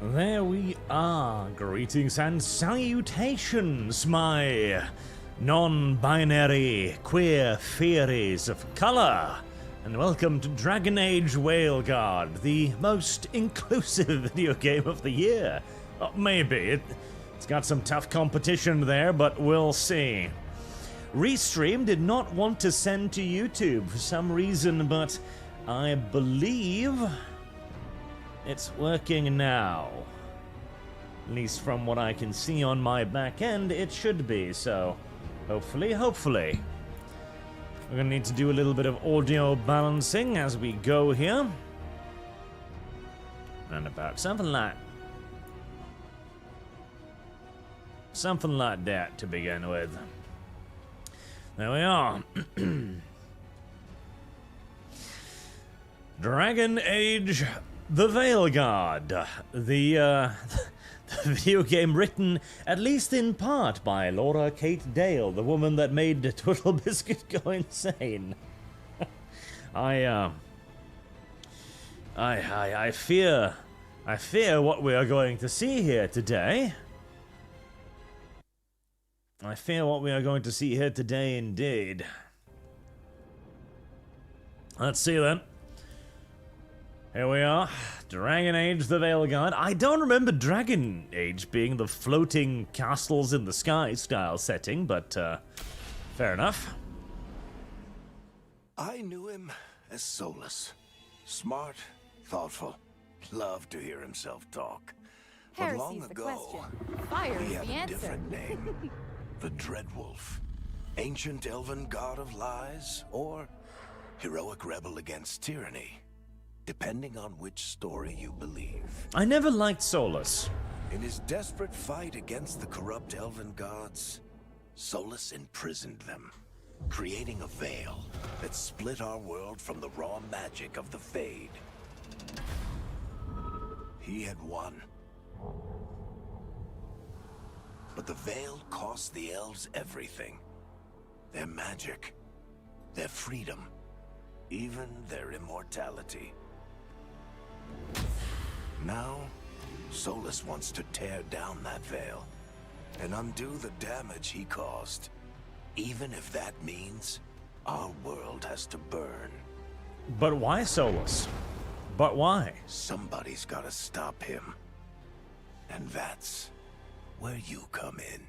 There we are. Greetings and salutations, my non-binary queer fairies of color. And welcome to Dragon Age Veilguard, the most inclusive video game of the year. Well, maybe. It's got some tough competition there, but we'll see. Restream did not want to send to YouTube for some reason, but I believe it's working now. At least from what I can see on my back end, it should be, so hopefully. We're gonna need to do a little bit of audio balancing as we go here. And about something like that to begin with. There we are. Dragon Age the Veilguard, the video game written, at least in part, by Laura Kate Dale, the woman that made Twiddle Biscuit go insane. I fear what we are going to see here today. I fear what we are going to see here today, indeed. Let's see then. Here we are, Dragon Age the Veilguard. I don't remember Dragon Age being the floating castles in the sky style setting, but fair enough. I knew him as Solus. Smart, thoughtful, loved to hear himself talk. But long ago, he had a different name. The Dreadwolf. Ancient elven god of lies, or heroic rebel against tyranny. Depending on which story you believe. I never liked Solus. In his desperate fight against the corrupt elven gods, Solus imprisoned them, creating a veil that split our world from the raw magic of the Fade. He had won. But the veil cost the elves everything. Their magic, their freedom, even their immortality. Now, Solus wants to tear down that veil and undo the damage he caused, even if that means our world has to burn. But why Solus? But why? Somebody's gotta stop him. And that's where you come in.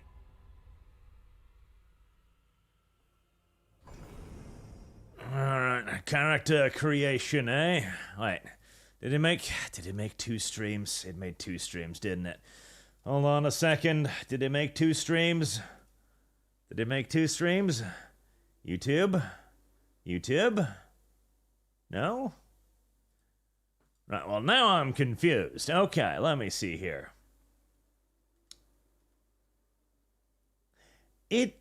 Alright, character creation, eh? Wait. Did it make 2 streams? It made 2 streams, didn't it? Hold on a second. Did it make 2 streams? YouTube? No? Right, well now I'm confused. Okay, let me see here. It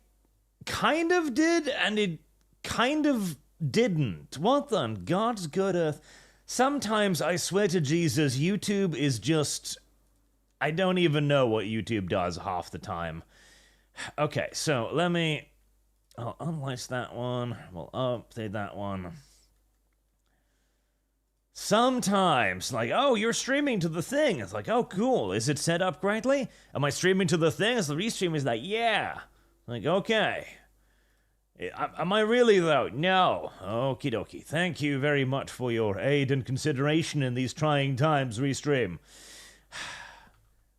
kind of did, and it kind of didn't. What on God's good earth? Sometimes, I swear to Jesus, YouTube is just... I don't even know what YouTube does half the time. Okay, so let me... I'll unlice that one. We'll update that one. Sometimes, like, oh, you're streaming to the thing. It's like, oh, cool. Is it set up correctly? Am I streaming to the thing? So the restream is like, yeah. Like, okay. Am I really, though? No. Okie dokie. Thank you very much for your aid and consideration in these trying times, Restream.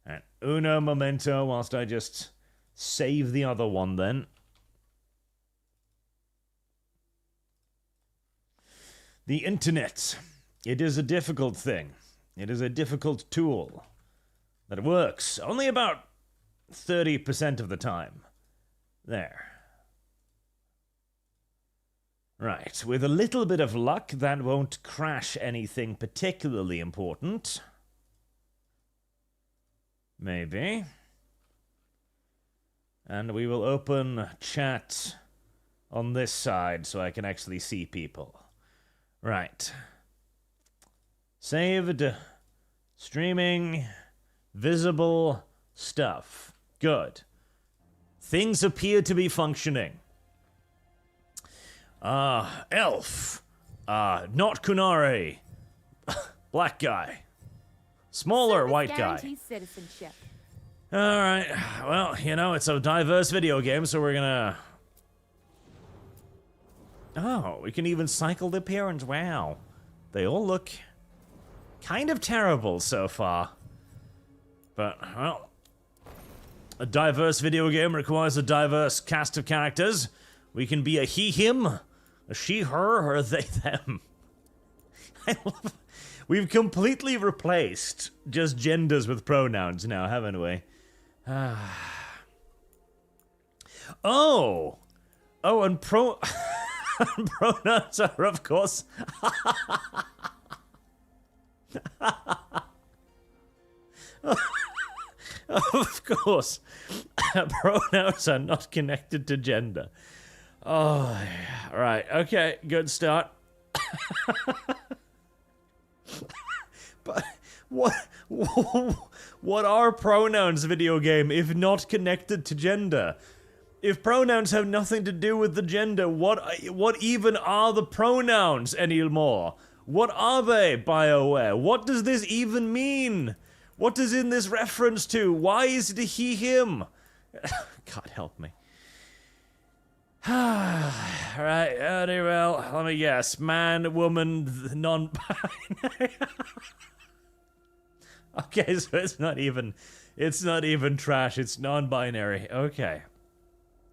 And uno momento, whilst I just save the other one, then. The internet. It is a difficult thing. It is a difficult tool that works only about 30% of the time. There. Right, with a little bit of luck, that won't crash anything particularly important. Maybe. And we will open chat on this side so I can actually see people. Right. Saved. Streaming. Visible stuff. Good. Things appear to be functioning. Elf. Not Kunari. Black guy. Smaller white guy. Citizenship. Alright, well, you know, it's a diverse video game, so we're gonna... Oh, we can even cycle the appearance, wow. They all look kind of terrible so far. But, well... A diverse video game requires a diverse cast of characters. We can be a he, him, a she, her, or a they, them. I love... We've completely replaced just genders with pronouns now, haven't we? Oh! Oh, and pronouns are, of course... Of course, pronouns are not connected to gender. Oh, yeah. Right, okay, good start. But what are pronouns, video game, if not connected to gender? If pronouns have nothing to do with the gender, what even are the pronouns anymore? What are they, BioWare? What does this even mean? What is in this reference to? Why is it a he, him? God help me. Right, very well. Let me guess. Man, woman, non-binary. Okay, so it's not even trash, it's non-binary. Okay.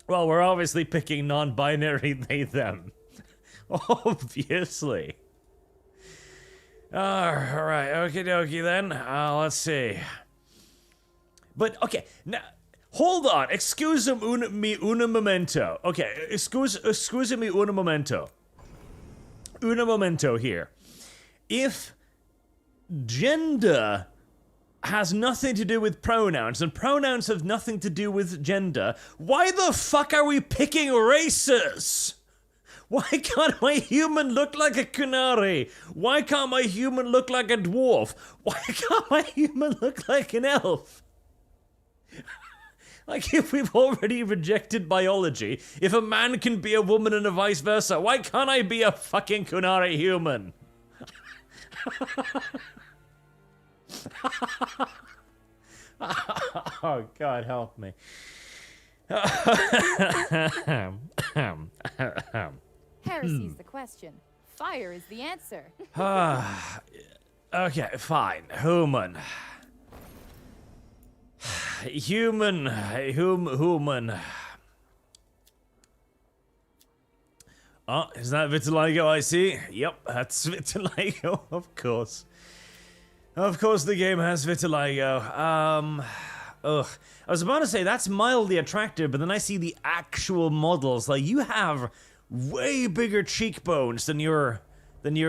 Well, we're obviously picking non-binary they, them. Obviously. Alright, okie dokie then. Let's see. But, okay, now, hold on. Excuse me un momento. Okay, excuse me un momento. Un momento here. If gender has nothing to do with pronouns, and pronouns have nothing to do with gender, why the fuck are we picking races? Why can't my human look like a Kunari? Why can't my human look like a dwarf? Why can't my human look like an elf? Like, if we've already rejected biology, if a man can be a woman and a vice versa, why can't I be a fucking Kunari human? Oh, God help me. Heresy's the question. Fire is the answer. Okay, fine. Human. Human. Oh, is that vitiligo I see? Yep, that's vitiligo, of course. Of course the game has vitiligo. Ugh. I was about to say, that's mildly attractive, but then I see the actual models. Like, you have way bigger cheekbones than your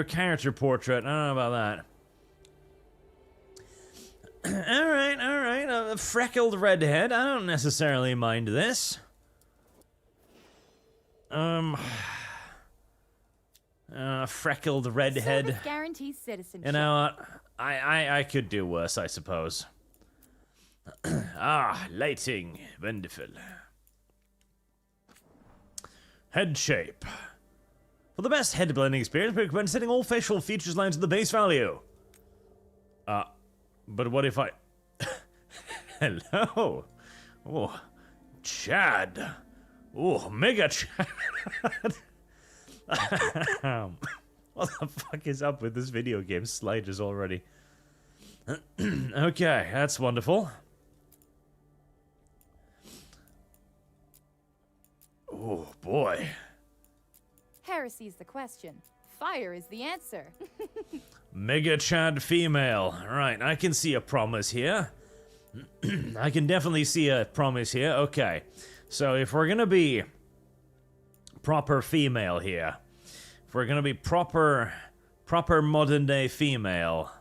character portrait. I don't know about that. Alright, a freckled redhead. I don't necessarily mind this. Freckled redhead. Service guarantees citizenship. You know what? I could do worse, I suppose. Lighting. Wonderful. Head shape. For the best head blending experience, we recommend setting all facial features lines to the base value. But what if I... Hello? Oh, Chad. Oh, Mega Chad. What the fuck is up with this video game sliders already? Okay, that's wonderful. Oh, boy. Heresy's the question. Fire is the answer. Mega Chad female. Right, I can see a promise here. I can definitely see a promise here. Okay, so if we're gonna be proper female here, if we're gonna be proper modern day female,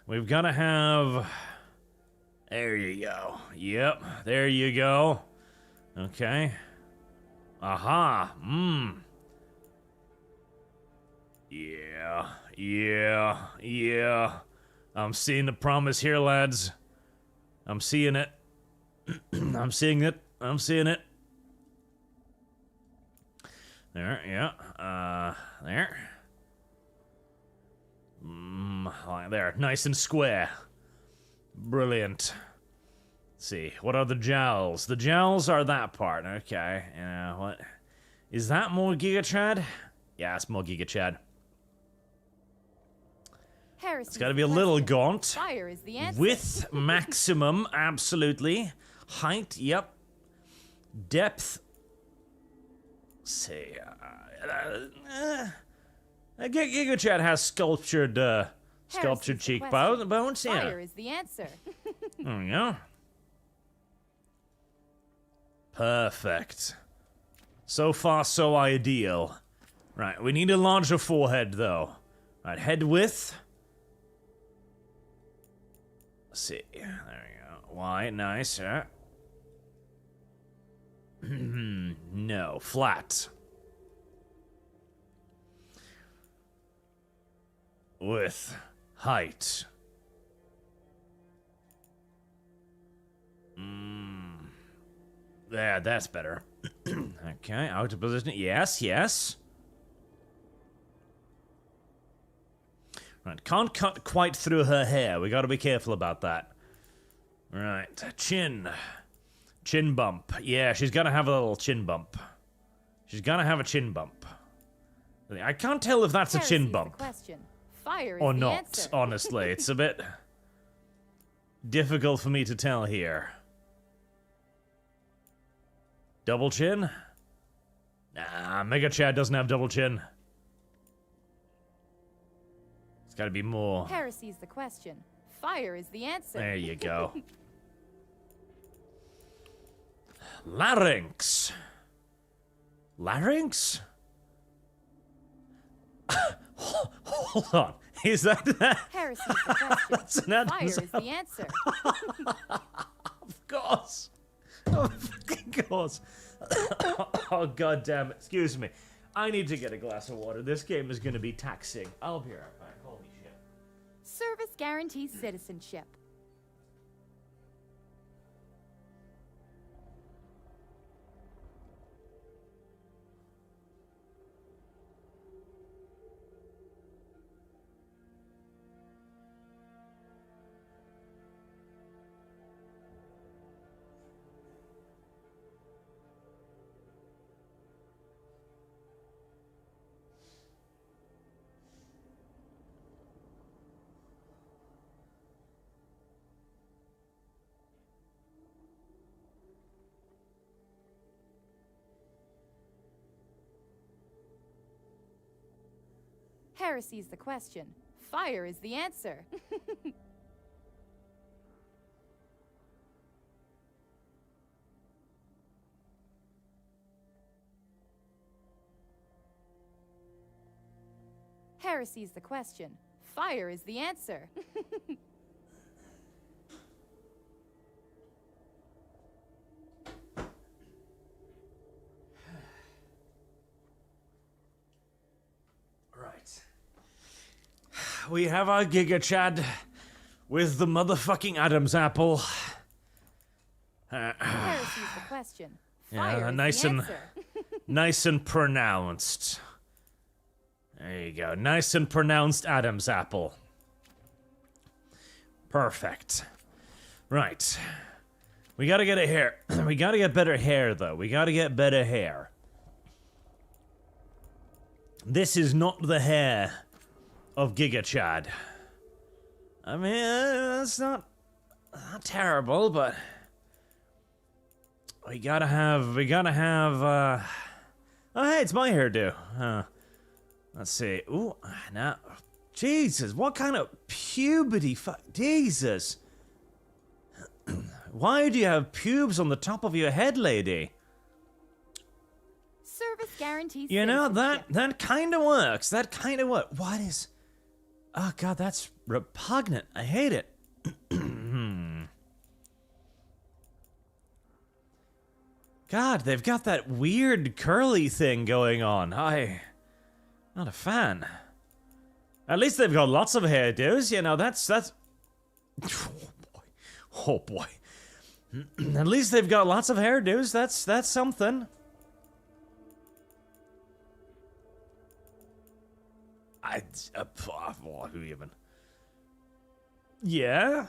we've gotta have... There you go. Yep, there you go. Okay. Aha. Yeah. I'm seeing the promise here, lads. I'm seeing it. I'm seeing it. There, yeah. There. Right there, nice and square. Brilliant. Let's see, what are the jowls? The jowls are that part, okay. What? Is that more Giga Chad? Yeah, it's more Giga Chad. It's gotta be a little gaunt. Fire is the answer. Width maximum, absolutely. Height, yep. Depth. Let's see. Giga Chad has sculptured cheekbones. Yeah. Fire is the answer. There we go. Perfect. So far, so ideal. Right, we need a larger forehead, though. Right, head width. Let's see. There we go. Wide, nice, yeah. No, flat. Width. Height. There, that's better. Okay, out of position. Yes, yes. Right, can't cut quite through her hair. We gotta be careful about that. Right, chin. Chin bump. Yeah, she's gotta have a little chin bump. She's gotta have a chin bump. I can't tell if that's a chin bump. Fire is or the not, answer. honestly. It's a bit difficult for me to tell here. Double chin? Nah, Mega Chad doesn't have double chin. It's gotta be more. Heresy's the question. Fire is the answer. There you go. Larynx. Larynx? Hold on. Is that Heresy's the question. That's an Adam's Fire is the answer. Of course. Of fucking course. Oh, god damn it. Excuse me. I need to get a glass of water. This game is going to be taxing. I'll be right back. Holy shit. Service guarantees citizenship. Heresy's the question. Fire is the answer. Heresy's the question. Fire is the answer. We have our Giga Chad with the motherfucking Adam's apple. Heresy's the question. Fire Yeah, is nice the and answer. nice and pronounced. There you go. Nice and pronounced Adam's apple. Perfect. Right. We gotta get a hair. We gotta get better hair, though. We gotta get better hair. This is not the hair of Giga Chad. I mean, that's not terrible, but we gotta have, oh hey, it's my hairdo. Let's see, ooh, now, Jesus, what kind of puberty, Jesus. Why do you have pubes on the top of your head, lady? Service guarantees. You know, citizenship. that kind of works. That kind of works. What is... Oh, God, that's repugnant. I hate it. God, they've got that weird curly thing going on. Not a fan. At least they've got lots of hairdos. You know, that's... Oh, boy. At least they've got lots of hairdos. That's something. Who even? Yeah,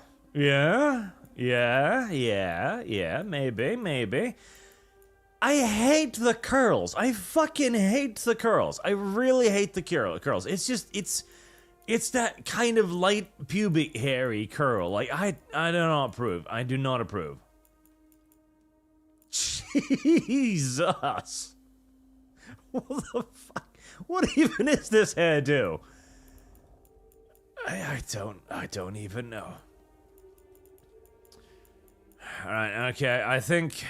maybe. I hate the curls. I fucking hate the curls. I really hate the curls. It's just, it's that kind of light pubic hairy curl. Like, I do not approve. I do not approve. Jesus. What the fuck? What even is this hairdo? I don't even know. Alright, okay, I think...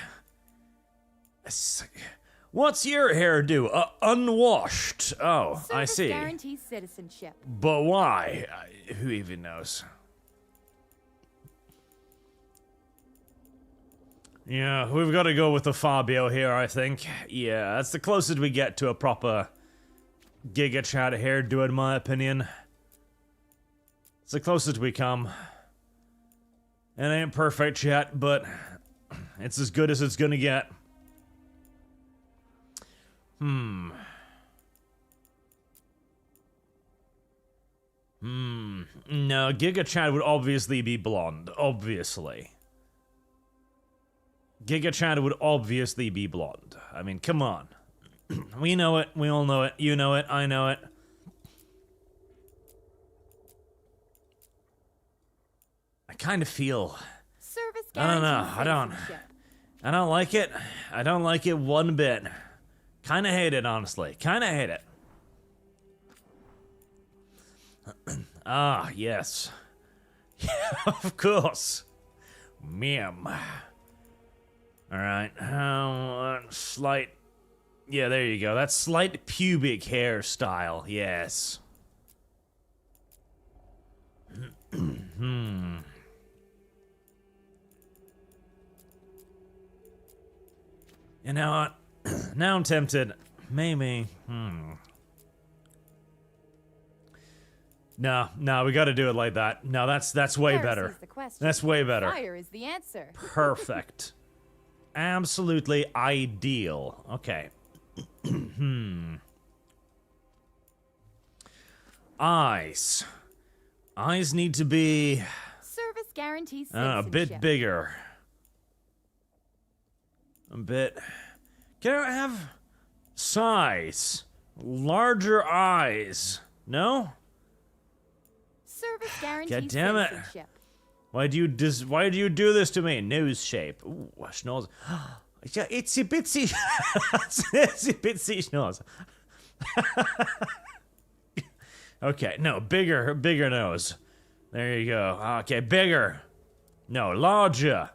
What's your hairdo? Unwashed. Oh, I see. Service guarantees citizenship. But why? Who even knows? Yeah, we've got to go with the Fabio here, I think. Yeah, that's the closest we get to a proper Giga Chat hairdo, in my opinion. It's the closest we come. It ain't perfect yet, but it's as good as it's gonna get. No, Giga Chad would obviously be blonde. Obviously. Giga Chad would obviously be blonde. I mean, come on. We know it. We all know it. You know it. I know it. I kind of feel... Service I don't know. I don't like it. I don't like it one bit. Kinda hate it, honestly. Kinda hate it. Ah, yes. Yeah, of course. Ma'am. Alright. Slight... Yeah, there you go. That's slight pubic hairstyle. Yes. You know what? Now I'm tempted. Maybe. No, we gotta do it like that. No, that's way better. That's way better. Fire is the answer. Perfect. Absolutely ideal. Okay. Eyes. Eyes need to be... Service guarantees a bit bigger. A bit... Can I have... size? Larger eyes. No? Service guarantees God damn it. Why do you do this to me? Nose shape. Ooh, schnoz. Yeah, itsy bitsy. Itsy bitsy schnoz. Okay, no, bigger nose. There you go. Okay, bigger. No, larger.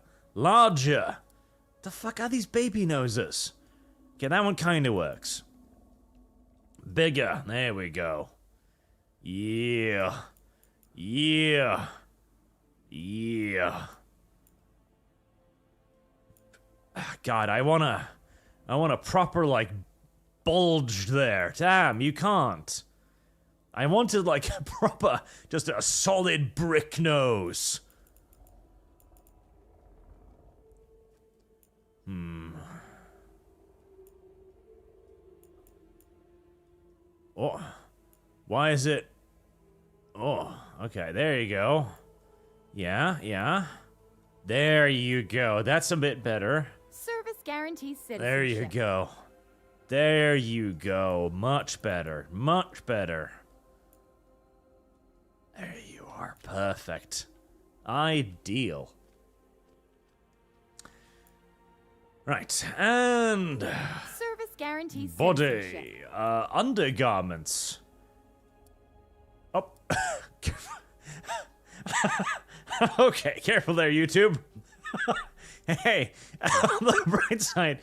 The fuck are these baby noses? Okay, that one kinda works. Bigger. There we go. Yeah. God, I want a proper, like, bulge there. Damn, you can't. I wanted, like, a proper, just a solid brick nose. Oh. Why is it... Oh, okay, there you go. Yeah. There you go. That's a bit better. Service guarantees citizenship. There you go. Much better. There you are. Perfect. Ideal. Right, and... Service guarantees body. Undergarments. Oh. Okay, careful there, YouTube. Hey, on the bright side,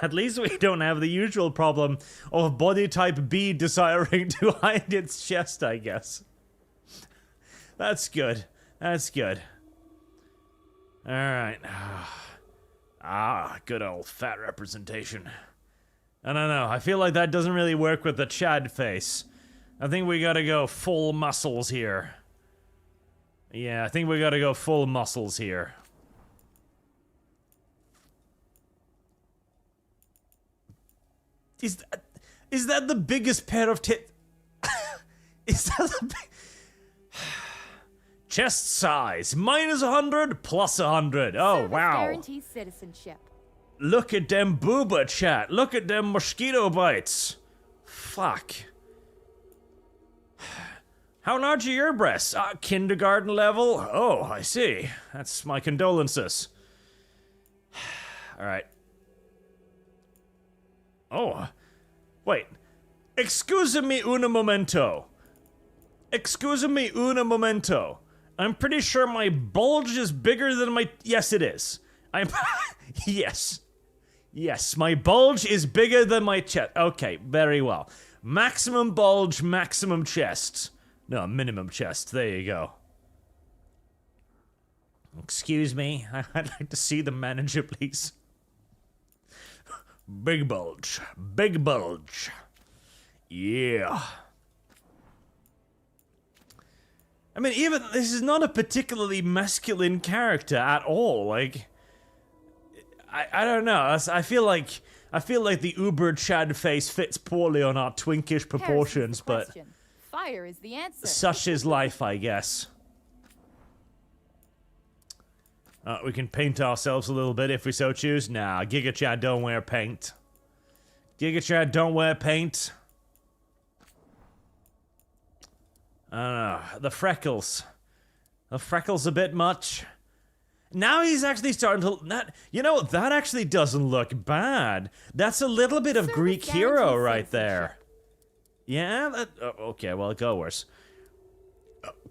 at least we don't have the usual problem of body type B desiring to hide its chest, I guess. That's good. Alright. Good old fat representation. I don't know, I feel like that doesn't really work with the Chad face. I think we gotta go full muscles here. Yeah, I think we gotta go full muscles here. Is that the biggest pair of tits? Is that a big... Chest size, minus 100, plus 100. Oh, Service wow. guarantees citizenship. Look at them booba, chat. Look at them mosquito bites. Fuck. How large are your breasts? Kindergarten level? Oh, I see. That's my condolences. Alright. Oh. Wait. Excuse me un momento. Excuse me un momento. I'm pretty sure my bulge is bigger than my... Yes, it is. I'm... Yes. Yes, my bulge is bigger than my chest. Okay, very well. Maximum bulge, maximum chest. No, minimum chest. There you go. Excuse me. I'd like to see the manager, please. Big bulge. Big bulge. Yeah. I mean, even this is not a particularly masculine character at all. Like, I don't know. I feel like the uber Chad face fits poorly on our twinkish proportions, but fire is the answer. Such is life, I guess. We can paint ourselves a little bit if we so choose. Nah, Giga Chad don't wear paint. Giga Chad don't wear paint. I don't know. The freckles. The freckles a bit much. Now he's actually starting to... you know, that actually doesn't look bad. That's a little bit of Greek hero right there. Yeah? That, okay, well, it got worse.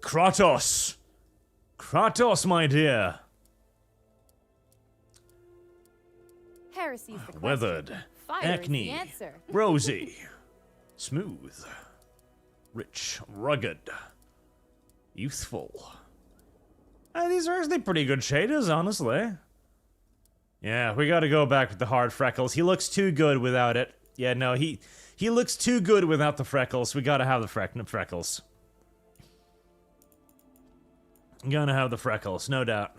Kratos. Kratos, my dear. Heresy's the question. Weathered. Fire Acne. is the answer. Rosy. Smooth. Rich. Rugged. Youthful. These are actually pretty good shaders, honestly. Yeah, we gotta go back with the hard freckles. He looks too good without it. Yeah, no, he looks too good without the freckles. We gotta have the freckles. Gonna have the freckles, no doubt.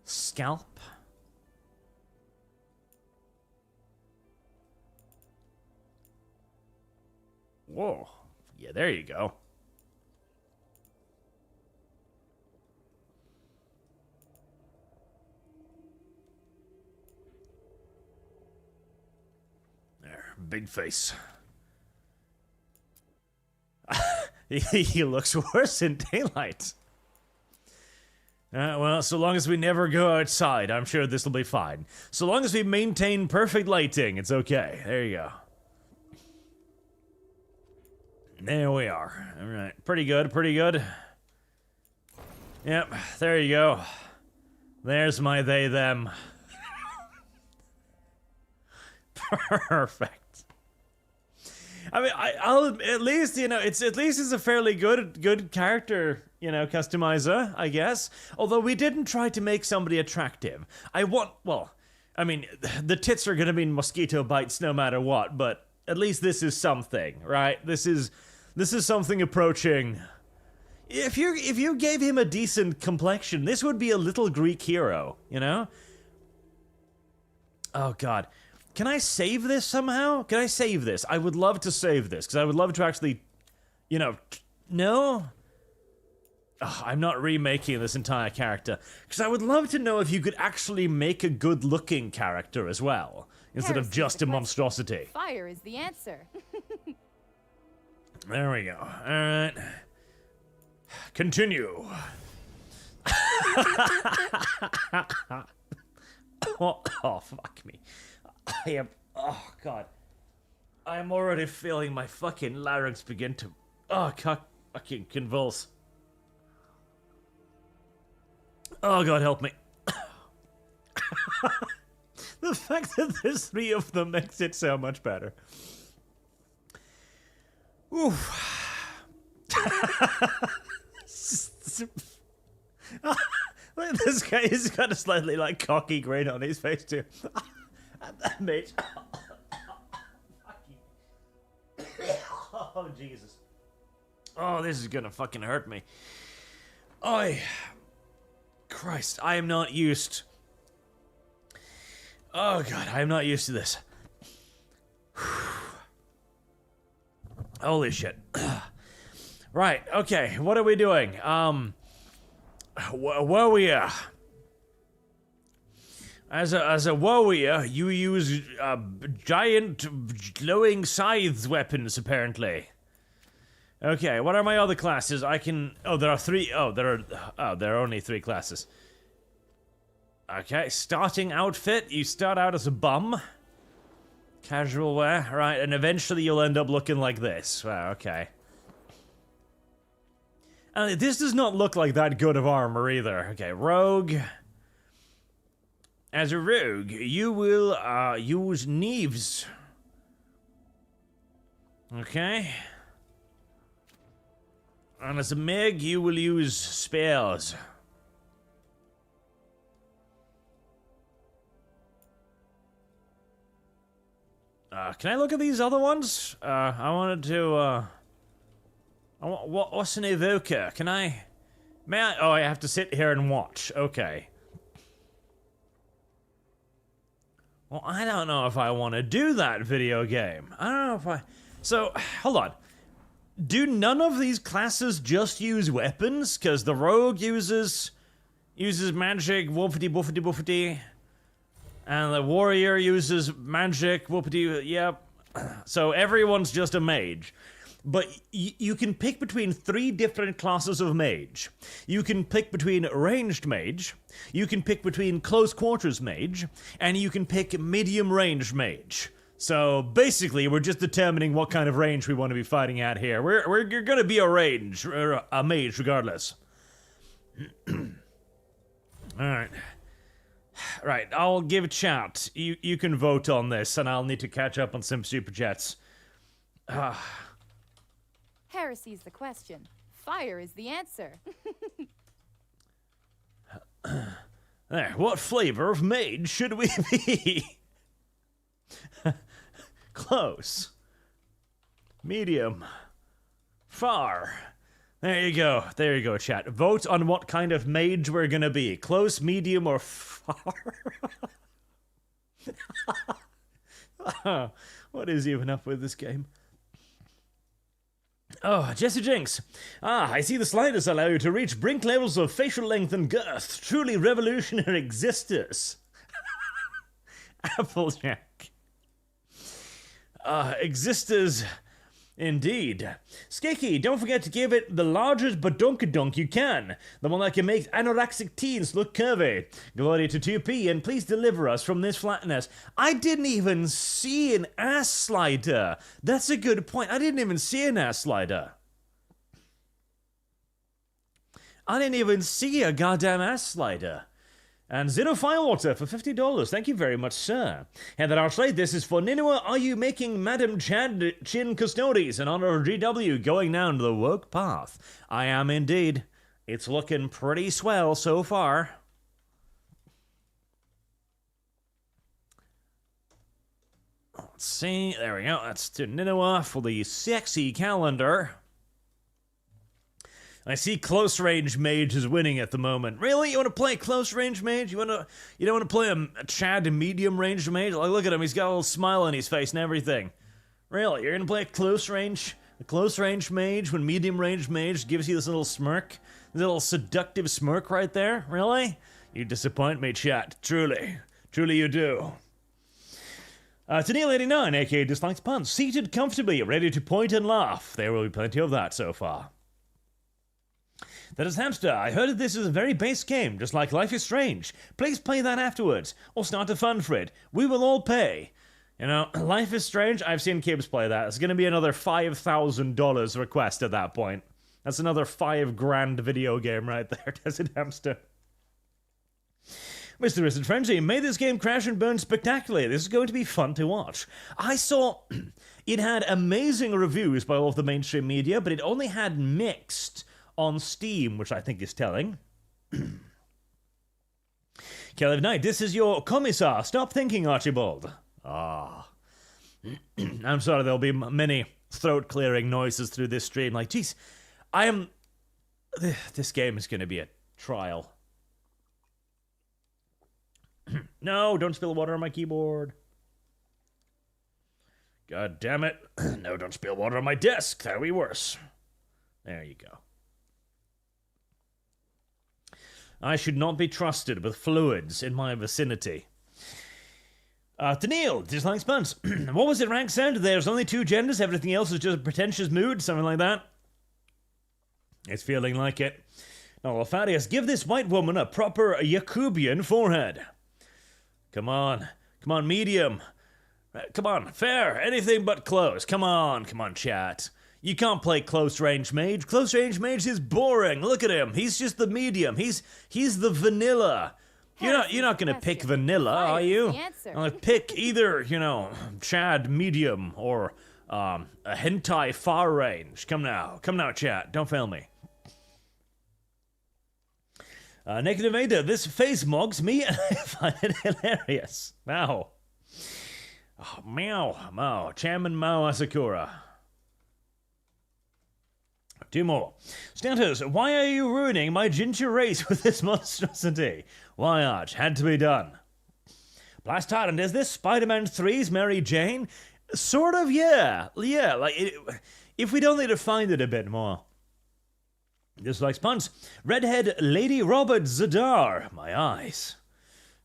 Scalp. Whoa. Yeah, there you go. There, big face. He looks worse in daylight. Well, so long as we never go outside, I'm sure this will be fine. So long as we maintain perfect lighting, it's okay. There you go. There we are. Alright, pretty good, pretty good. Yep, there you go. There's my they, them. Perfect. I mean, I'll at least, you know, it's a fairly good character, you know, customizer, I guess. Although we didn't try to make somebody attractive. Well, I mean, the tits are gonna be mosquito bites no matter what, but at least this is something, right? This is something approaching. If you gave him a decent complexion, this would be a little Greek hero, you know? Oh god. Can I save this somehow? Can I save this? I would love to save this, because I would love to actually, you know, no? Ugh, I'm not remaking this entire character, because I would love to know if you could actually make a good-looking character as well, instead of just a monstrosity. Fire is the answer. There we go. Alright. Continue. Oh, fuck me. I am... Oh, God. I am already feeling my fucking larynx begin to... Oh, fucking convulse. Oh, God, help me. The fact that there's 3 of them makes it so much better. Oof. This guy has got a slightly, like, cocky grin on his face, too. Mate. Oh, Jesus. Oh, this is gonna fucking hurt me. Christ, I am not used. Oh, God, I am not used to this. Holy shit. Right, okay, what are we doing? Warrior. As a warrior, you use giant glowing scythes weapons, apparently. Okay, what are my other classes? I can... Oh, there are three... Oh, there are only 3 classes. Okay, starting outfit. You start out as a bum. Casual wear, right, and eventually you'll end up looking like this. Wow, okay. And this does not look like that good of armor either. Okay, rogue. As a rogue, you will use Neves. Okay. And as a Meg, you will use spells. Can I look at these other ones? I wanted to, what's an evoker? Can I... May I... Oh, I have to sit here and watch. Okay. Well, I don't know if I want to do that video game. I don't know if I... So, hold on. Do none of these classes just use weapons? Because the rogue uses magic, woofity, woofity, woofity. And the warrior uses magic, whoopity, yep. So everyone's just a mage. But you can pick between 3 different classes of mage. You can pick between ranged mage, you can pick between close quarters mage, and you can pick medium range mage. So basically, we're just determining what kind of range we want to be fighting at here. We're gonna be a mage regardless. Alright. Right, I'll give a chat. You can vote on this, and I'll need to catch up on some Superchats. Heresy's the question. Fire is the answer. There, what flavor of mage should we be? Close. Medium. Far. There you go, chat. Vote on what kind of mage we're gonna be. Close, medium, or far? What is even up with this game? Oh, Jesse Jinx. I see the sliders allow you to reach brink levels of facial length and girth. Truly revolutionary existers. Applejack. Existers... Indeed. Skiki, don't forget to give it the largest badunkadunk you can. The one that can make anorexic teens look curvy. Glory to 2P, and please deliver us from this flatness. I didn't even see an ass slider. That's a good point. I didn't even see an ass slider. I didn't even see a goddamn ass slider. And Zero Firewater for $50. Thank you very much, sir. Heather Archley, this is for Ninua. Are you making Madam Chad Chin Custodes in honor of GW going down the woke path? I am indeed. It's looking pretty swell so far. Let's see. There we go. That's to Ninua for the sexy calendar. I see close range mage is winning at the moment. Really? You want to play close range mage? You don't want to play a Chad medium range mage? Like, look at him, he's got a little smile on his face and everything. Really? You're gonna play a close range mage when medium range mage gives you this little smirk? This little seductive smirk right there? Really? You disappoint me, chat. Truly. Truly you do. To Neil89, aka Dislikes Puns, seated comfortably, ready to point and laugh. There will be plenty of that so far. That is Hamster. I heard that this is a very base game, just like Life is Strange. Please play that afterwards, or start a fund for it. We will all pay. You know, Life is Strange, I've seen Kibbs play that. It's gonna be another $5,000 request at that point. That's another $5,000 video game right there, Desert Hamster. Mr. Wizard Frenzy, may this game crash and burn spectacularly. This is going to be fun to watch. I saw it had amazing reviews by all of the mainstream media, but it only had mixed on Steam, which I think is telling. Caleb Knight, this is your commissar. Stop thinking, Archibald. Ah. I'm sorry, there'll be many throat-clearing noises through this stream. Like, geez, this game is going to be a trial. No, don't spill water on my keyboard. God damn it. No, don't spill water on my desk. That'll be worse. There you go. I should not be trusted with fluids in my vicinity. Daniil, dislikes puns. What was it Rank said? There's only 2 genders, everything else is just a pretentious mood, something like that. It's feeling like it. Now, Alfarius, give this white woman a proper Jacobian forehead. Come on, medium. Come on, fair, anything but close. Come on, chat. You can't play close range mage. Close range mage is boring. Look at him. He's just the medium. He's the vanilla. You're not gonna pick vanilla, are you? Pick either, Chad medium or a hentai far range. Come now, chat. Don't fail me. Negative Ada, this face mogs me and I find it hilarious. Wow. Oh, meow. Chairman Mao Asakura. 2 more. Status, why are you ruining my ginger race with this monstrosity? Why, Arch? Had to be done. Blast Tyrant, is this Spider-Man 3's Mary Jane? Sort of, yeah. Yeah, if we don't need to find it a bit more. Dislikes puns. Redhead Lady Robert Zadar. My eyes.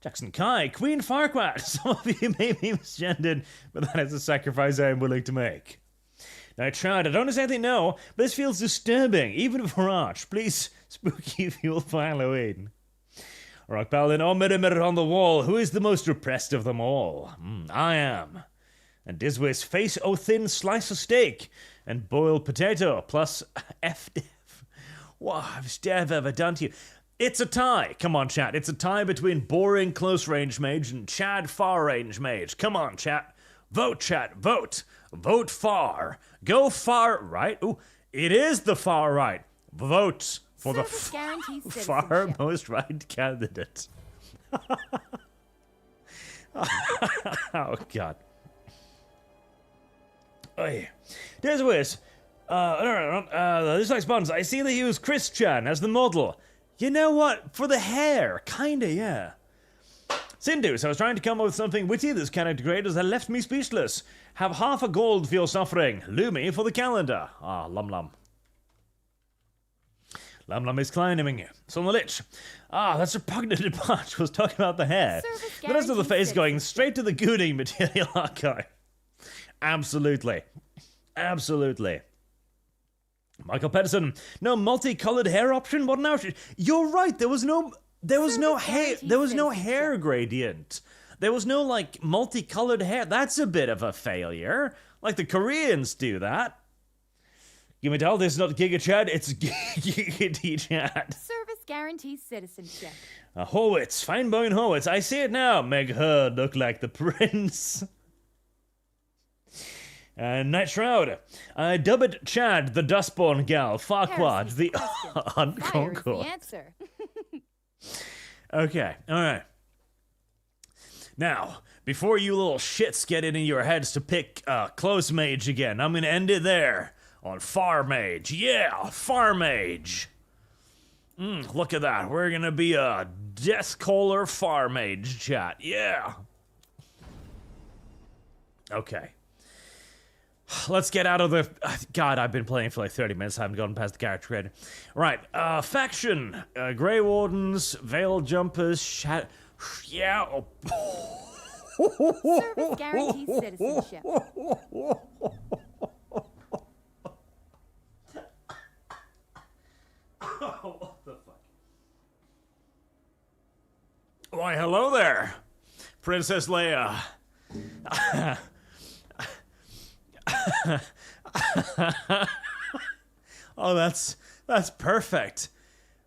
Jackson Kai. Queen Farquaad. Some of you may be misgendered, but that is a sacrifice I am willing to make. Now, Chad, I don't exactly know, but this feels disturbing, even for Arch. Please, spooky fuel for Halloween. Rock Paladin, oh, mirror on the wall. Who is the most repressed of them all? I am. And Disway's face, oh, thin slice of steak. And boiled potato, plus F-Dev. What has Dev ever done to you? It's a tie. Come on, chat. It's a tie between boring close-range mage and Chad far-range mage. Come on, chat. Vote, chat. Vote. Vote far. Go far right. Ooh, it is the far right. Vote for the far most right candidate. Oh, God. Oh, yeah. There's Wiz. This likes buns. I see they use Chris Chan as the model. You know what? For the hair. Kinda, yeah. Sindus, I was trying to come up with something witty. This character creators that left me speechless. Have half a gold for your suffering. Lumi for the calendar. Ah, Lum Lum. Lum Lum is climbing you. So on the lich. Ah, that's repugnant bunch was talking about the hair. The rest of the face going straight to the gooning material archive. Absolutely. Absolutely. Michael Pedersen, no multicolored hair option? What an outrage. You're right, there was no hair gradient. There was no, multicolored hair. That's a bit of a failure. Like the Koreans do that. You may tell this is not Giga Chad, it's Giga Chad. Service guarantees citizenship. Horwitz, Feinbein Horwitz, I see it now. Meg Heard look like the prince. Night Shroud. I dub it Chad, the Dustborne gal. Farquaad, the on Concord. The answer. Okay, alright. Now, before you little shits get it in your heads to pick Close Mage again, I'm gonna end it there. On Far Mage. Yeah, Far Mage. Look at that. We're gonna be a Death Caller Far Mage chat. Yeah. Okay. Let's get out of the... God, I've been playing for 30 minutes. I haven't gotten past the character creator. Right, faction. Grey Wardens, Veil Jumpers, yeah. Service guarantees citizenship. What the fuck? Why, hello there, Princess Leia. Oh, that's perfect.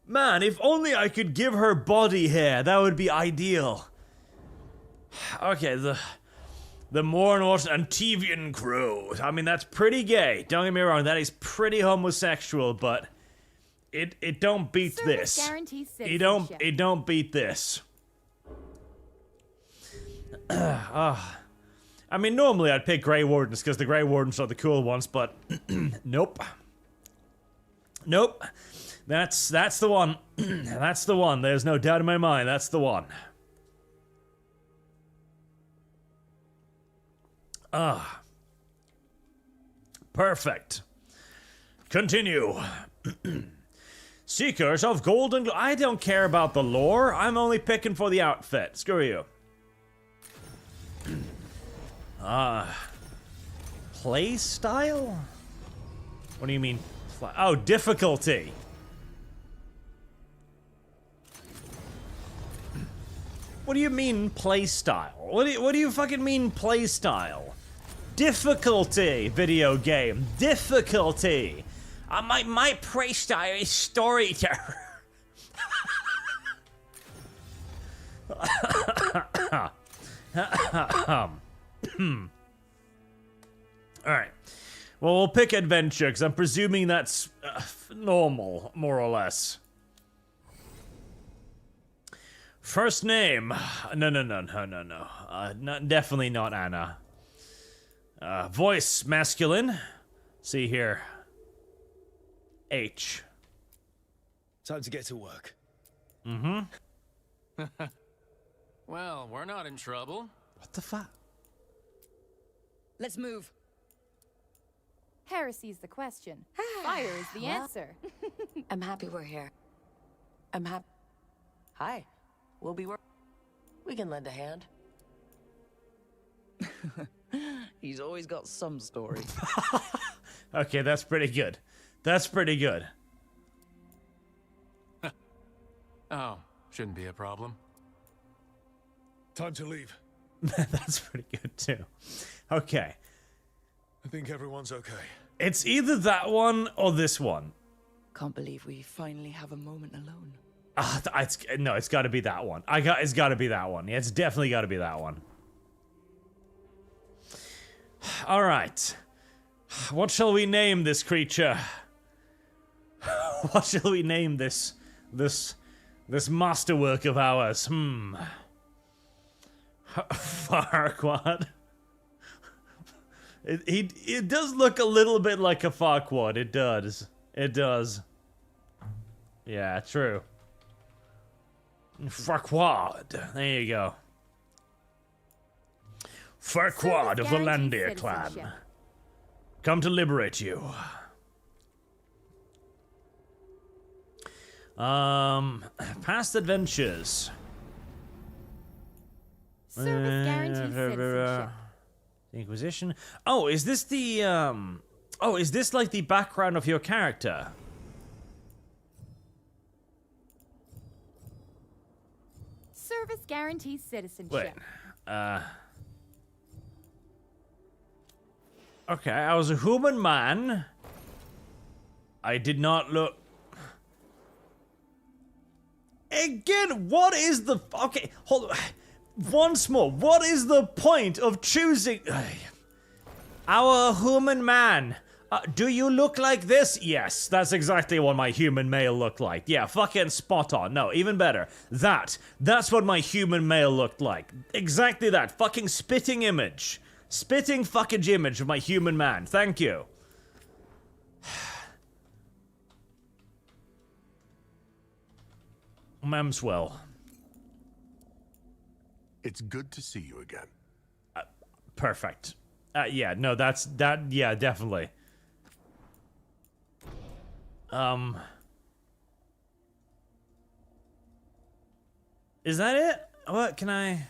Man, if only I could give her body hair, that would be ideal. Okay, the Mornort Antivian crew. I mean, that's pretty gay. Don't get me wrong, that is pretty homosexual, but it don't beat this. It don't beat this. I mean, normally I'd pick Grey Wardens because the Grey Wardens are the cool ones, but nope. Nope. That's the one. That's the one. There's no doubt in my mind. That's the one. Perfect. Continue. Seekers of golden glory. I don't care about the lore. I'm only picking for the outfit. Screw you. Play style? What do you mean? Oh, difficulty. What do you mean play style? What do you fucking mean play style? Difficulty, video game. Difficulty. My play style is storyteller. Alright. Well, we'll pick adventure, because I'm presuming that's normal, more or less. First name. No. Definitely not Anna. Voice, masculine. See here. H. Time to get to work. Mm-hmm. Well, we're not in trouble. What the fuck? Let's move. Heresy's the question. Fire is the answer. I'm happy we're here. I'm happy. Hi. We'll be we can lend a hand. He's always got some story. Okay, that's pretty good. That's pretty good. Oh, shouldn't be a problem. Time to leave. That's pretty good too. Okay. I think everyone's okay. It's either that one or this one. Can't believe we finally have a moment alone. No, it's got to be that one. It's got to be that one. Yeah, it's definitely got to be that one. All right. What shall we name this creature? What shall we name this masterwork of ours? Farquaad. It does look a little bit like a Farquaad. It does. It does. Yeah, true. Farquaad. There you go. Farquaad of the Landir clan. Come to liberate you. Past adventures. Service guaranteed citizenship. The Inquisition. Oh, is this the oh, is this like the background of your character? Service guarantees citizenship. Wait. Okay, I was a human man. I did not look. Again, what is the... Okay, hold on. Once more, what is the point of choosing... Our human man. Do you look like this? Yes, that's exactly what my human male looked like. Yeah, fucking spot on. No, even better. That's what my human male looked like. Exactly that. Fucking spitting image. Spitting fucking image of my human man. Thank you. Memswell. It's good to see you again. Perfect. Yeah, no, yeah, definitely. Is that it? What can I...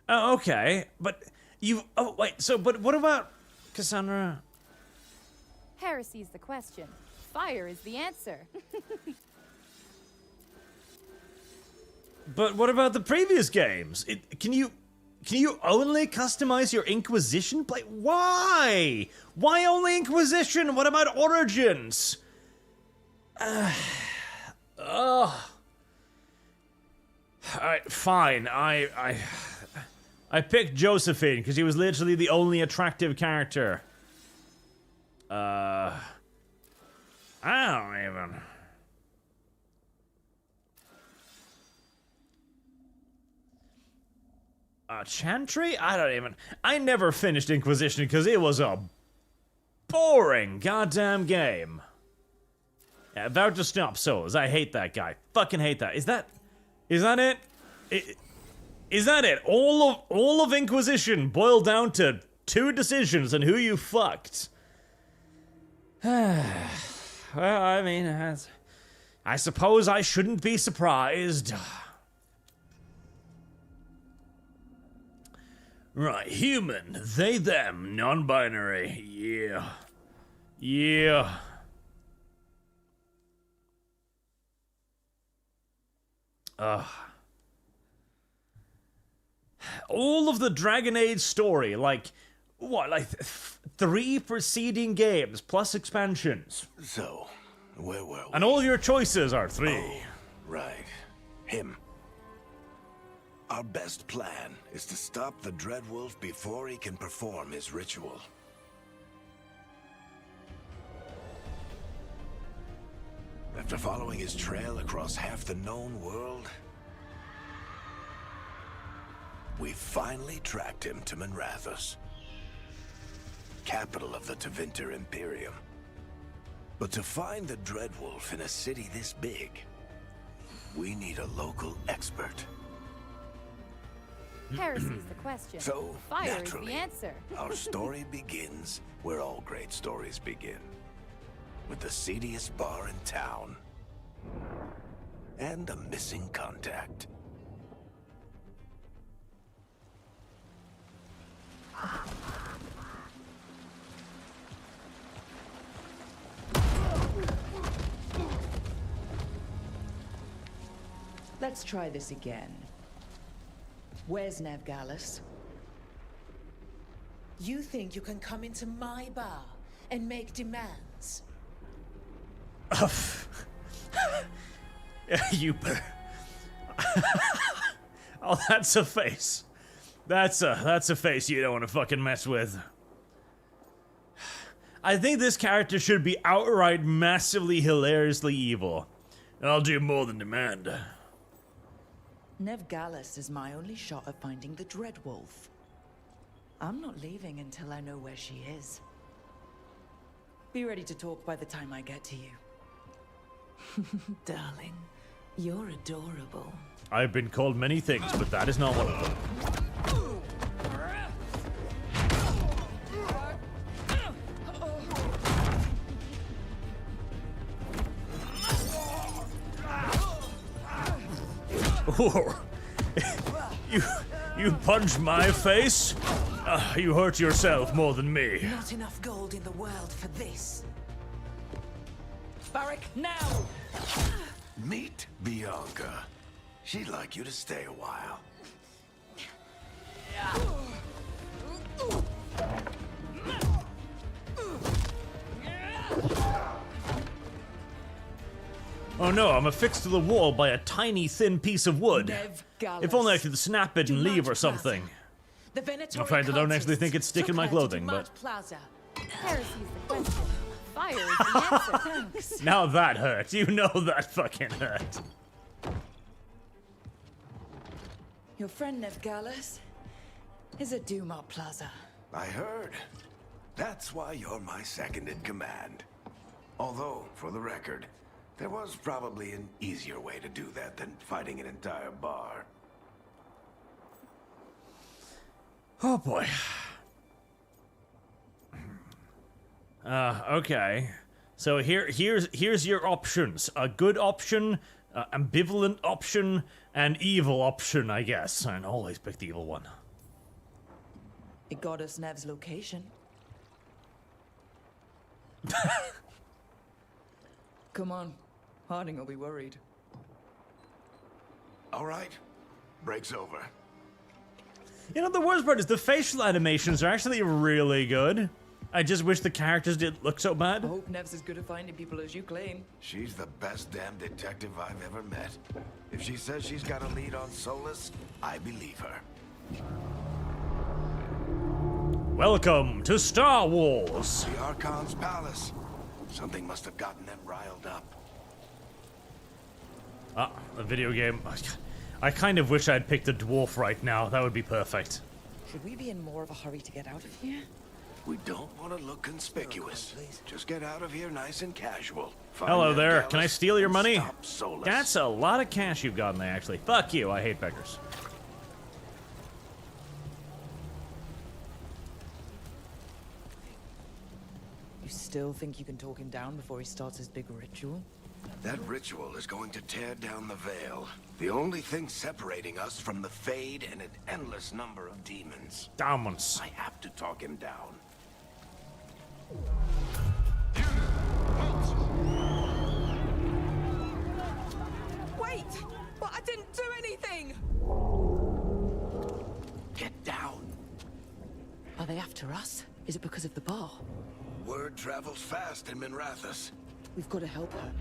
Oh, okay, but you... Oh, wait, so, but what about Cassandra? Heresy's the question. Fire is the answer. But what about the previous games? Can you only customize your Inquisition play? Why? Why only Inquisition? What about Origins? Alright, fine. I picked Josephine because he was literally the only attractive character. I don't even... Chantry? I never finished Inquisition because it was a boring goddamn game. Yeah, about to stop souls. I hate that guy. Fucking hate that. Is that it? Is that it? All of Inquisition boiled down to two decisions and who you fucked. Well, I mean, I suppose I shouldn't be surprised. Right, human, they, them, non-binary, yeah. Yeah. All of the Dragon Age story, like, what, like 3 preceding games, plus expansions. So, where were we? And all your choices are 3. Oh, right. Him. Our best plan is to stop the Dreadwolf before he can perform his ritual. After following his trail across half the known world, we finally tracked him to Minrathous, capital of the Tevinter Imperium. But to find the Dreadwolf in a city this big, we need a local expert. Heresy's the question. So, Fire naturally, is the answer. our story begins where all great stories begin. With the seediest bar in town. And a missing contact. Let's try this again. Where's Neve Gallus? You think you can come into my bar and make demands? You. Oh, that's a face. That's a face you don't want to fucking mess with. I think this character should be outright massively hilariously evil. I'll do more than demand. Neve Gallus is my only shot at finding the Dreadwolf. I'm not leaving until I know where she is. Be ready to talk by the time I get to you. Darling, you're adorable. I've been called many things, but that is not one of them. You punched my face? You hurt yourself more than me. Not enough gold in the world for this. Barrack, now! Meet Bianca. She'd like you to stay a while. Oh no, I'm affixed to the wall by a tiny thin piece of wood. Neve Gallus. If only I could snap it and leave or something. The Venatori In fact, I don't actually cultists think it's sticking took my her to clothing, Dumont but... Plaza. Heresy's the question. Fire is the answer. Now that hurt. You know that fucking hurt. Your friend Neve Gallus is at Dumont Plaza. I heard. That's why you're my second in command. Although, for the record, there was probably an easier way to do that than fighting an entire bar. Oh boy. Okay. So here's your options. A good option, ambivalent option, and evil option, I guess. And always pick the evil one. It got us Nev's location. Come on. Harding will be worried. All right. Break's over. You know, the worst part is the facial animations are actually really good. I just wish the characters didn't look so bad. I hope Nev's as good at finding people as you claim. She's the best damn detective I've ever met. If she says she's got a lead on Solus, I believe her. Welcome to Star Wars. The Archon's palace. Something must have gotten them riled up. A video game. I kind of wish I'd picked a dwarf right now. That would be perfect. Should we be in more of a hurry to get out of here? We don't want to look conspicuous. Just get out of here nice and casual. Find Hello Neve there. Gallus Can I steal your and money? stop Solus. That's a lot of cash you've gotten there, actually. Fuck you. I hate beggars. You still think you can talk him down before he starts his big ritual? That ritual is going to tear down the Veil. The only thing separating us from the Fade and an endless number of demons. Demons. I have to talk him down. Wait! But I didn't do anything! Get down. Are they after us? Is it because of the bar? Word travels fast in Minrathous. We've got to help her.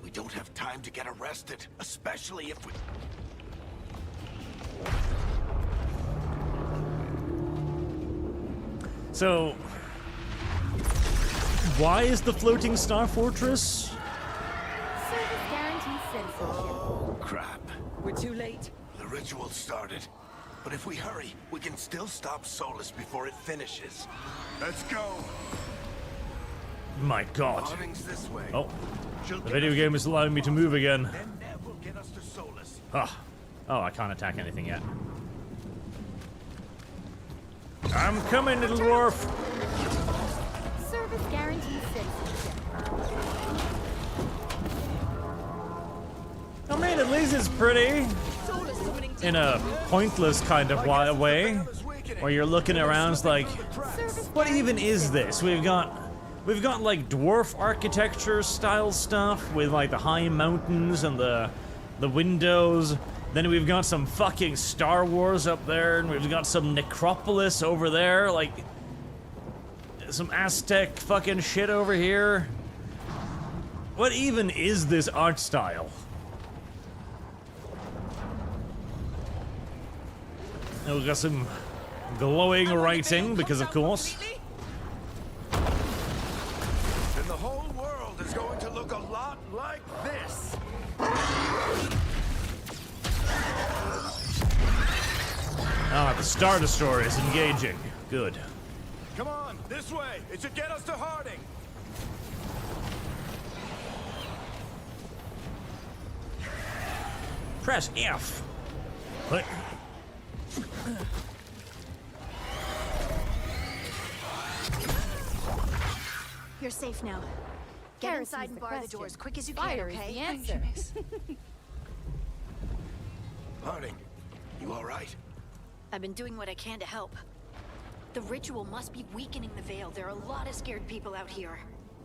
We don't have time to get arrested, especially if we... So, why is the floating star fortress? Service guarantees citizenship. Crap. We're too late. The ritual started. But if we hurry, we can still stop Solus before it finishes. Let's go. My God. Harding's this way. Oh, the video game is allowing me to move again. Then Neve will get us to Solus. Ah. Oh, I can't attack anything yet. I'm coming, little dwarf. Service guarantees citizenship. I mean, at least it's pretty. In a pointless kind of way, where you're looking around like, what even is this? We've got like dwarf architecture style stuff with like the high mountains and the windows. Then we've got some fucking Star Wars up there, and we've got some necropolis over there, like some Aztec fucking shit over here. What even is this art style? And we've got some glowing writing, because of course. And the whole world is going to look a lot like this. Ah, the Star Destroyer is engaging. Good. Come on, this way. It should get us to Harding. Press F. Click. You're safe now. Get Heresy's inside and the bar the question. doors quick as you Fire can, is okay? the answer. Harding, you all right? I've been doing what I can to help. The ritual must be weakening the Veil. There are a lot of scared people out here.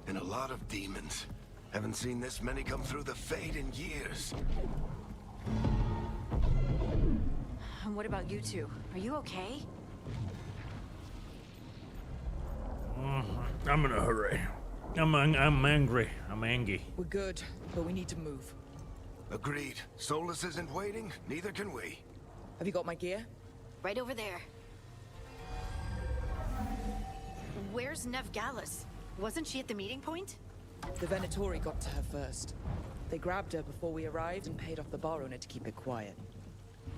And a lot of demons. Haven't seen this many come through the Fade in years. And what about you two? Are you okay? I'm in a hurry. I'm angry. I'm angry. We're good, but we need to move. Agreed. Solus isn't waiting, neither can we. Have you got my gear? Right over there. Where's Neve Gallus? Wasn't she at the meeting point? The Venatori got to her first. They grabbed her before we arrived and paid off the bar owner to keep it quiet.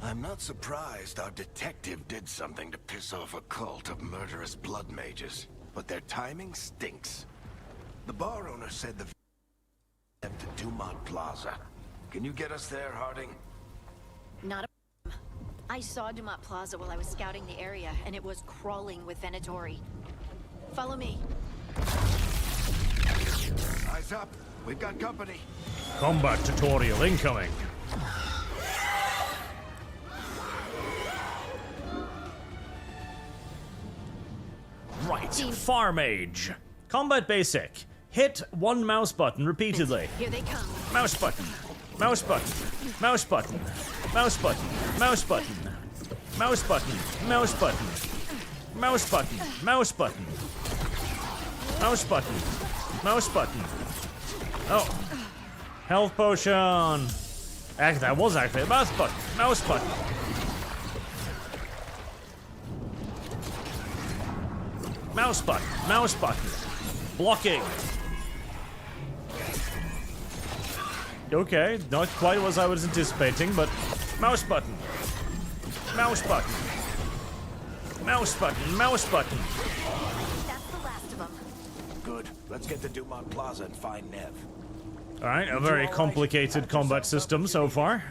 I'm not surprised our detective did something to piss off a cult of murderous blood mages, but their timing stinks. The bar owner said the to Dumont Plaza. Can you get us there, Harding? Not a problem. I saw Dumont Plaza while I was scouting the area, and it was crawling with Venatori. Follow me. Eyes up. We've got company. Combat tutorial incoming. Right, Far Mage. Combat basic. Hit one mouse button repeatedly. Here they come. Mouse button. Mouse button. Mouse button. Mouse button. Mouse button. Mouse button. Mouse button. Mouse button. Mouse button. Mouse button. Mouse button. Oh. Health potion. Actually, that was actually a mouse button. Mouse button. Mouse button. Mouse button. Blocking. Okay, not quite as I was anticipating, but mouse button. Mouse button. Mouse button. Mouse button. That's the last of them. Good. Let's get to Dumont Plaza and find Neve. Alright, a very complicated combat system so far.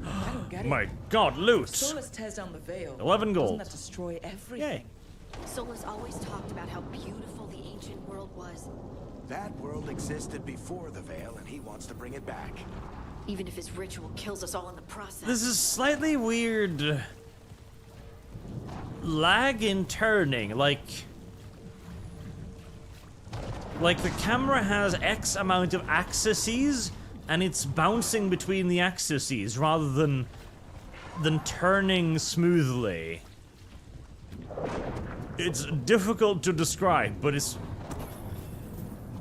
I don't get my god, loot! Solus tears down the veil. 11 gold. Doesn't that destroy everything? Yay. Solus always talked about how beautiful the ancient world was. That world existed before the Veil, and he wants to bring it back. Even if his ritual kills us all in the process. This is slightly weird lag in turning, like the camera has X amount of axes and it's bouncing between the axes rather than turning smoothly. It's difficult to describe, but it's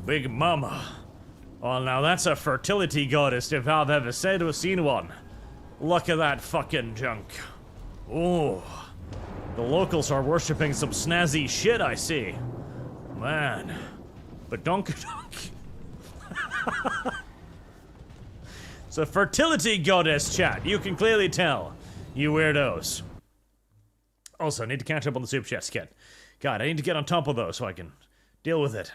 Big Mama. Well, now that's a fertility goddess if I've ever said or seen one. Look at that fucking junk. Oh, the locals are worshipping some snazzy shit, I see. Man, but donk. It's a fertility goddess, chat. You can clearly tell, you weirdos. Also, I need to catch up on the Superchats again. God, I need to get on top of those so I can deal with it.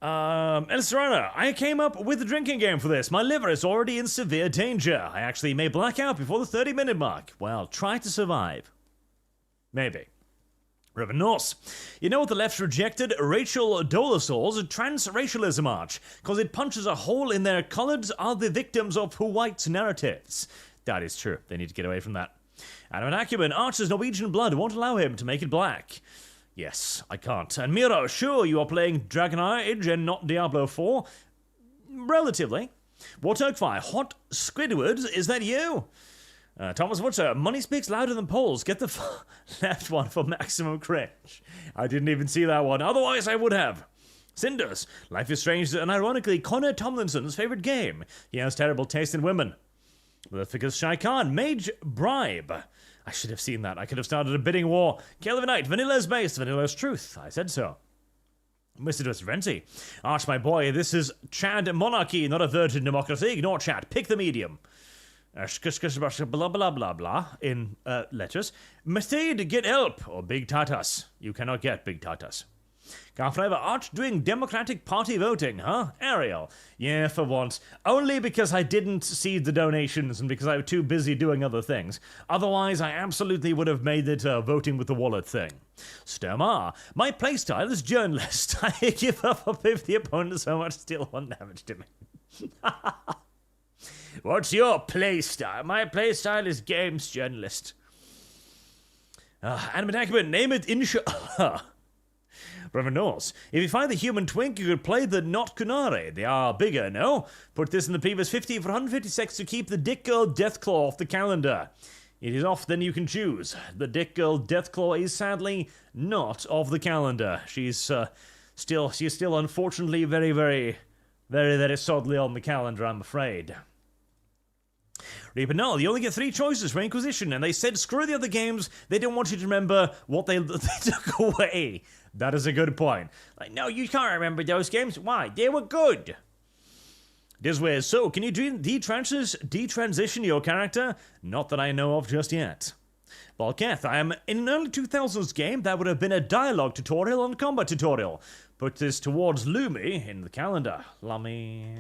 El Serrano, I came up with a drinking game for this. My liver is already in severe danger. I actually may black out before the 30-minute mark. Well, try to survive. Maybe. Reverend Norse, you know what the left rejected Rachel Dolosaur's transracialism arch? Because it punches a hole in their colours are the victims of who white narratives. That is true. They need to get away from that. Adam and Acumen, Archer's Norwegian blood won't allow him to make it black. Yes, I can't. And Miro, sure you are playing Dragon Age and not Diablo 4? Relatively. Warthogfire, Hot Squidward, is that you? Thomas Wutzer, money speaks louder than polls. Get the left one for maximum cringe. I didn't even see that one, otherwise I would have. Cinders, Life is Strange and ironically Connor Tomlinson's favourite game. He has terrible taste in women. The figures Shai Khan, Mage Bribe. I should have seen that. I could have started a bidding war. Kelvinite, Vanilla's base, Vanilla's truth. I said so. Mr. Renty. Arch, my boy, this is Chad monarchy, not a virgin democracy. Ignore chat. Pick the medium. Blah, blah, blah, blah, in letters. Method, get help, or Big Tatas. You cannot get Big Tatas. Garflavor, Arch doing Democratic Party voting, huh? Ariel. Yeah, for once. Only because I didn't see the donations and because I was too busy doing other things. Otherwise, I absolutely would have made it a voting with the wallet thing. Stomar, my playstyle is journalist. I give up if the opponent so much still 1 damage to me. What's your playstyle? My playstyle is games journalist. Animate Acumen, name it Inshallah. Reverend Norse, if you find the human twink, you could play the not Kunare. They are bigger, no? Put this in the previous 50 for 156 to keep the Dick Girl Deathclaw off the calendar. It is off, then you can choose. The Dick Girl Deathclaw is sadly not off the calendar. She's still unfortunately very, very, very, very sadly on the calendar, I'm afraid. Reaper Null, you only get 3 choices for Inquisition, and they said screw the other games, they don't want you to remember what they took away. That is a good point. Like, no, you can't remember those games. Why? They were good. This way, so, can you detransition your character? Not that I know of just yet. Volketh, I am in an early 2000s game that would have been a dialogue tutorial and combat tutorial. Put this towards Lumi in the calendar. Lummy.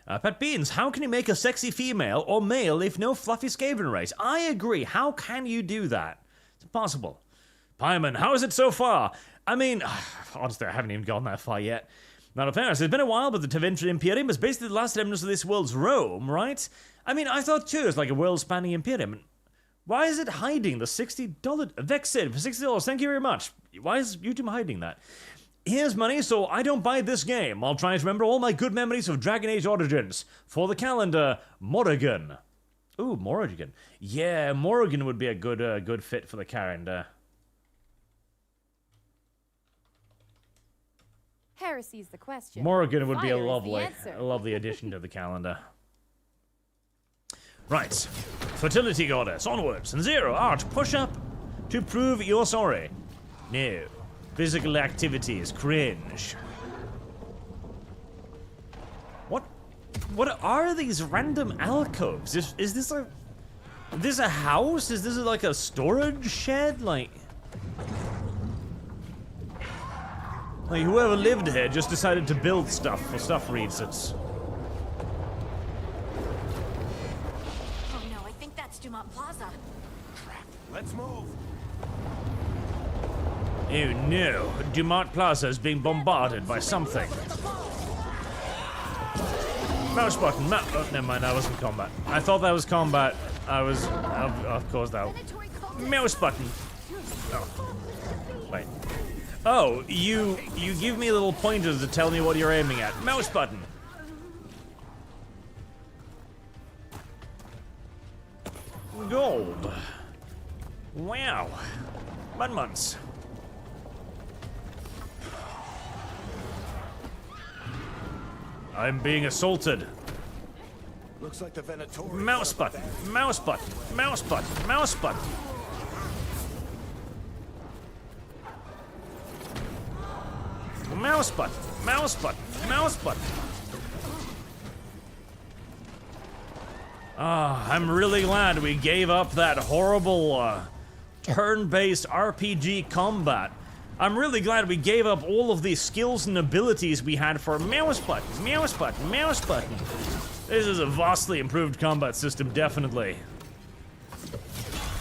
Pat Beans, how can you make a sexy female or male if no fluffy Skaven race? I agree. How can you do that? It's impossible. Pyman, how is it so far? I mean, honestly, I haven't even gone that far yet. Not a fairness. It's been a while, but the Tevinter Imperium is basically the last remnants of this world's Rome, right? I mean, I thought too, it's like a world-spanning Imperium. Why is it hiding the $60? Vexid, for $60, thank you very much. Why is YouTube hiding that? Here's money, so I don't buy this game. I'll try to remember all my good memories of Dragon Age Origins. For the calendar, Morrigan. Ooh, Morrigan. Yeah, Morrigan would be a good fit for the calendar. Heresy's the question. Morrigan would be a Fire lovely addition to the calendar. Right. Fertility Goddess, onwards. And 0, Arch, push up to prove you're sorry. No. Physical activity is cringe. What are these random alcoves? Is this a house? Is this like a storage shed? Like whoever lived here just decided to build stuff for stuff reasons. Let's move. Oh no, Dumont Plaza is being bombarded by something. Mouse button, oh, never mind, that wasn't combat. I thought that was combat. Of course that. Mouse button. Oh. Wait. Oh, you give me little pointers to tell me what you're aiming at. Mouse button. Gold. Wow. Months. I'm being assaulted. Looks like the Venatori. Mouse button. Mouse button. Mouse button. Mouse button. Mouse button. Mouse button. Mouse button. I'm really glad we gave up that horrible turn-based RPG combat. I'm really glad we gave up all of the skills and abilities we had for mouse button, mouse button, mouse button. This is a vastly improved combat system, definitely.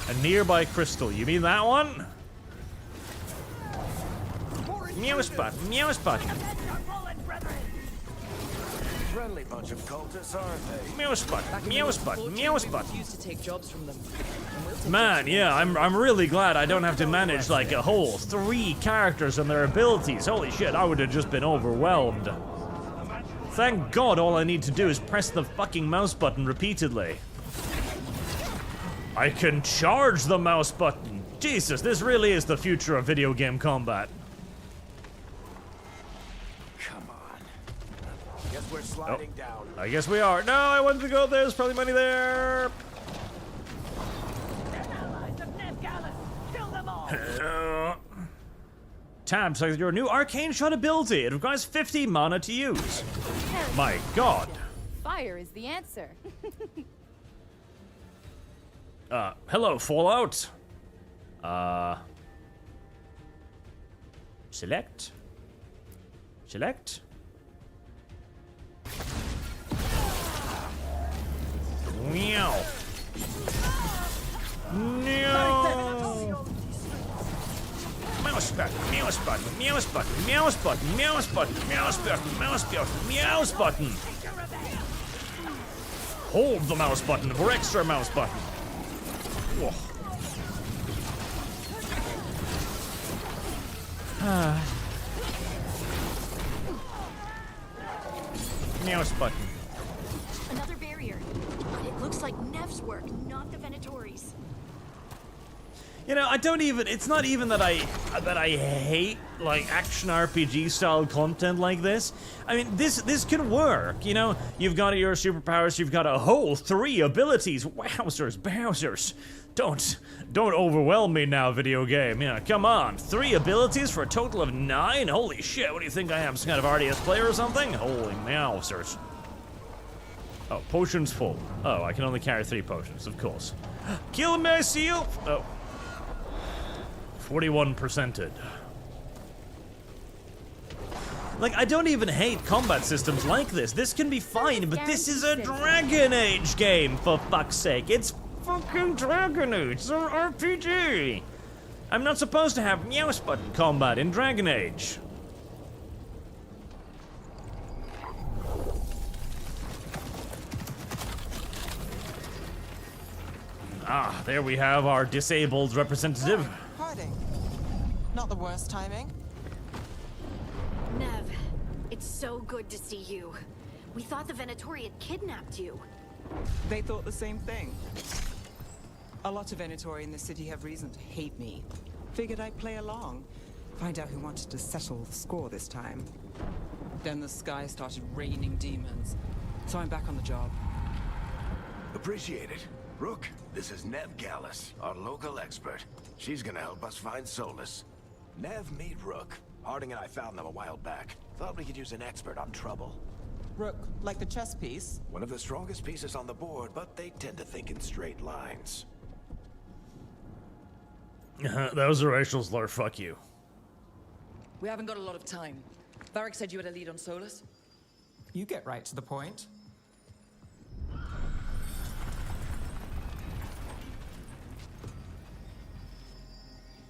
A nearby crystal, you mean that one? Mouse button, mouse button. Friendly bunch of cultists, aren't they? Mouse button, mouse button, mouse button. Used to take jobs from them. Man, yeah, I'm really glad I don't have to manage like a whole 3 characters and their abilities. Holy shit, I would have just been overwhelmed. Thank God all I need to do is press the fucking mouse button repeatedly. I can charge the mouse button. Jesus, this really is the future of video game combat. Come on. Guess we're sliding down. I guess we are. No, I wanted to go there. There's probably money there. Tab selects your new arcane shot ability. It requires 50 mana to use. My God. Fire is the answer. Hello, Fallout. Select. Select. Meow. No. Mouse button, mouse button, mouse button, mouse button, mouse button, mouse button, mouse button, mouse button. Hold the mouse button for extra mouse button. Whoa. Mouse button. Another barrier. But it looks like Nev's work, not the Venatori's. You know, it's not even that I hate like action RPG style content like this. I mean, this can work, you know? You've got your superpowers, you've got a whole 3 abilities. Wowzers, Bowsers. Don't overwhelm me now, video game. Yeah, come on. 3 abilities for a total of 9? Holy shit, what do you think I am, some kind of RDS player or something? Holy Mowsers. Oh, potions full. Oh, I can only carry 3 potions, of course. Kill my seal! Oh. 41%ed. Like, I don't even hate combat systems like this. This can be fine, but this is a Dragon Age game, for fuck's sake. It's fucking Dragon Age. It's an RPG. I'm not supposed to have mouse button combat in Dragon Age. Ah, there we have our disabled representative. Harding. Not the worst timing. Nev, it's so good to see you. We thought the Venatori had kidnapped you. They thought the same thing. A lot of Venatori in the city have reason to hate me. Figured I'd play along. Find out who wanted to settle the score this time. Then the sky started raining demons. So I'm back on the job. Appreciate it. Rook, this is Neve Gallus, our local expert. She's gonna help us find Solus. Neve, meet Rook. Harding and I found them a while back. Thought we could use an expert on trouble. Rook, like the chess piece? One of the strongest pieces on the board, but they tend to think in straight lines. That was a racial slur, fuck you. We haven't got a lot of time. Varric said you had a lead on Solus. You get right to the point.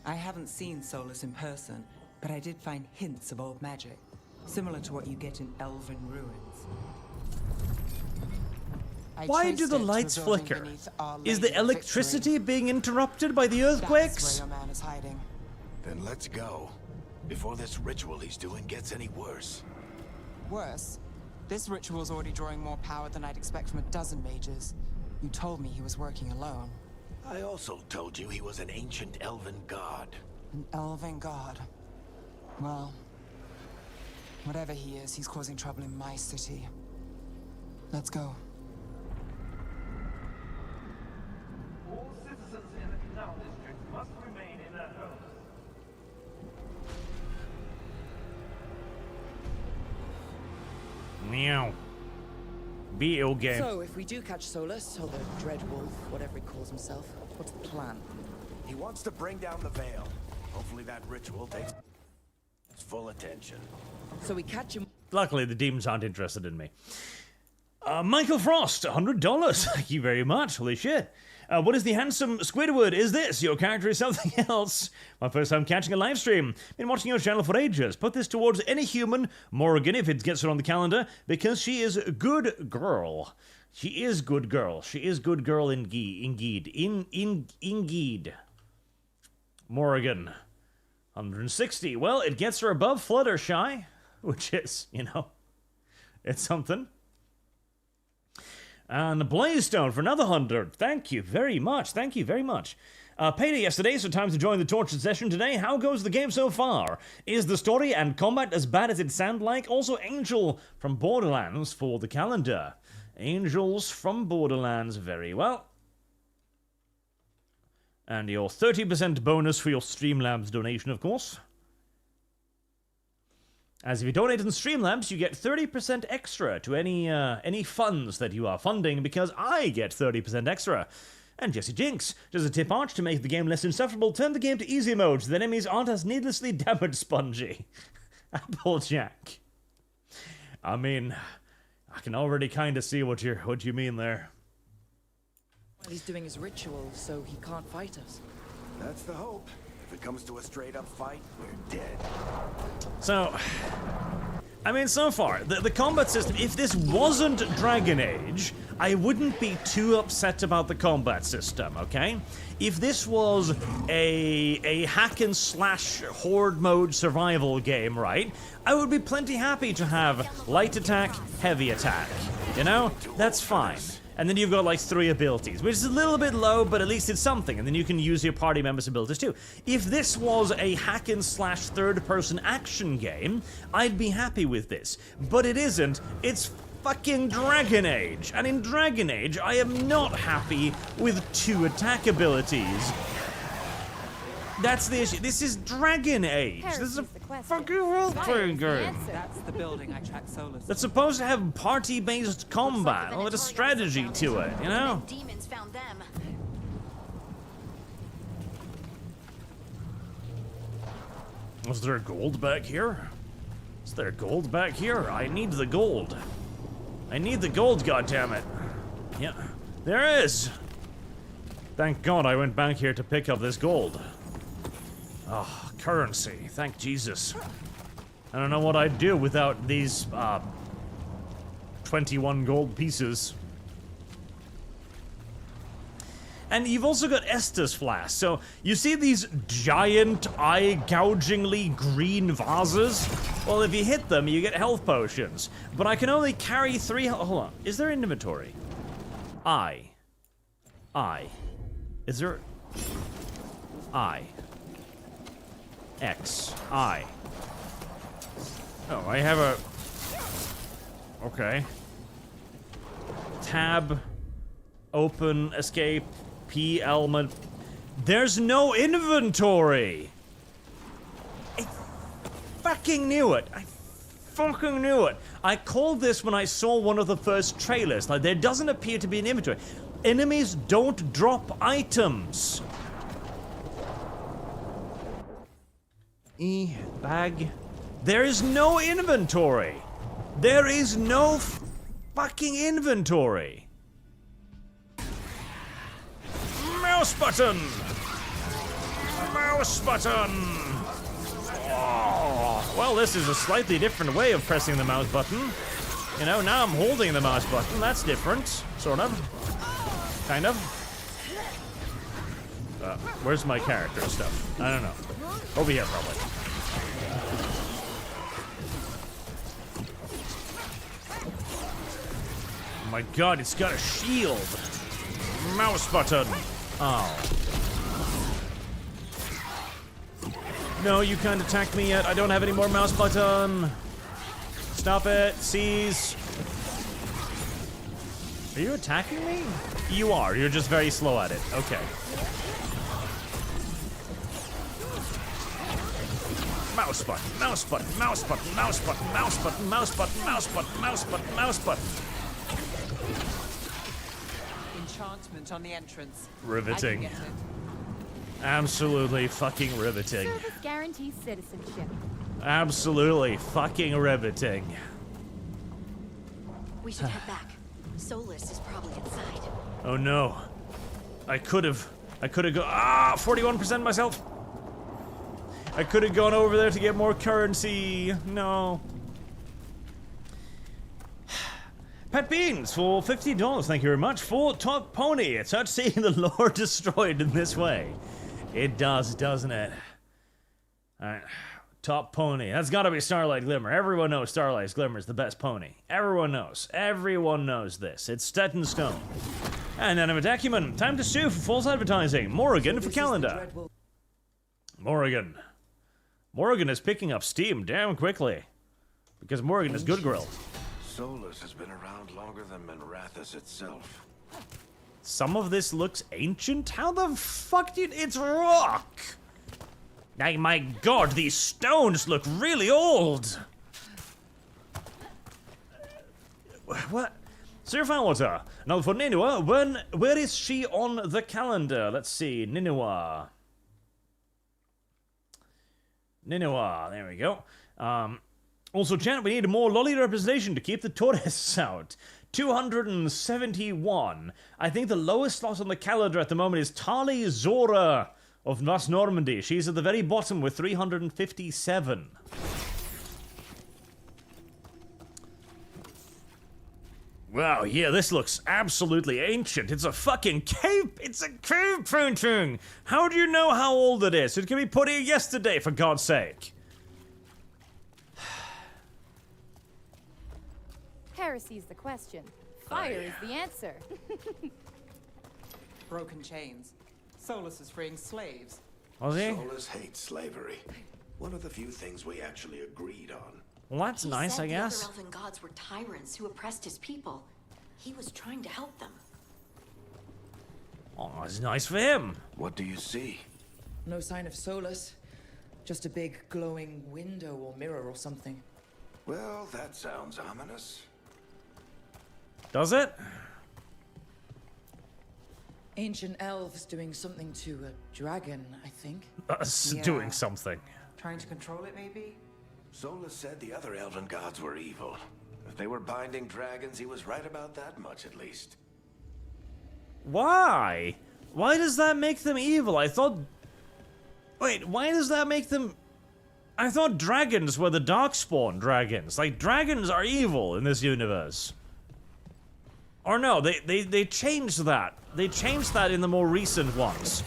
I haven't seen Solus in person, but I did find hints of old magic, similar to what you get in Elven ruins. Why do the lights flicker? Is the electricity being interrupted by the earthquakes? That's where your man is hiding. Then let's go, before this ritual he's doing gets any worse. Worse, this ritual's already drawing more power than I'd expect from a dozen mages. You told me he was working alone. I also told you he was an ancient elven god. An elven god. Well, whatever he is, he's causing trouble in my city. Let's go. All citizens in the Canal District must remain in their homes. Meow. Video game. So, if we do catch Solus, or the Dreadwolf, whatever he calls himself, what's the plan? He wants to bring down the Veil. Hopefully that ritual takes full attention. So we catch him. Luckily, the demons aren't interested in me. Michael Frost, $100. Thank you very much. Holy shit. What is the handsome Squidward? Is this? Your character is something else. My first time catching a live stream. Been watching your channel for ages. Put this towards any human, Morrigan, if it gets her on the calendar, because she is a good girl. She is good girl. She is good girl indeed. Indeed. Morrigan. 160. Well, it gets her above Fluttershy, which is, you know, it's something. And Blaze-Stone for another 100. Thank you very much. Thank you very much. Payday yesterday, so time to join the Tortured session today. How goes the game so far? Is the story and combat as bad as it sound like? Also, Angel from Borderlands for the calendar. Angels from Borderlands, very well. And your 30% bonus for your Streamlabs donation, of course. As if you donate in Streamlabs, you get 30% extra to any funds that you are funding, because I get 30% extra. And Jesse Jinx does a tip Arch to make the game less insufferable. Turn the game to easy mode so the enemies aren't as needlessly damage spongy. Applejack. I mean, I can already kind of see what you mean there. Well, he's doing his ritual, so he can't fight us. That's the hope. If it comes to a straight-up fight, we're dead. So, I mean, so far, the combat system, if this wasn't Dragon Age, I wouldn't be too upset about the combat system, okay? If this was a hack-and-slash horde mode survival game, right, I would be plenty happy to have light attack, heavy attack, you know? That's fine. And then you've got like 3 abilities, which is a little bit low, but at least it's something. And then you can use your party members' abilities too. If this was a hack-and-slash third-person action game, I'd be happy with this. But it isn't. It's fucking Dragon Age. And in Dragon Age, I am not happy with 2 attack abilities. That's the issue. This is Dragon Age. This is a fucking role-playing game. That's the building I track Solus. That's supposed to have party-based combat, or a strategy to it, you know? Demons found them. Was there gold back here? Is there gold back here? I need the gold. I need the gold, goddammit. Yeah, there is. Thank God I went back here to pick up this gold. Oh, currency. Thank Jesus. I don't know what I'd do without these, 21 gold pieces. And you've also got Estus Flask. So, you see these giant, eye-gougingly green vases? Well, if you hit them, you get health potions. But I can only carry 3... Hold on. Is there an inventory? I. Is there... I. X. I. Oh, I have a... Okay. Tab. Open. Escape. P. Element. There's no inventory! I fucking knew it. I fucking knew it. I called this when I saw one of the first trailers. Like, there doesn't appear to be an inventory. Enemies don't drop items. Bag. There is no inventory. There is no fucking inventory. Mouse button. Mouse button! Oh, well, this is a slightly different way of pressing the mouse button. You know, now I'm holding the mouse button. That's different. Sort of. Kind of. Where's my character stuff? I don't know. Over here, probably. Oh my god, it's got a shield. Mouse button. Oh. No, you can't attack me yet. I don't have any more mouse button. Stop it. Seize. Are you attacking me? You are. You're just very slow at it. Okay. Mouse button, mouse button, mouse button, mouse button, mouse button, mouse button, mouse button, mouse button, mouse button. Enchantment on the entrance. Riveting. Absolutely fucking riveting. Service guarantees citizenship. Absolutely fucking riveting. We should head back. Solus is probably inside. Oh no. I could have gone 41% myself. I could have gone over there to get more currency. No. Pet Beans for $50. Thank you very much. For Top Pony. It's hard seeing the lore destroyed in this way. It does, doesn't it? Alright. Top Pony. That's gotta be Starlight Glimmer. Everyone knows Starlight Glimmer is the best pony. Everyone knows. Everyone knows this. It's set in stone. And then a Acumen. Time to sue for false advertising. Morrigan for calendar. Morrigan. Morrigan is picking up steam damn quickly. Because Morrigan is good girl. Solus has been around longer than Minrathous itself. Some of this looks ancient? How the fuck did... It's rock! Oh my god, these stones look really old! What? Sir Firewater. Now for Ninua, where is she on the calendar? Let's see, Ninua. Ninua, there we go. Also, chat, we need more lolly representation to keep the tourists out. 271. I think the lowest slot on the calendar at the moment is Tali Zora of West Normandy. She's at the very bottom with 357. Wow, yeah, this looks absolutely ancient. It's a fucking cave. It's a cave painting. How do you know how old it is? It can be put here yesterday, for God's sake. Heresy's the question. Fire is the answer. Broken chains. Solus is freeing slaves. Was he? Solus hates slavery. One of the few things we actually agreed on. Well, that's nice, I guess. The other elven gods were tyrants who oppressed his people. He was trying to help them. Oh, that's nice for him. What do you see? No sign of Solus. Just a big glowing window or mirror or something. Well, that sounds ominous. Does it? Ancient elves doing something to a dragon, I think. Us doing something. Trying to control it, maybe? Solus said the other elven gods were evil. If they were binding dragons, he was right about that much, at least. Why? Why does that make them evil? I thought... Wait, why does that make them... I thought dragons were the Darkspawn dragons. Like, dragons are evil in this universe. Or no, they changed that. They changed that in the more recent ones.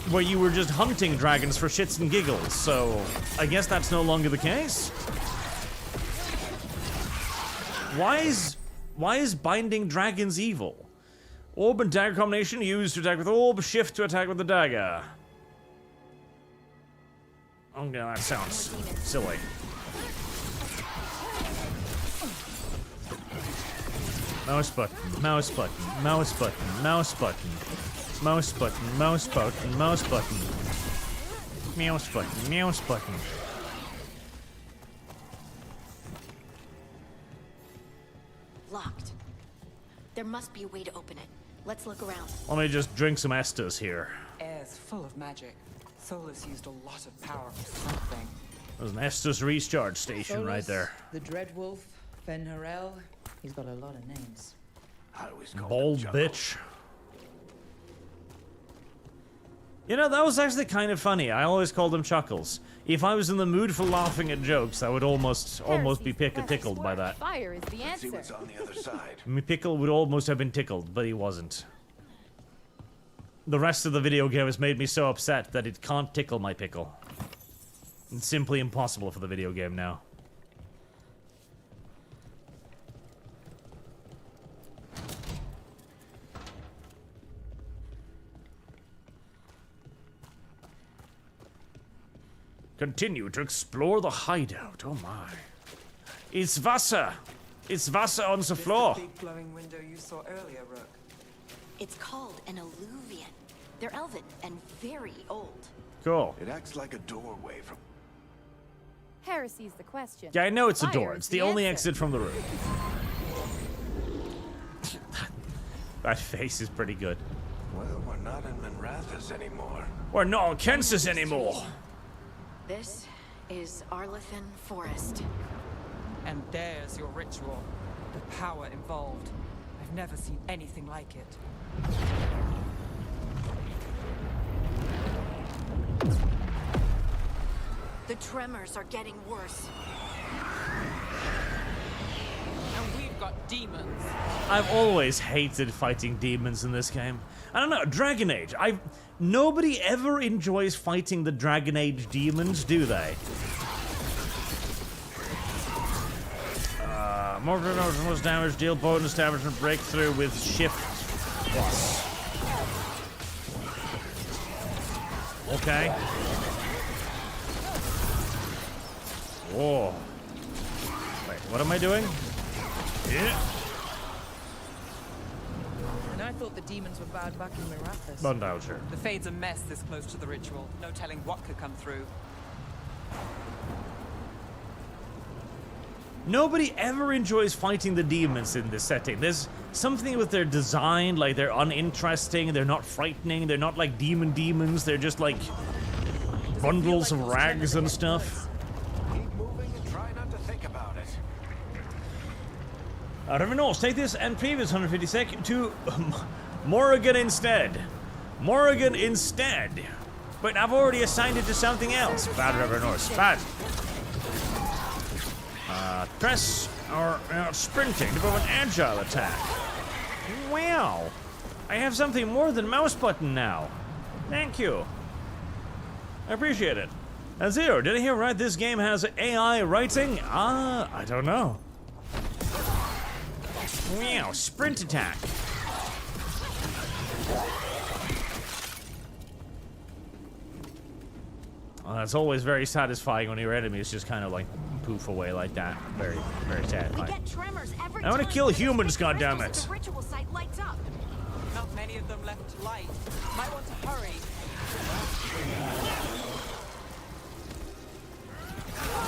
Where you were just hunting dragons for shits and giggles, so... I guess that's no longer the case? Why is binding dragons evil? Orb and dagger combination used to attack with orb, shift to attack with the dagger. Okay, that sounds silly. Mouse button, mouse button, mouse button, mouse button. Mouse button, mouse button, mouse button. Mouse button, mouse button. Locked. There must be a way to open it. Let's look around. Let me just drink some Estus here. Air's full of magic. Solus used a lot of power for something. There's an Estus recharge station Solus, right there. The Dreadwolf, Fenharel. He's got a lot of names. I always call Bold him bitch. You know, that was actually kind of funny. I always call them chuckles. If I was in the mood for laughing at jokes, I would almost be tickled by that. Fire is the answer. See what's on the other side. My pickle would almost have been tickled, but he wasn't. The rest of the video game has made me so upset that it can't tickle my pickle. It's simply impossible for the video game now. Continue to explore the hideout. Oh my. It's Wasser. It's Wasser on the floor. This is the big glowing window you saw earlier, Rook. It's called an alluvian. They're elven and very old. Cool. It acts like a doorway from... Heresy's the question. Yeah, I know it's a door. Fire It's is the only answer. exit from the room. That face is pretty good. Well, we're not in Manrathas anymore. We're not in Kansas anymore. This is Arlathan Forest. And there's your ritual. The power involved. I've never seen anything like it. The tremors are getting worse. And we've got demons. I've always hated fighting demons in this game. I don't know, Dragon Age. Nobody ever enjoys fighting the Dragon Age demons, do they? More damage, most damage, deal bonus damage and breakthrough with shift plus. Okay. Whoa. Wait, what am I doing? Yeah. And I thought the demons were bad back in Mirathas. Bundoucher. The Fade's a mess this close to the ritual. No telling what could come through. Nobody ever enjoys fighting the demons in this setting. There's something with their design, like they're uninteresting, they're not frightening, they're not like demons, they're just like bundles of rags and stuff. Keep moving and try not to think about it. Revenants, take this and previous 150 sec to Morrigan instead. Morrigan instead. But I've already assigned it to something else. Bad Revenants, bad. Press or sprinting to move an agile attack. Wow. I have something more than mouse button now. Thank you. I appreciate it. Zero, did I hear right? This game has AI writing? I don't know. Wow, sprint attack. Well, that's always very satisfying when your enemies just kind of like poof away like that. Very, very satisfying. We get tremors every I want to time kill the humans, crystals goddammit. The ritual site lights up. Not many of them left to light. Might want to hurry.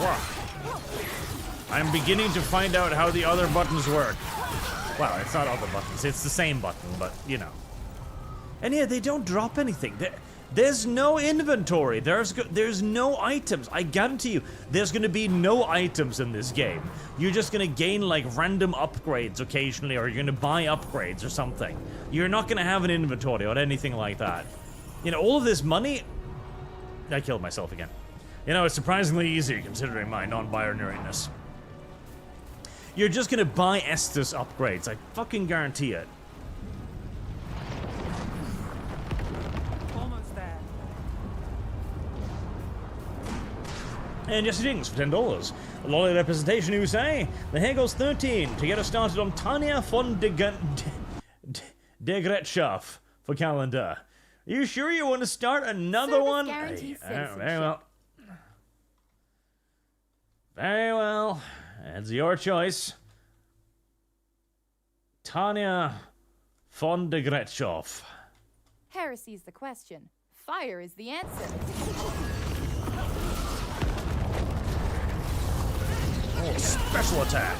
Wow. I'm beginning to find out how the other buttons work. Well, it's not other buttons. It's the same button, but you know. And yeah, they don't drop anything. There's no inventory. There's no items. I guarantee you, there's gonna be no items in this game. You're just gonna gain like random upgrades occasionally, or you're gonna buy upgrades or something. You're not gonna have an inventory or anything like that. You know, all of this money. I killed myself again. You know, it's surprisingly easy considering my non-binariness. You're just gonna buy Estus upgrades. I fucking guarantee it. And Jesse Dings for $10. A lolly representation, you say? The here goes 13 to get us started on Tanya von Degretschaff for calendar. Are you sure you want to start another Service one? guarantees citizenship. Very well. Very well. It's your choice. Tanya von Degretschaff. Heresy's the question. Fire is the answer. Oh, special attack.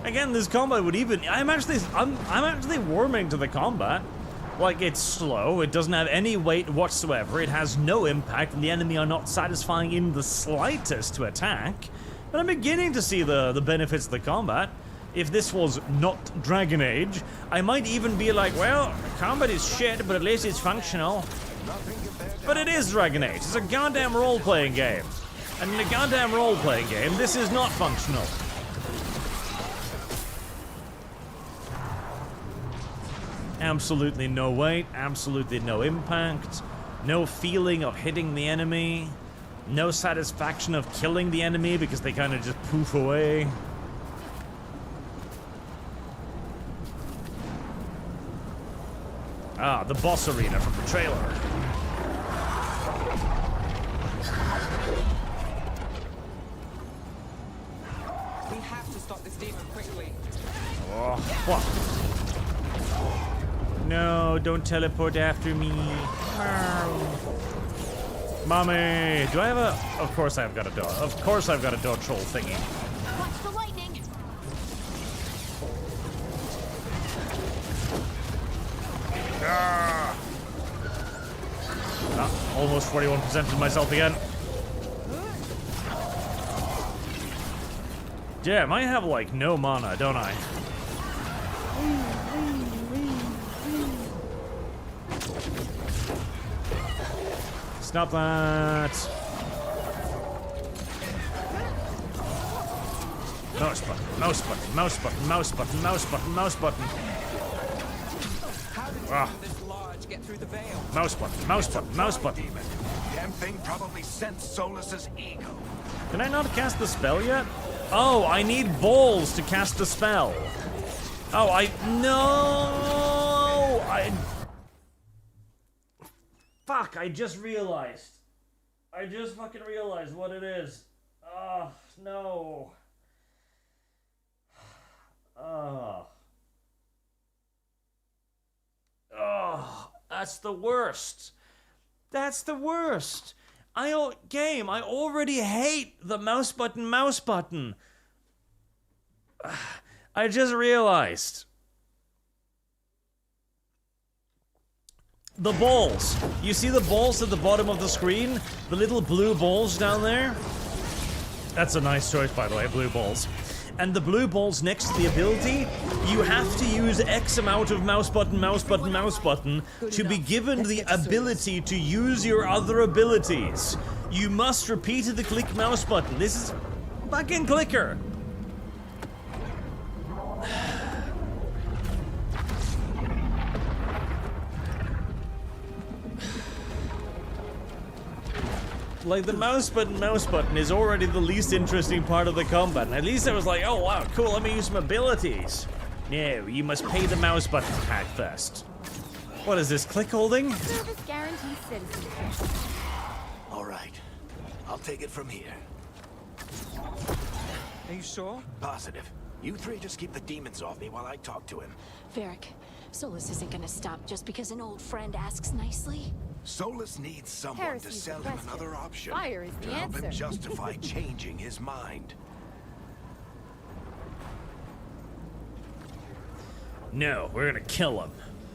Again, this combat would even. I'm actually warming to the combat. Like, it's slow, it doesn't have any weight whatsoever, it has no impact, and the enemy are not satisfying in the slightest to attack. But I'm beginning to see the benefits of the combat. If this was not Dragon Age, I might even be like, well, combat is shit, but at least it's functional. But it is Dragon Age. It's a goddamn role-playing game. And in a goddamn role-playing game, this is not functional. Absolutely no weight, absolutely no impact, no feeling of hitting the enemy, no satisfaction of killing the enemy because they kind of just poof away. Ah, the boss arena from the trailer. We have to stop this demon quickly. Oh, what? No, don't teleport after me. Mommy, do I have a... Of course I've got a dog. Of course I've got a dog troll thingy. Watch the lightning. Ah, almost 41% of myself again. Damn, I have like no mana, don't I? Stop that. Mouse button, mouse button, mouse button, mouse button, mouse button, mouse button. How did this large get through the veil? Mouse button, mouse button, mouse button. Damn thing probably sensed Solus's ego. Can I not cast the spell yet? Oh, I need balls to cast the spell. Oh, Fuck, I just realized. I just fucking realized what it is. Oh, no. Oh. Oh, that's the worst. That's the worst. I already hate the mouse button. I just realized. The balls. You see the balls at the bottom of the screen? The little blue balls down there? That's a nice choice, by the way, blue balls. And the blue balls next to the ability, you have to use X amount of mouse button to be given the ability to use your other abilities. You must repeatedly click mouse button. This is fucking clicker. Like, the mouse button is already the least interesting part of the combat. And at least I was like, oh wow, cool, let me use some abilities. No, you must pay the mouse button tag first. What is this, click holding? Service guaranteed citizenship. All right, I'll take it from here. Are you sure? Positive. You three just keep the demons off me while I talk to him. Varric, Solus isn't gonna stop just because an old friend asks nicely. Solus needs someone to sell him another option. Fire is the help answer. him justify changing his mind. No, we're gonna kill him.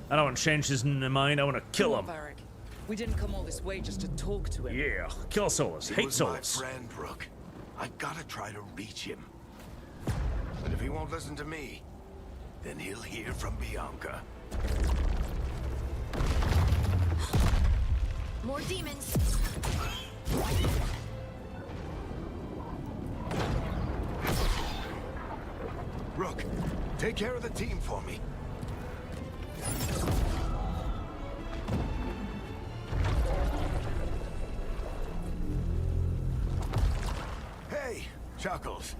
I don't want to change his mind, I want to kill him. Varric. We didn't come all this way just to talk to him. Yeah, kill Solus, hate Solus. My friend, Rook. I gotta try to reach him. But if he won't listen to me, then he'll hear from Bianca. More demons. Rook, take care of the team for me. Hey, Chuckles.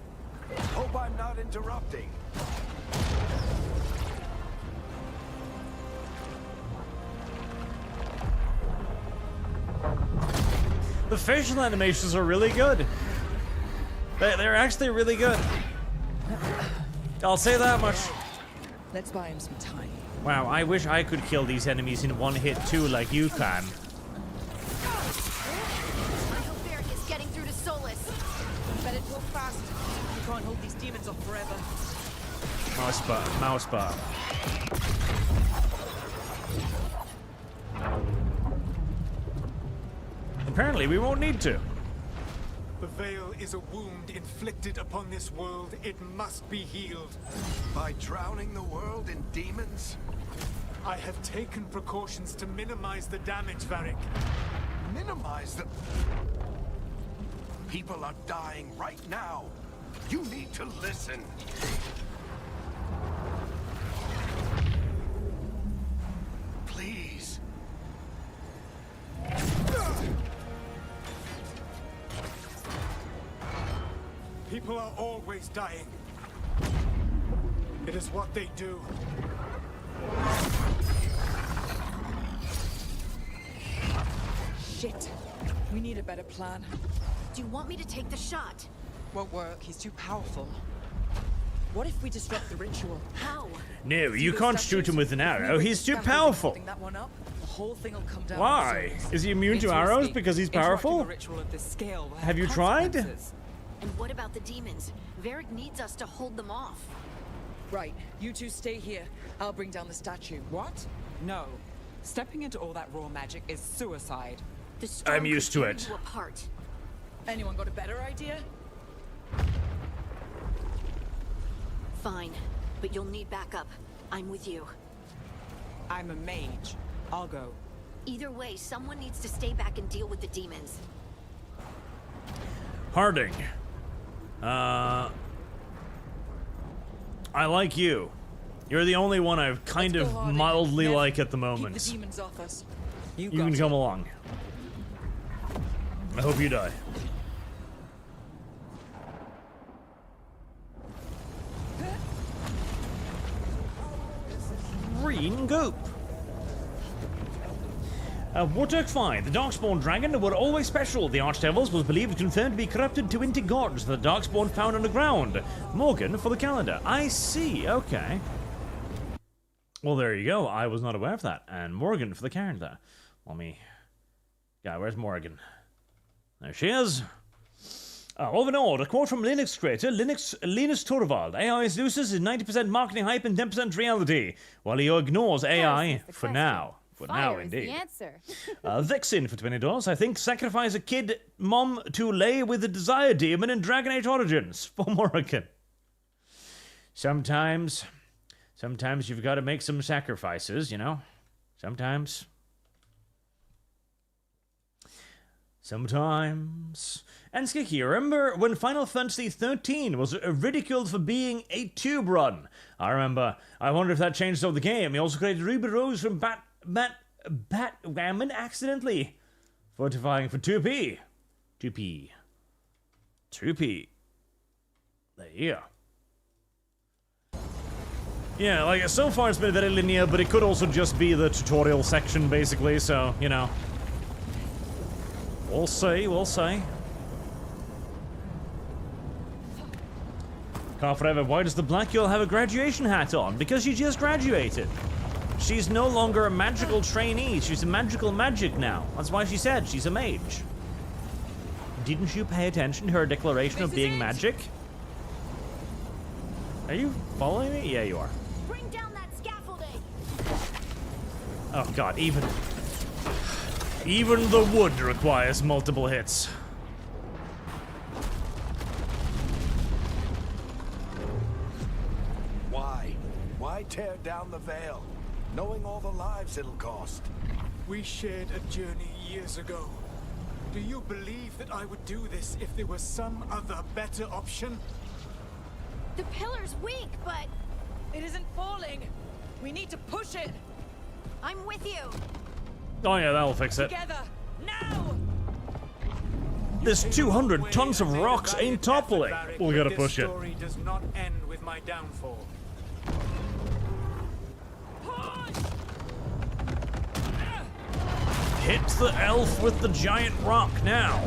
Hope I'm not interrupting. The facial animations are really good. They're actually really good. I'll say that much. Let's buy him some time. Wow, I wish I could kill these enemies in one hit too, like you can. I hope Varric is getting through to Solus. Better talk fast. We can't hold these demons off forever. Mouse button, mouse button. Apparently, we won't need to. The veil is a wound inflicted upon this world. It must be healed. By drowning the world in demons? I have taken precautions to minimize the damage, Varric. Minimize the... People are dying right now. You need to listen. Please. People are always dying. It is what they do. Shit. We need a better plan. Do you want me to take the shot? Won't work. He's too powerful. What if we disrupt the ritual? How? No, you can't shoot him with an arrow. He's too powerful. That one up, the whole thing will come down. Why? Is he immune to arrows because he's powerful? Have you tried? And what about the demons? Varric needs us to hold them off. Right. You two stay here. I'll bring down the statue. What? No. Stepping into all that raw magic is suicide. The storm I'm used to could it. tear you apart. Anyone got a better idea? Fine, but you'll need backup. I'm with you. I'm a mage. I'll go. Either way, someone needs to stay back and deal with the demons. Harding. I like you. You're the only one I've kind of mildly like at the moment. Keep the demons off us. You can come along. I hope you die. Green goop. Wartburg 5. The Darkspawn dragon were always special. The Archdevils was believed confirmed to be corrupted to into gods. The Darkspawn found underground. Morgan for the calendar. I see. Okay. Well, there you go. I was not aware of that. And Morgan for the calendar. Let me... Yeah, where's Morgan? There she is. Overall, a quote from Linux creator Linus Torvald. AI Zeus's is 90% marketing hype and 10% reality, while he ignores AI for now. For now, indeed. The answer. Vixen for $20. I think sacrifice a kid mom to lay with the desire demon in Dragon Age Origins for Morrigan. Sometimes you've got to make some sacrifices, you know? Sometimes. And Skiki, remember when Final Fantasy XIII was ridiculed for being a tube run? I remember. I wonder if that changed over the game. He also created Ruby Rose from Batwoman accidentally. Fortifying for 2p. 2p. There you go. Yeah, like, so far it's been very linear, but it could also just be the tutorial section, basically, so, you know. We'll see. Can't forever. Why does the Black Girl have a graduation hat on? Because she just graduated. She's no longer a magical trainee. She's a magical magic now. That's why she said she's a mage. Didn't you pay attention to her declaration of being magic? Are you following me? Yeah, you are. Bring down that scaffolding. Oh god, even the wood requires multiple hits. Why tear down the veil, knowing all the lives it'll cost? We shared a journey years ago. Do you believe that I would do this if there was some other better option? The pillar's weak, but... It isn't falling. We need to push it. I'm with you. Oh yeah, that'll fix it. Together, now! This 200 tons of rocks ain't toppling. We gotta push it. This story does not end with my downfall. Hit the elf with the giant rock now.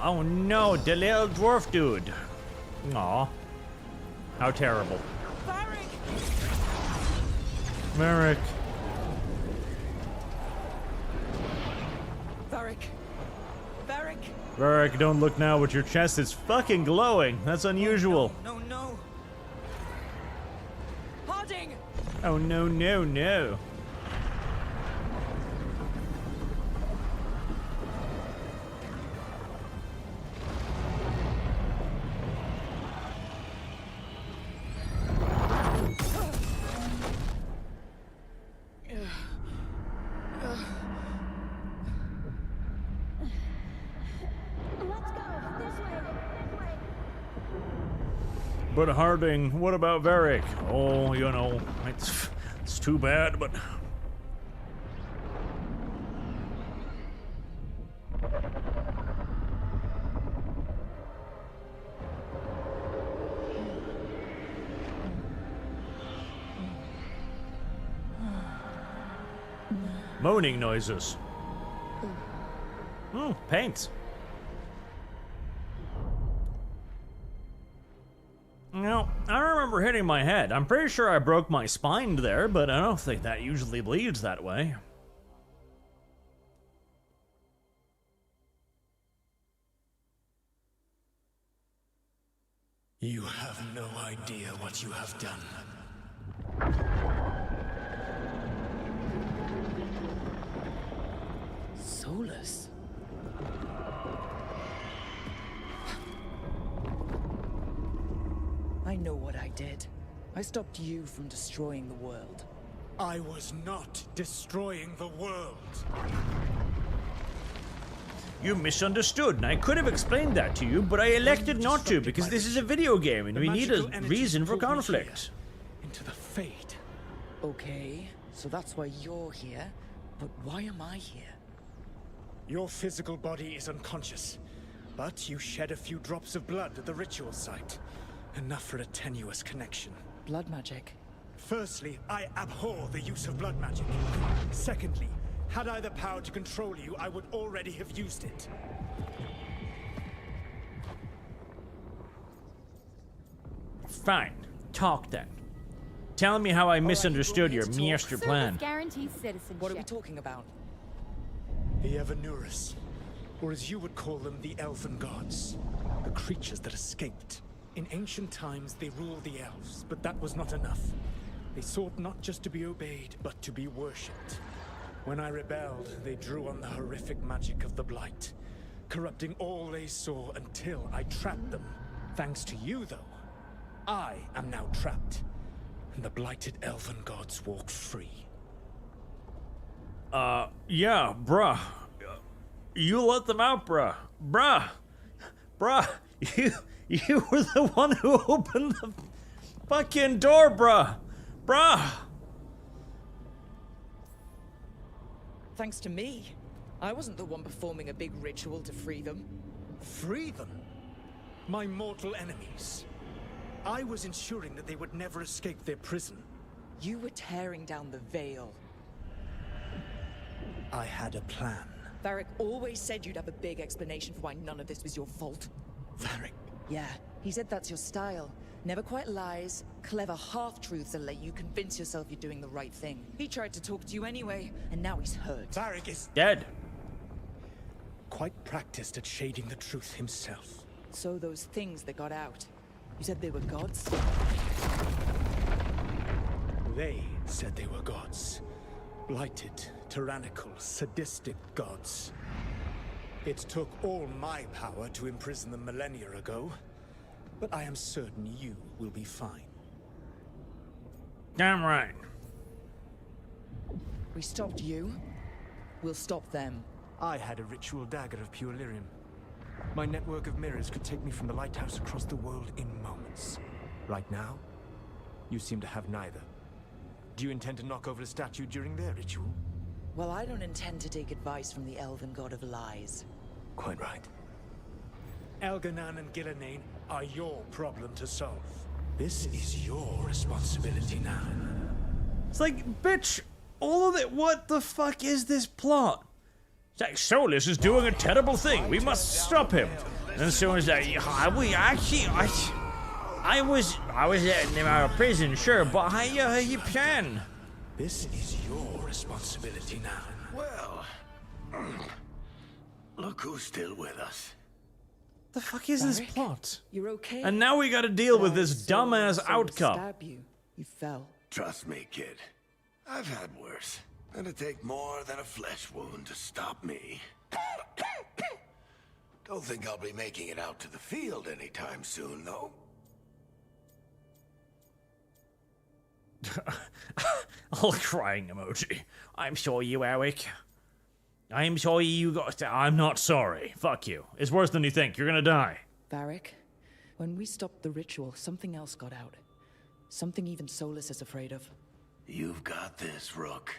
Oh no, the little dwarf dude. Aw. How terrible. Varric. Varric, don't look now, but your chest is fucking glowing. That's unusual. No. Harding! Oh no. But Harding, what about Varric? Oh, you know, it's too bad, but... Moaning noises. Paint. No, I don't remember hitting my head. I'm pretty sure I broke my spine there, but I don't think that usually bleeds that way. You have no idea what you have done. Solus? I know what I did. I stopped you from destroying the world. I was not destroying the world. You misunderstood, and I could have explained that to you, but I elected not to because this is a video game and we need a reason for conflict. Into the fade. Okay, so that's why you're here, but why am I here? Your physical body is unconscious, but you shed a few drops of blood at the ritual site. Enough for a tenuous connection. Blood magic? Firstly, I abhor the use of blood magic. Secondly, had I the power to control you, I would already have used it. Fine. Talk then. Tell me how I misunderstood your master plan. Guarantees citizenship. What are we talking about? The Evanurus, or as you would call them, the Elven gods. The creatures that escaped. In ancient times, they ruled the elves, but that was not enough. They sought not just to be obeyed, but to be worshipped. When I rebelled, they drew on the horrific magic of the Blight, corrupting all they saw until I trapped them. Thanks to you, though, I am now trapped, and the blighted Elven gods walk free. Yeah, bruh. You let them out, bruh. Bruh, you were the one who opened the fucking door, bruh. Thanks to me. I wasn't the one performing a big ritual to free them. Free them? My mortal enemies. I was ensuring that they would never escape their prison. You were tearing down the veil. I had a plan. Varric always said you'd have a big explanation for why none of this was your fault. Varric? Yeah, he said that's your style. Never quite lies, clever half-truths that let you convince yourself you're doing the right thing. He tried to talk to you anyway, and now he's hurt. Varric is dead. Quite practiced at shading the truth himself. So those things that got out, you said they were gods? They said they were gods. Blighted, tyrannical, sadistic gods. It took all my power to imprison them millennia ago, but I am certain you will be fine. Damn right. We stopped you, we'll stop them. I had a ritual dagger of pure lyrium. My network of mirrors could take me from the Lighthouse across the world in moments. Right now, you seem to have neither. Do you intend to knock over a statue during their ritual? Well, I don't intend to take advice from the Elven god of lies. Quite right. Elganan and Gillenane are your problem to solve. This is your responsibility now. It's like, bitch, all of it, what the fuck is this plot? Solus is doing a terrible thing. We must stop him. And so is that. I was letting him out of prison, sure, but you can. This is your responsibility now. Well, look who's still with us. The fuck is this plot? You're okay. And now we gotta deal with this dumbass outcome. Stab you. You fell. Trust me, kid. I've had worse. It'll take more than a flesh wound to stop me. Don't think I'll be making it out to the field anytime soon, though. All crying emoji. I'm sorry, you Eric. I'm sorry you got. I'm not sorry. Fuck you. It's worse than you think. You're gonna die. Varric, when we stopped the ritual, something else got out. Something even Solus is afraid of. You've got this, Rook.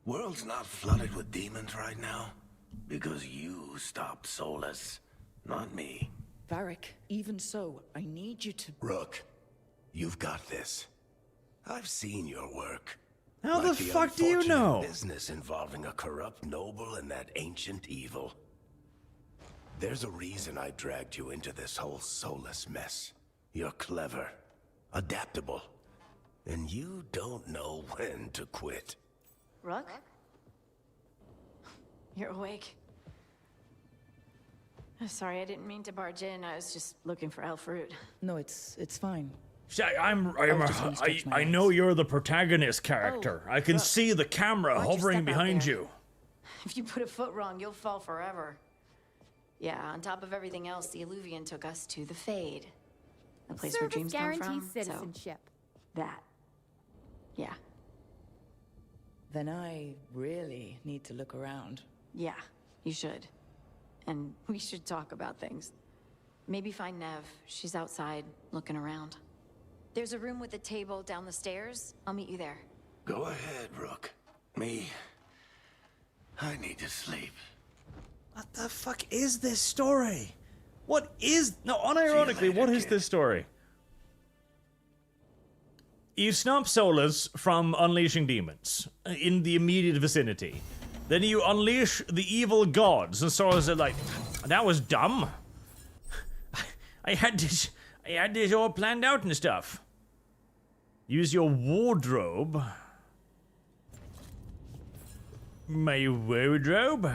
World's not flooded with demons right now. Because you stopped Solus, not me. Varric, even so, I need you to... Rook, you've got this. I've seen your work. How the fuck do you know? Business involving a corrupt noble and that ancient evil. There's a reason I dragged you into this whole Solus mess. You're clever, adaptable, and you don't know when to quit. Rook? You're awake. Sorry, I didn't mean to barge in. I was just looking for Elfroot. No, it's fine. I know you're the protagonist character. I can see the camera hovering behind you. If you put a foot wrong, you'll fall forever. Yeah, on top of everything else, the Illuvian took us to the Fade. The place where dreams come from. Citizenship. So, that. Yeah. Then I really need to look around. Yeah, you should. And we should talk about things. Maybe find Neve. She's outside, looking around. There's a room with a table down the stairs. I'll meet you there. Go ahead, Rook. Me, I need to sleep. What the fuck is this story? What is... No, unironically, what is this story? You stop Solus from unleashing demons in the immediate vicinity. Then you unleash the evil gods, and Solus is like, that was dumb. I had this all planned out and stuff. Use your wardrobe. My wardrobe?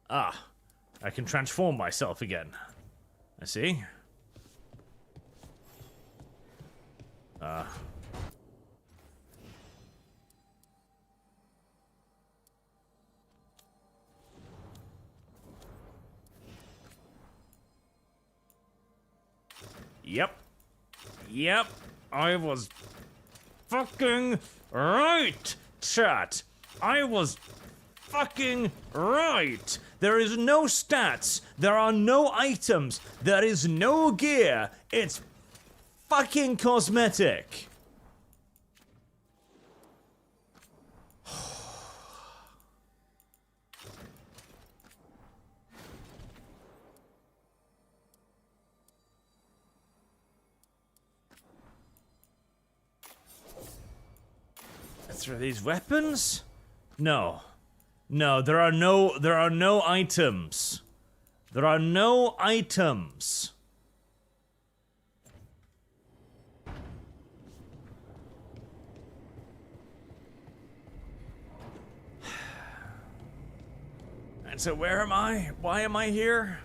Ah, I can transform myself again. I see. Yep, I was fucking right, chat. I was fucking right. There is no stats, there are no items, there is no gear. It's fucking cosmetic. Are these weapons? No. No, there are no items. There are no items. And so where am I? Why am I here?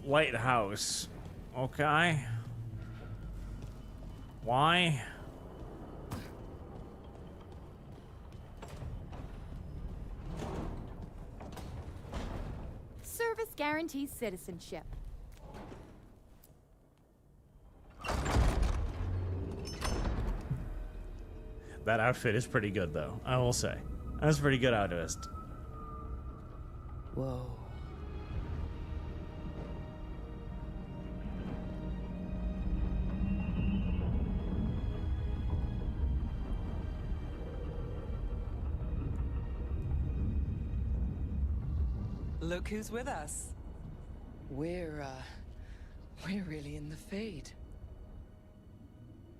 Lighthouse. Okay. Why? Service guarantees citizenship. That outfit is pretty good, though, I will say. That's a pretty good outfit. Whoa. Look who's with us. We're We're really in the Fade.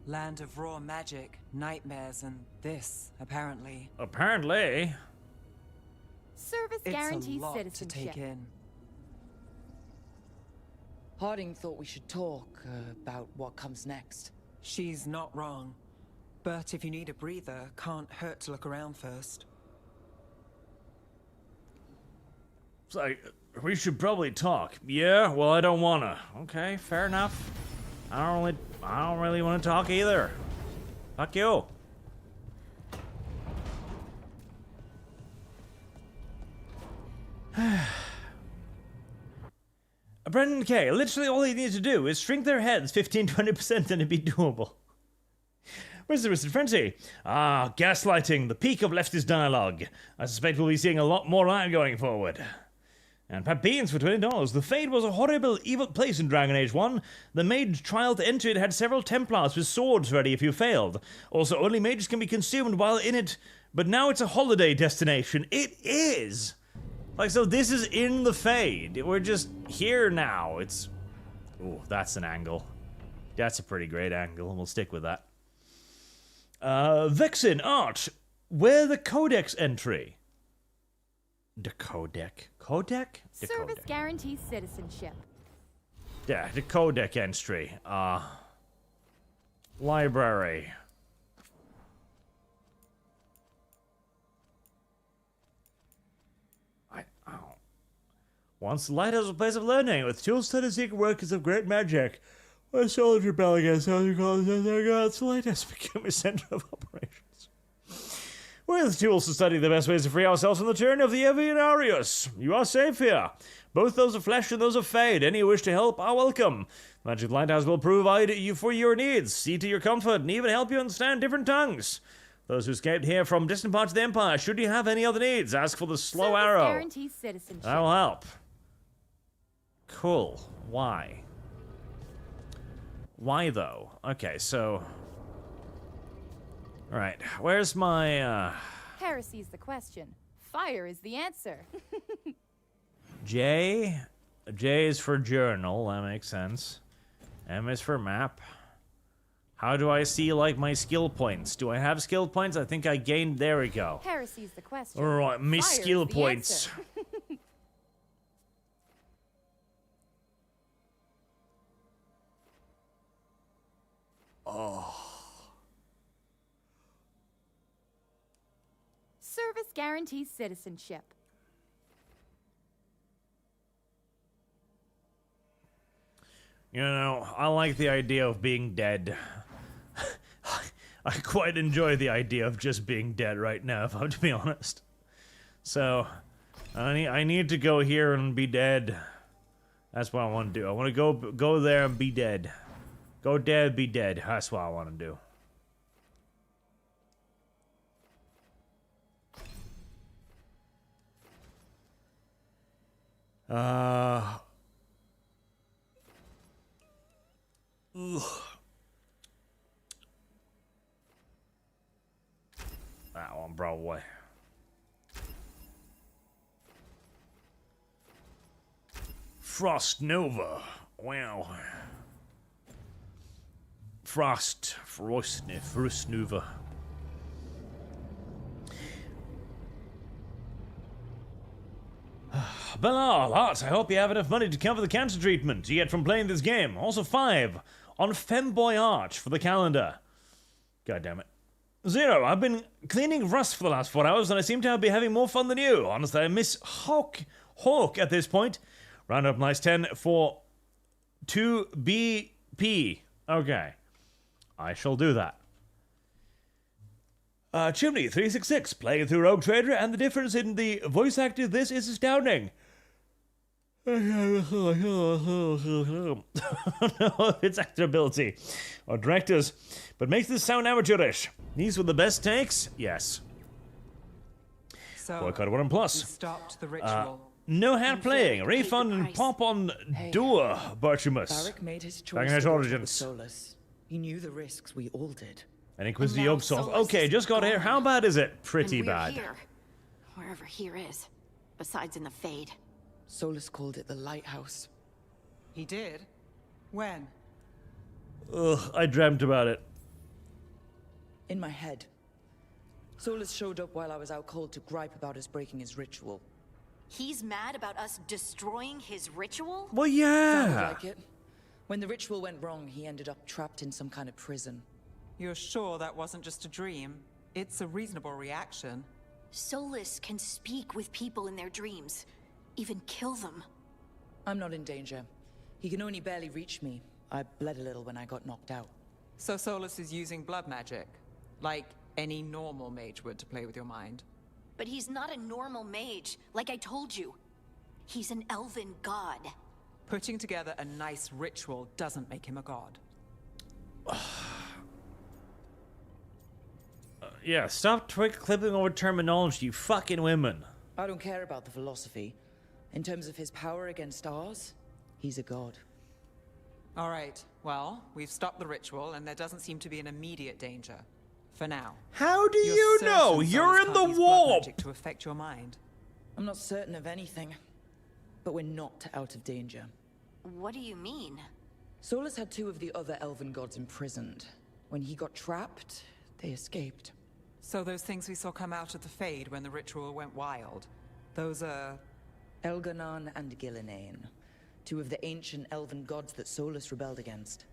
Land of raw magic, nightmares, and this, apparently. Apparently. Service guarantees it's a lot citizenship. to take in. Harding thought we should talk about what comes next. She's not wrong. But if you need a breather, can't hurt to look around first. So, we should probably talk. Yeah, well, I don't wanna. Okay, fair enough. I don't really want to talk either. Fuck you. Brendan K, literally all they need to do is shrink their heads 15-20% and it'd be doable. Where's the Mr. Frenzy? Ah, gaslighting, the peak of leftist dialogue. I suspect we'll be seeing a lot more of that going forward. And Pat Beans for $20. The Fade was a horrible, evil place in Dragon Age 1. The mage trial to enter it had several Templars with swords ready if you failed. Also, only mages can be consumed while in it, but now it's a holiday destination. It is! Like, so this is in the Fade. We're just here now. It's... Ooh, that's an angle. That's a pretty great angle, and we'll stick with that. Vexen, Arch, where the Codex entry? The Codec. Codec? The Service Codec. guarantees citizenship. Yeah, the Codec entry. Library. Once the Lighthouse was a place of learning, with tools to the secret workers of great magic. When soldiers rebel against soldier called their gods, the Lighthouse became a center of operations. With tools to study the best ways to free ourselves from the tyranny of the Evianarius. You are safe here. Both those of flesh and those of fade. Any who wish to help are welcome. Magic Lighthouse will provide you for your needs, see to your comfort, and even help you understand different tongues. Those who escaped here from distant parts of the Empire, should you have any other needs, ask for the slow Service arrow. guarantees citizenship. That will help. Cool. Why? Why, though? Okay, so... Alright, where's my, Heresy's the question. Fire is the answer. J? J is for journal, that makes sense. M is for map. How do I see, like, my skill points? Do I have skill points? I think I gained... There we go. Heresy's the question. Alright, me Fire skill is the points. answer. Oh. Service guarantees citizenship. You know, I like the idea of being dead. I quite enjoy the idea of just being dead right now, if I'm to be honest. So, I need to go here and be dead. That's what I want to do. I want to go there and be dead. Go dead, be dead. That's what I want to do. Ugh. That one, Broadway. Frost Nova. Wow. Frost Nova. Bernard, Hart, I hope you have enough money to cover the cancer treatment you get from playing this game. Also 5 on Femboy Arch for the calendar. God damn it. 0, I've been cleaning rust for the last 4 hours and I seem to be having more fun than you. Honestly, I miss Hawk at this point. Round up nice 10 for 2BP. Okay. I shall do that. Chimney 366, playing through Rogue Trader, and the difference in the voice actor this is astounding. No, it's actor ability or directors, but makes this sound amateurish. These were the best takes? Yes. So, Work out 1 plus. we stopped the ritual. No hand playing. Refund and pop on Dua, Bartimus. Barak made his Dragon choice Age to go to Origins. Solus. He knew the risks we all did. And Inquisitor And now Yogsoft. Solus Okay, is just got here. gone. How bad is it? Pretty And we're bad. Here. Wherever here is. Besides in the Fade. Solus called it the Lighthouse. He did? When? Ugh, I dreamt about it. In my head. Solus showed up while I was out cold to gripe about us breaking his ritual. He's mad about us destroying his ritual? Well, yeah. Sounded like it. When the ritual went wrong, he ended up trapped in some kind of prison. You're sure that wasn't just a dream? It's a reasonable reaction. Solus can speak with people in their dreams, even kill them. I'm not in danger. He can only barely reach me. I bled a little when I got knocked out. So Solus is using blood magic, like any normal mage would to play with your mind. But he's not a normal mage, like I told you. He's an elven god. Putting together a nice ritual doesn't make him a god. Yeah, stop clipping over terminology, you fucking women. I don't care about the philosophy. In terms of his power against ours, he's a god. All right, well, we've stopped the ritual and there doesn't seem to be an immediate danger. For now. How do you know? You're in the warp! To affect your mind. I'm not certain of anything, but we're not out of danger. What do you mean? Solus had 2 of the other elven gods imprisoned. When he got trapped, they escaped. So those things we saw come out of the Fade when the ritual went wild, those are... Elganan and Gillinane, 2 of the ancient elven gods that Solus rebelled against.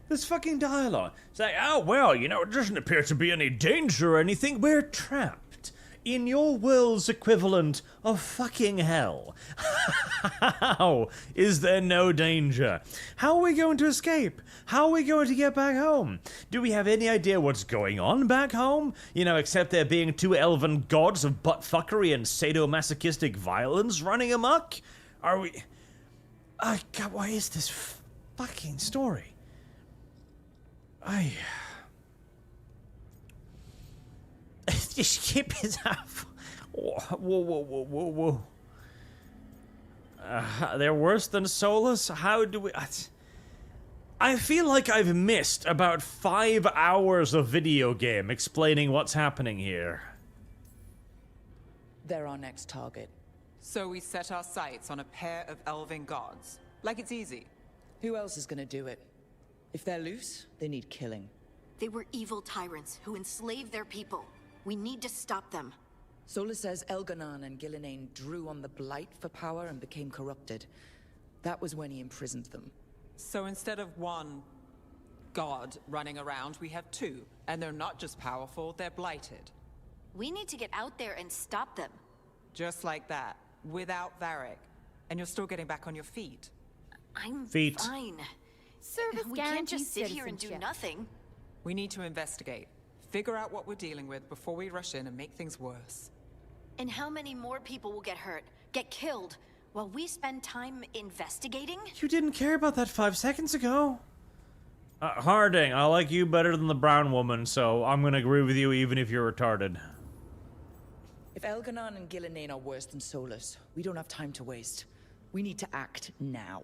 This fucking dialogue. It's like, oh, well, you know, it doesn't appear to be any danger or anything. We're trapped in your world's equivalent of fucking hell. How is there no danger? How are we going to escape? How are we going to get back home? Do we have any idea what's going on back home? You know, except there being 2 elven gods of buttfuckery and sadomasochistic violence running amok? Are we... God, why is this fucking story? Just keep his half. Whoa. They're worse than Solus? How do we... I feel like I've missed about 5 hours of video game explaining what's happening here. They're our next target. So we set our sights on a pair of elven gods. Like it's easy. Who else is gonna do it? If they're loose, they need killing. They were evil tyrants who enslaved their people. We need to stop them. Solus says Elganan and Gillinane drew on the Blight for power and became corrupted. That was when he imprisoned them. So instead of 1 god running around, we have 2. And they're not just powerful, they're blighted. We need to get out there and stop them. Just like that, without Varric. And you're still getting back on your feet. I'm Feet. fine. Service We can't just sit here and do nothing. We need to investigate. Figure out what we're dealing with before we rush in and make things worse. And how many more people will get hurt, get killed, while we spend time investigating? You didn't care about that 5 seconds ago. Harding, I like you better than the brown woman, so I'm gonna agree with you even if you're retarded. If Elganan and Gillinane are worse than Solus, we don't have time to waste. We need to act now.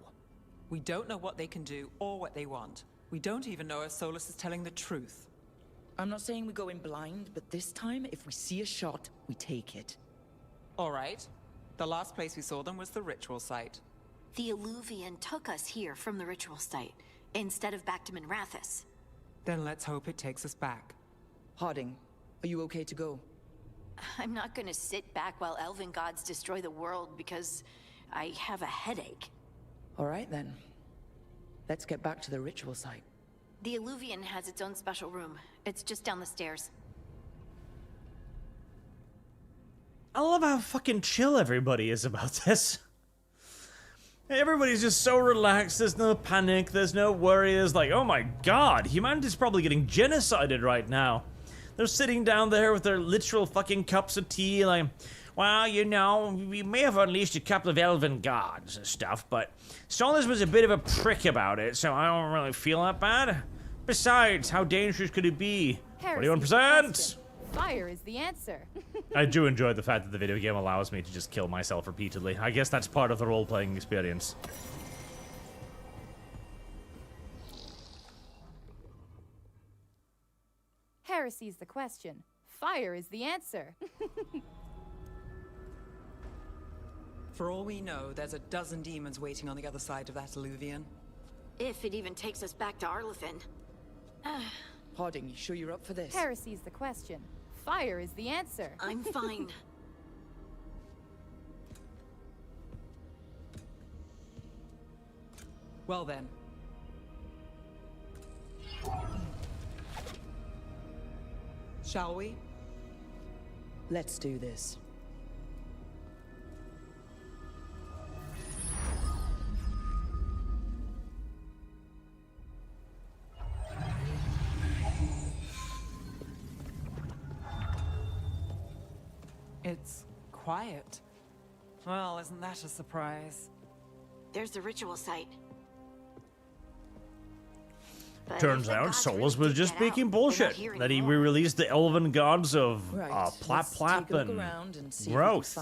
We don't know what they can do or what they want. We don't even know if Solus is telling the truth. I'm not saying we go in blind, but this time, if we see a shot, we take it. All right. The last place we saw them was the ritual site. The Illuvian took us here from the ritual site, instead of back to Minrathous. Then let's hope it takes us back. Harding, are you okay to go? I'm not gonna sit back while elven gods destroy the world because I have a headache. All right, then. Let's get back to the ritual site. The Illuvian has its own special room. It's just down the stairs. I love how fucking chill everybody is about this. Everybody's just so relaxed, there's no panic, there's no worry, there's like, oh my god, humanity's probably getting genocided right now. They're sitting down there with their literal fucking cups of tea, like, well, you know, we may have unleashed a couple of elven gods and stuff, but Solus was a bit of a prick about it, so I don't really feel that bad. Besides, how dangerous could it be? 21%! Fire is the answer. I do enjoy the fact that the video game allows me to just kill myself repeatedly. I guess that's part of the role-playing experience. Heresy's the question. Fire is the answer. For all we know, there's a dozen demons waiting on the other side of that Illuvian. If it even takes us back to Arlathan. Harding, you sure you're up for this? Heresy's the question. Fire is the answer. I'm fine. Well then. Shall we? Let's do this. It's quiet. Well, isn't that a surprise? There's the ritual site. But Turns out Solus was just speaking bullshit. That he re-released the elven gods of Plap Plap and growth.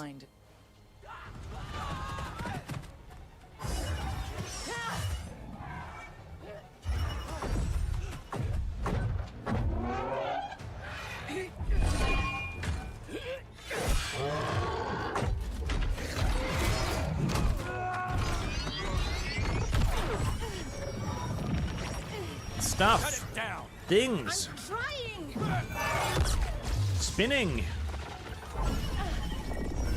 Stuff. Things. Spinning.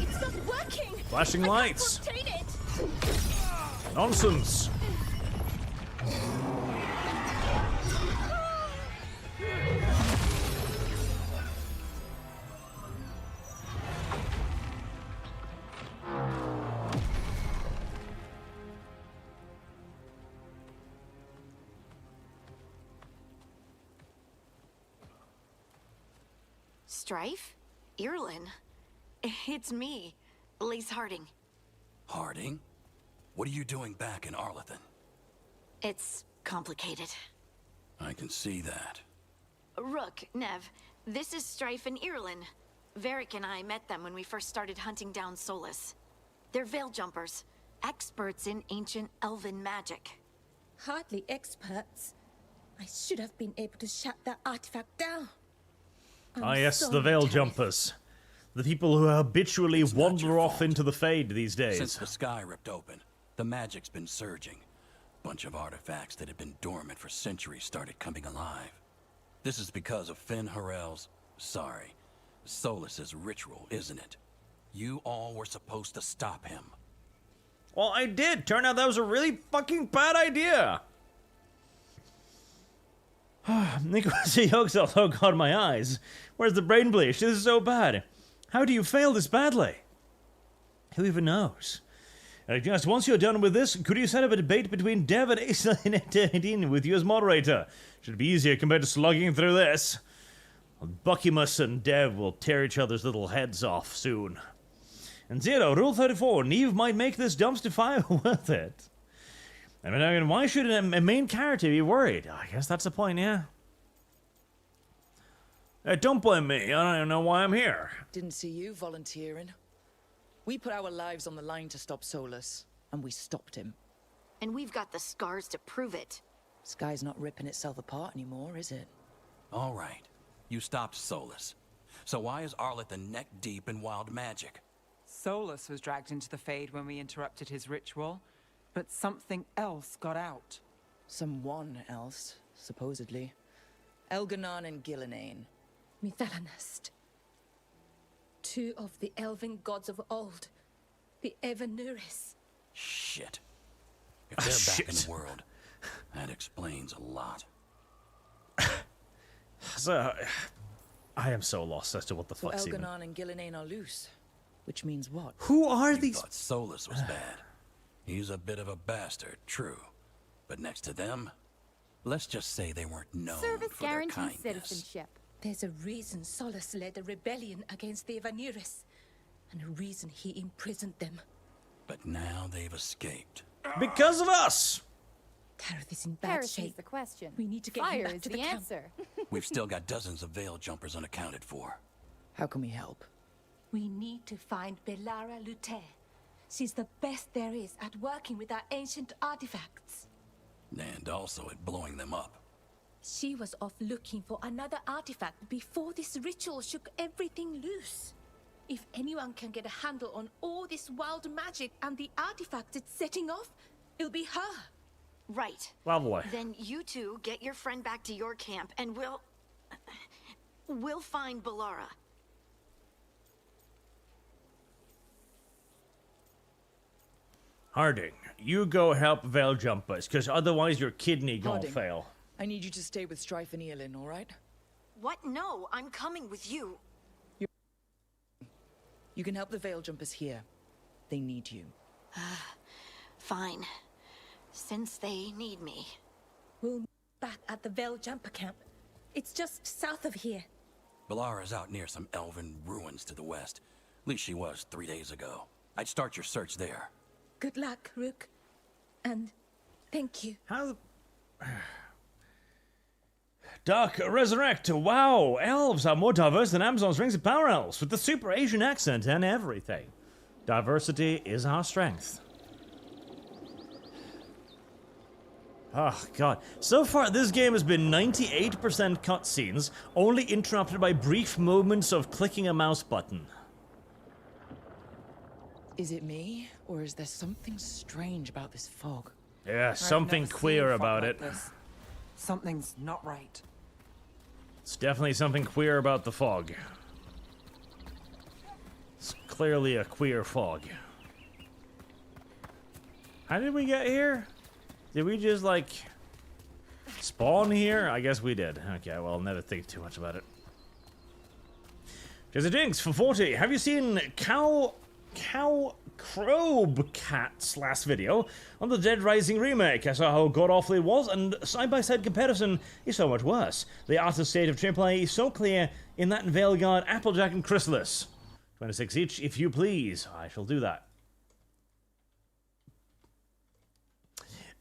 It's not working. Flashing lights. Nonsense. Strife? Irlin? It's me, Lise Harding. Harding? What are you doing back in Arlathan? It's complicated. I can see that. Rook, Neve, this is Strife and Irlin. Varric and I met them when we first started hunting down Solus. They're veil jumpers, experts in ancient elven magic. Hardly experts. I should have been able to shut that artifact down. Ah yes, the veil jumpers. The people who habitually wander off into the Fade these days. Since the sky ripped open, the magic's been surging. Bunch of artifacts that had been dormant for centuries started coming alive. This is because of Finn Harel's, Solus's ritual, isn't it? You all were supposed to stop him. Well, I did. Turned out that was a really fucking bad idea. Nicholas Yoxel, oh god, my eyes. Where's the brain bleach? This is so bad. How do you fail this badly? Who even knows? Just once you're done with this, could you set up a debate between Dev and Asa in 18 with you as moderator? Should be easier compared to slugging through this. Buckymus and Dev will tear each other's little heads off soon. And Zero, Rule 34, Neve might make this dumpster fire worth it. I mean, why should a main character be worried? I guess that's the point, yeah. Don't blame me. I don't even know why I'm here. Didn't see you volunteering. We put our lives on the line to stop Solus, and we stopped him. And we've got the scars to prove it. Sky's not ripping itself apart anymore, is it? All right. You stopped Solus. So why is Arlathan neck deep in wild magic? Solus was dragged into the Fade when we interrupted his ritual. But something else got out. Someone else, supposedly. Elganon and Gillenane. Mithalanast. Two of the elven gods of old. The Evanuris. Shit. If they're back in the world, that explains a lot. So, I am so lost as to what the fuck's even... Elganon and Gillenane are loose. Which means what? Who are these... thought Solus was bad. He's a bit of a bastard, true. But next to them, let's just say they weren't known Service for their guarantees kindness. citizenship. There's a reason Solus led a rebellion against the Evanuris, and a reason he imprisoned them. But now they've escaped. Because of us! Tareth is in bad Heresy's shape. the question. We need to get Fire him back is to the camp. answer. We've still got dozens of veil jumpers unaccounted for. How can we help? We need to find Belara Lute. She's the best there is at working with our ancient artifacts. And also at blowing them up. She was off looking for another artifact before this ritual shook everything loose. If anyone can get a handle on all this wild magic and the artifacts it's setting off, it'll be her. Right. Lovely. Then you two get your friend back to your camp, and we'll find Bellara. Harding, you go help Veil Jumpers, because otherwise your kidney gonna Harding, fail. I need you to stay with Strife and Eolin, all right? What? No, I'm coming with you. You can help the Veil Jumpers here. They need you. Fine. Since they need me. We'll meet back at the Veil Jumper Camp. It's just south of here. Bellara's out near some elven ruins to the west. At least she was 3 days ago. I'd start your search there. Good luck, Rook. And thank you. How... Dark Resurrect. Wow, elves are more diverse than Amazon's Rings of Power elves, with the super Asian accent and everything. Diversity is our strength. Oh, God. So far, this game has been 98% cutscenes, only interrupted by brief moments of clicking a mouse button. Is it me, or is there something strange about this fog? Yeah, something queer about it. Something's not right. It's definitely something queer about the fog. It's clearly a queer fog. How did we get here? Did we just, like, spawn here? I guess we did. Okay, well, I'll never think too much about it. There's a Jinx for 40. Have you seen Cow Crobe Cat's last video on the Dead Rising remake? I saw how god-awful it was, and side-by-side comparison is so much worse. The artist state of AAA is so clear in that Veilguard, Applejack, and Chrysalis. 26 each, if you please. I shall do that.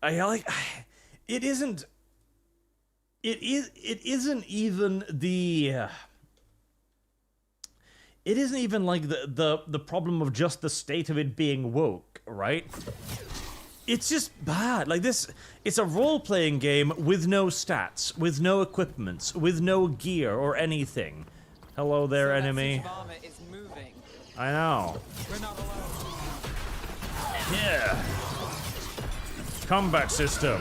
It isn't even like the problem of just the state of it being woke, right? It's just bad. Like this, it's a role-playing game with no stats, with no equipments, with no gear or anything. Hello there, enemy. Is moving. I know. We're not allowed. Yeah. Combat system.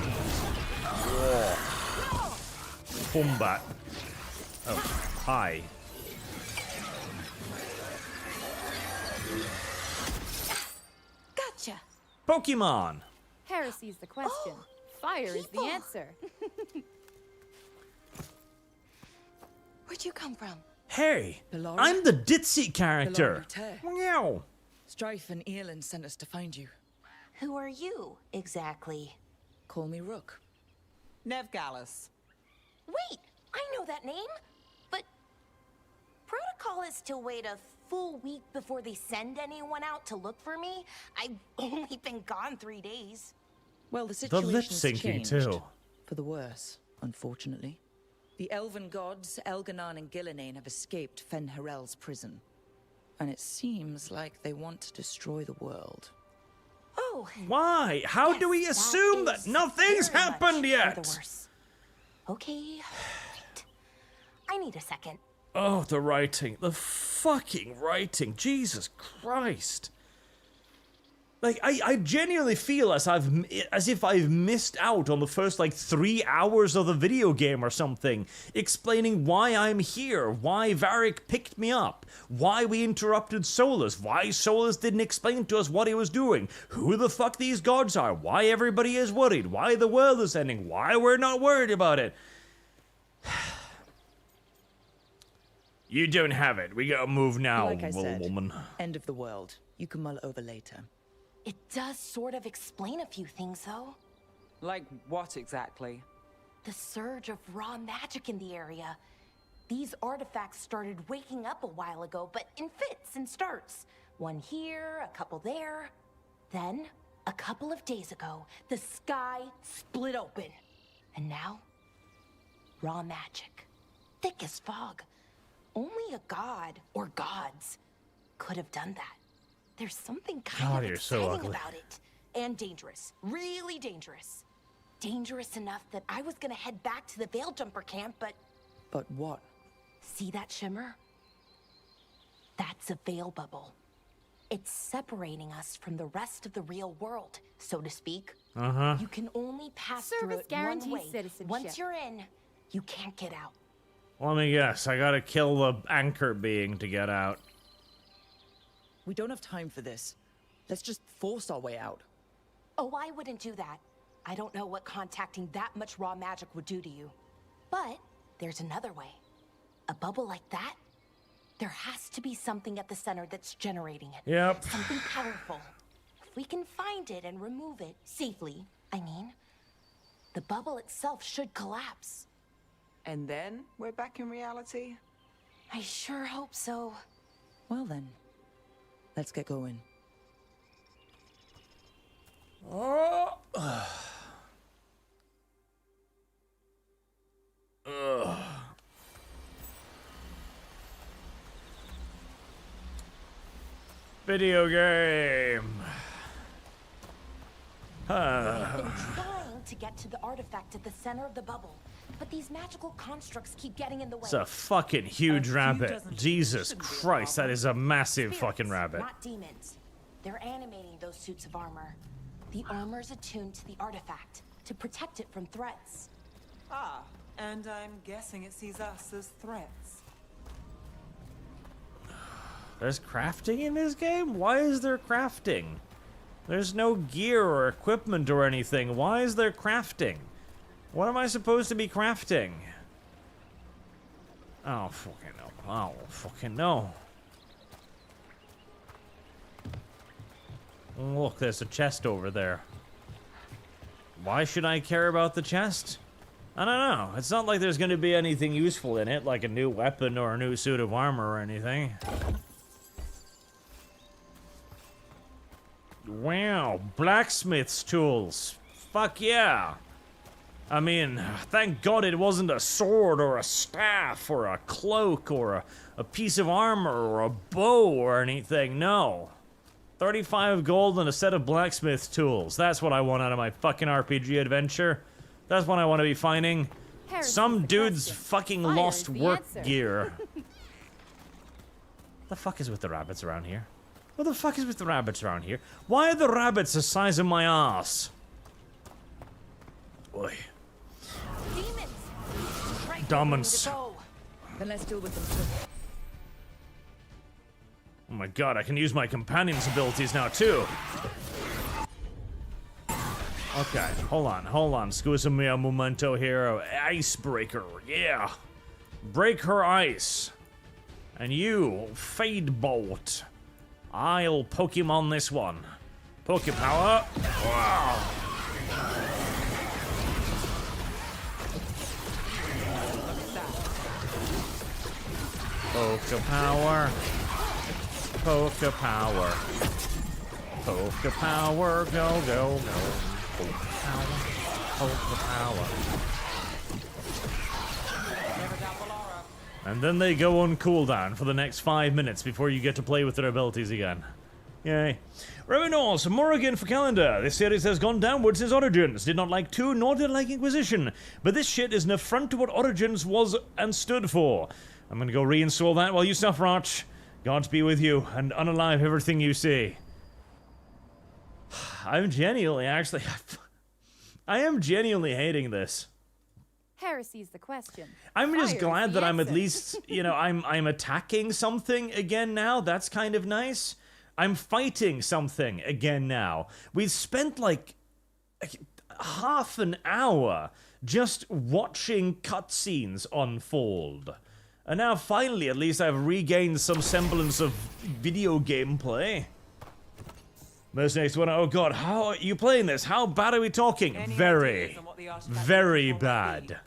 War. Combat. Oh, hi. Gotcha. Pokemon. Heresy's the question. Fire is the answer. Where'd you come from? Hey, Bellara? I'm the ditzy character. Meow. Strife and Eolin sent us to find you. Who are you, exactly? Call me Rook. Neve Gallus. Wait, I know that name. But protocol is to wait a full week before they send anyone out to look for me. I've only been gone 3 days. Well, the situation's lip-syncing changed. too. For the worse, unfortunately. The elven gods, Elganan and Gillinane, have escaped Fen'Harel's prison. And it seems like they want to destroy the world. Oh. Why? How do we assume that nothing's happened yet? Okay. Wait. I need a second. Oh, the writing. The fucking writing. Jesus Christ. Like, I genuinely feel as if I've missed out on the first, like, 3 hours of the video game or something, explaining why I'm here, why Varric picked me up, why we interrupted Solus, why Solus didn't explain to us what he was doing, who the fuck these gods are, why everybody is worried, why the world is ending, why we're not worried about it. You don't have it. We gotta move now, Like I said, woman. End of the world. You can mull it over later. It does sort of explain a few things, though. Like what exactly? The surge of raw magic in the area. These artifacts started waking up a while ago, but in fits and starts. One here, a couple there. Then, a couple of days ago, the sky split open. And now, raw magic. Thick as fog. Only a god, or gods, could have done that. There's something kind of exciting about it. And dangerous. Really dangerous. Dangerous enough that I was gonna head back to the Veil Jumper camp, but... But what? See that shimmer? That's a veil bubble. It's separating us from the rest of the real world, so to speak. Uh-huh. You can only pass through Service it guarantees one way. citizenship. Once you're in, you can't get out. Let me guess. I gotta kill the anchor being to get out. We don't have time for this. Let's just force our way out. Oh, I wouldn't do that. I don't know what contacting that much raw magic would do to you. But there's another way. A bubble like that? There has to be something at the center that's generating it. Yep. Something powerful. If we can find it and remove it safely, the bubble itself should collapse. And then we're back in reality? I sure hope so. Well then, let's get going. Oh. Video game. I've been trying to get to the artifact at the center of the bubble, but these magical constructs keep getting in the way. It's a fucking huge rabbit. Jesus Christ, that is a massive fucking rabbit. Not demons. They're animating those suits of armor. The armor's attuned to the artifact to protect it from threats. Ah, and I'm guessing it sees us as threats. There's crafting in this game? Why is there crafting? There's no gear or equipment or anything. Why is there crafting? What am I supposed to be crafting? Oh, fucking no. Oh, fucking no. Look, there's a chest over there. Why should I care about the chest? I don't know. It's not like there's going to be anything useful in it, like a new weapon or a new suit of armor or anything. Wow, blacksmith's tools. Fuck yeah. I mean, thank God it wasn't a sword or a staff or a cloak or a piece of armor or a bow or anything. No. 35 gold and a set of blacksmith's tools. That's what I want out of my fucking RPG adventure. That's what I want to be finding. Some dude's fucking lost work gear. The fuck is with the rabbits around here? What the fuck is with the rabbits around here? Why are the rabbits the size of my ass? Oi. Demons. Then let's deal with them. Oh my god, I can use my companion's abilities now too. Okay, hold on. Scusa me a momento here. Icebreaker, yeah. Break her ice. And you, Fade Bolt. I'll Pokemon this one. Pokepower. Wow. Pokepower. Pokepower. Pokepower. Go, go, go. Pokepower. Pokepower. And then they go on cooldown for the next 5 minutes before you get to play with their abilities again. Yay. Revenors, Morrigan for calendar. This series has gone downward since Origins. Did not like 2, nor did like Inquisition. But this shit is an affront to what Origins was and stood for. I'm gonna go reinstall that while you suffer, Arch. Gods be with you, and unalive everything you see. I'm genuinely, actually... I am genuinely hating this. Heresy's the question. I'm just Fire's glad the that I'm at answer. least, you know, I'm attacking something again now. That's kind of nice. I'm fighting something again now. We've spent like half an hour just watching cutscenes unfold. And now finally, at least I've regained some semblance of video gameplay. This next one, oh god, how are you playing this? How bad are we talking? Very, very bad.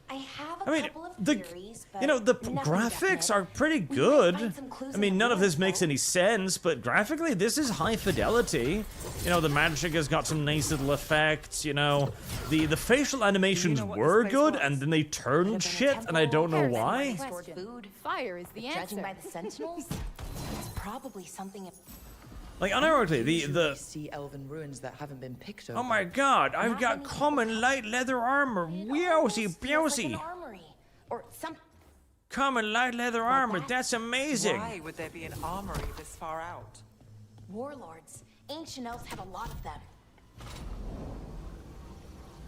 I have a couple of theories, but you know, the nothing graffics definite. are pretty We might good. find some clues I in mean, the none of this ruins, makes though. any sense, but graphically, this is high fidelity. You know, the magic has got some nice little effects, you know. The facial animations were good, and then they turned shit, and I don't know why. Food. Fire is the answer. Judging by the sentinels, it's probably something. Like, unironically, the... See elven ruins that haven't been picked up. Oh my god, I've got common light leather armor. Wowsy, bowsy. Armory or some. Common light leather armor, that's amazing. Why would there be an armory this far out? Warlords. Ancient elves have a lot of them.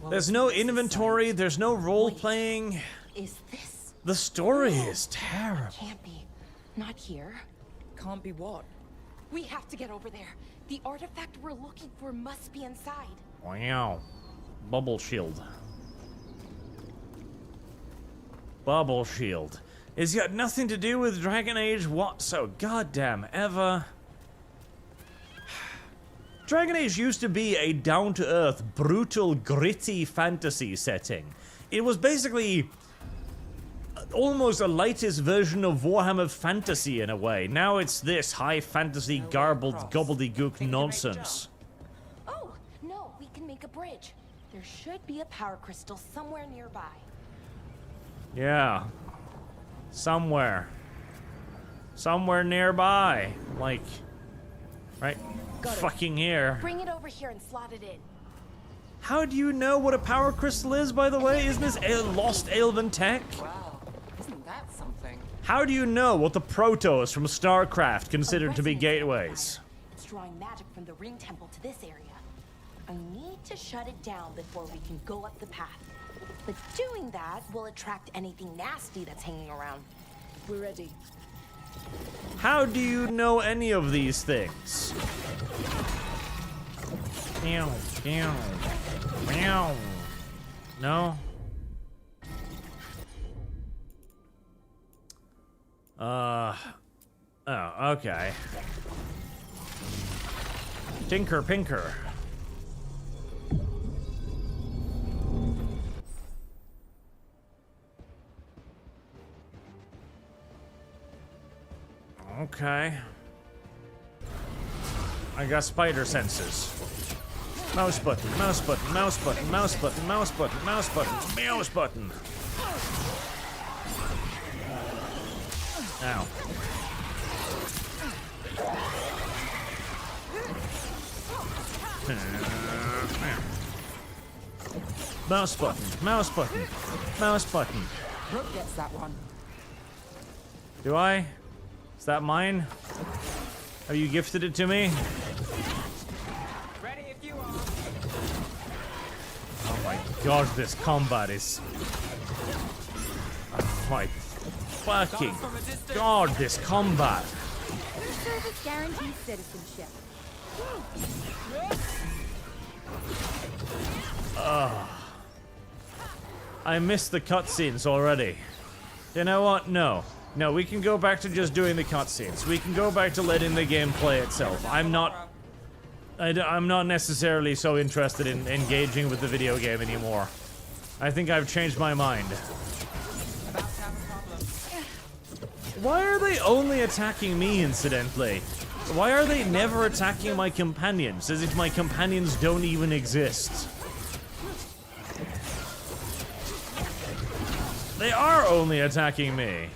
There's no inventory, there's no role-playing. Is this? The story is terrible. Can't be. Not here. Can't be what? We have to get over there. The artifact we're looking for must be inside. Wow. Bubble shield. Bubble shield. It's got nothing to do with Dragon Age what so goddamn ever. Dragon Age used to be a down-to-earth, brutal, gritty fantasy setting. It was basically almost a lightest version of Warhammer Fantasy in a way. Now it's this high fantasy garbled gobbledygook nonsense. Oh, no, we can make a bridge. There should be a power crystal somewhere nearby. Yeah. Somewhere. Somewhere nearby. Like, right fucking here. Bring it over here and slot it in. How do you know what a power crystal is, by the way? Isn't this lost Elven tech? Wow, isn't that something? How do you know what the Protoss from StarCraft considered to be gateways? It's drawing magic from the ring temple to this area. I need to shut it down before we can go up the path. But doing that will attract anything nasty that's hanging around. We're ready. How do you know any of these things? Meow, meow, meow. No? Oh, okay. Tinker Pinker. Okay. I got spider senses. Mouse button, mouse button, mouse button, mouse button, mouse button, mouse button, mouse button. Ow. Mouse button, mouse button, mouse button. Brooke gets that one. Do I? Is that mine? Have you gifted it to me? Ready if you are. Oh my god, this combat is... Oh my fucking god, this combat. Your service guarantees citizenship. I missed the cutscenes already. You know what? No. No, we can go back to just doing the cutscenes. We can go back to letting the game play itself. I'm not necessarily so interested in engaging with the video game anymore. I think I've changed my mind. Why are they only attacking me, incidentally? Why are they never attacking my companions, as if my companions don't even exist? They are only attacking me.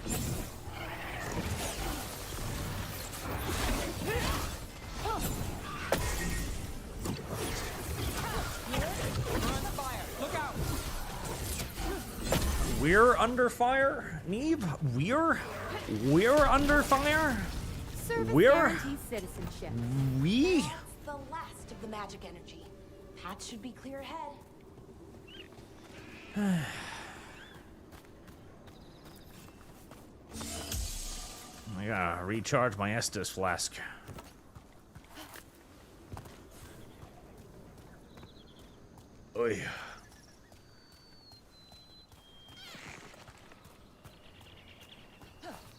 We're under fire? Neve? We're under fire? Service We're... guarantees citizenship. We? That's the last of the magic energy. Path should be clear ahead. I gotta recharge my Estus flask. Oy.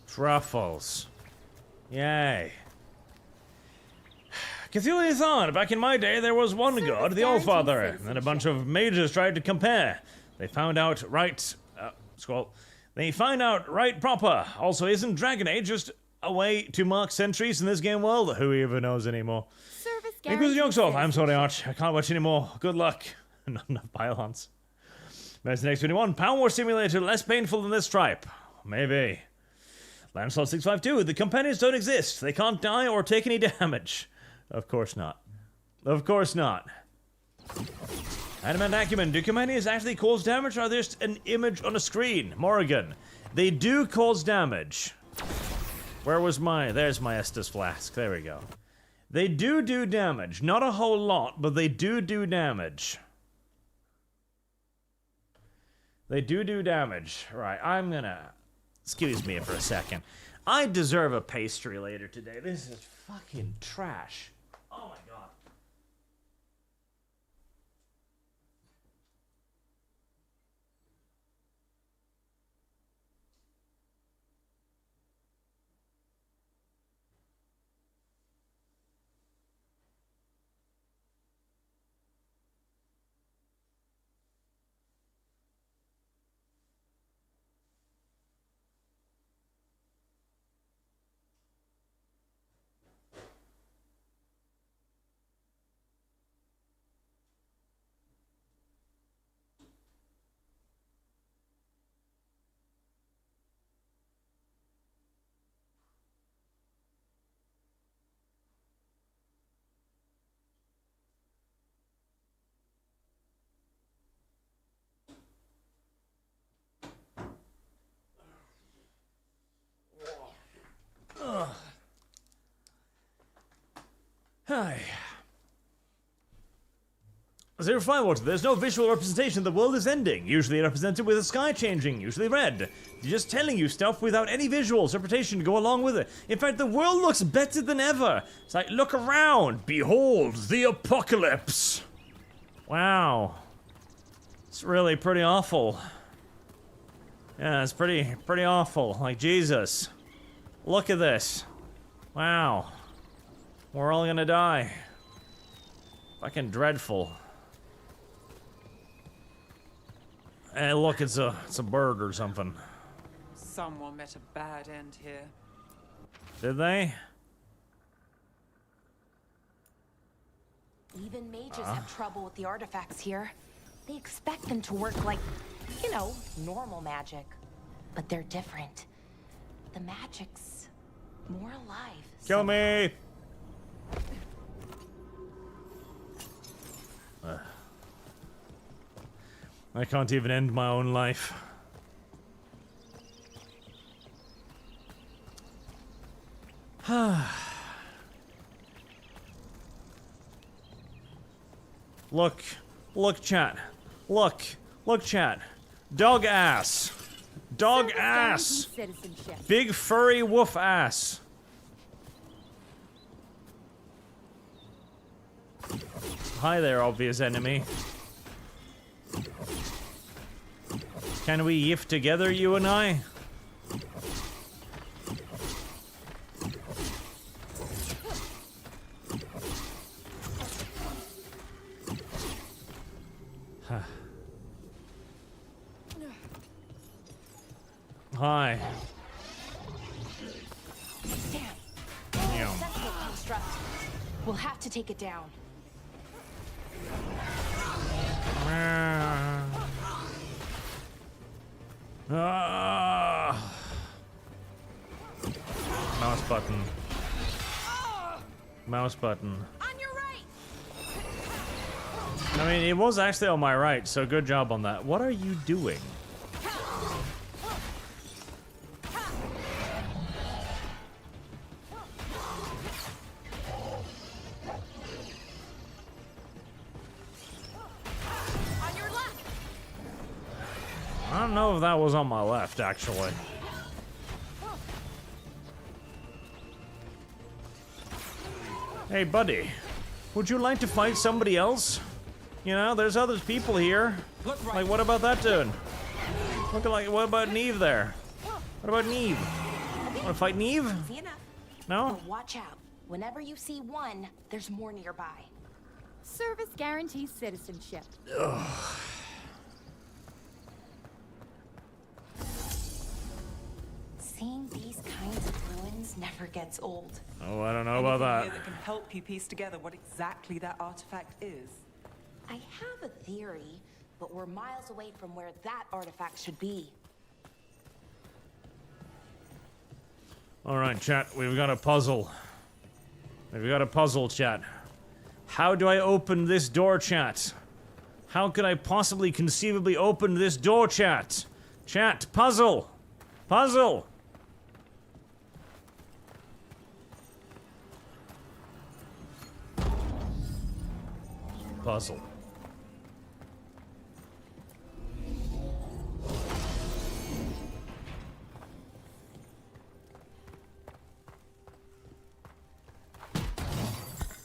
Truffles. Yay. Cthulhu thought, back in my day there was one god, the Allfather, and then a bunch of mages tried to compare. They found out right... scroll. They find out right proper. Also, isn't Dragon Age just a way to mark centuries in this game world? Who even knows anymore? Service Includes guarantees Youngsoft. I'm sorry, Arch. I can't watch anymore. Good luck. Not enough Biolance. There's the next 21. Power War Simulator, less painful than this stripe. Maybe. Landslot 652. The companions don't exist. They can't die or take any damage. Of course not. Of course not. Adamant Acumen. Do companions actually cause damage or are they just an image on a screen? Morrigan. They do cause damage. Where was my... There's my Estus flask. There we go. They do damage. Not a whole lot, but they do damage. They do damage. Right, I'm gonna... Excuse me for a second. I deserve a pastry later today. This is fucking trash. Oh my god. Hi. 05, there's no visual representation the world is ending. Usually represented with the sky changing, usually red. Just telling you stuff without any visual interpretation to go along with it. In fact, the world looks better than ever. It's like, look around. Behold the apocalypse. Wow. It's really pretty awful. Yeah, it's pretty awful. Like, Jesus. Look at this. Wow. We're all gonna die. Fucking dreadful. Hey, look, it's a bird or something. Someone met a bad end here. Did they? Even mages have trouble with the artifacts here. They expect them to work like, you know, normal magic. But they're different. The magic's more alive. Kill me! I can't even end my own life. Look, chat. Look, chat. Dog ass. Dog ass. Big furry wolf ass. Hi there, obvious enemy. Can we yiff together, you and I? Hi. Damn. Central construct. We'll have to take it down. Mouse button. Mouse button. On your right. I mean, it was actually on my right, so good job on that. What are you doing? I don't know if that was on my left, actually. Hey, buddy. Would you like to fight somebody else? You know, there's other people here. Like, what about that dude? Look like, what about Neve there? What about Neve? Wanna fight Neve? No? But watch out. Whenever you see one, there's more nearby. Service guarantees citizenship. Ugh. Seeing these kinds of ruins never gets old. Oh, I don't know about that. Anything here that can help you piece together what exactly that artifact is. I have a theory, but we're miles away from where that artifact should be. Alright, chat, we've got a puzzle. We've got a puzzle, chat. How do I open this door, chat? How could I possibly conceivably open this door, chat? Chat, puzzle! Puzzle! puzzle.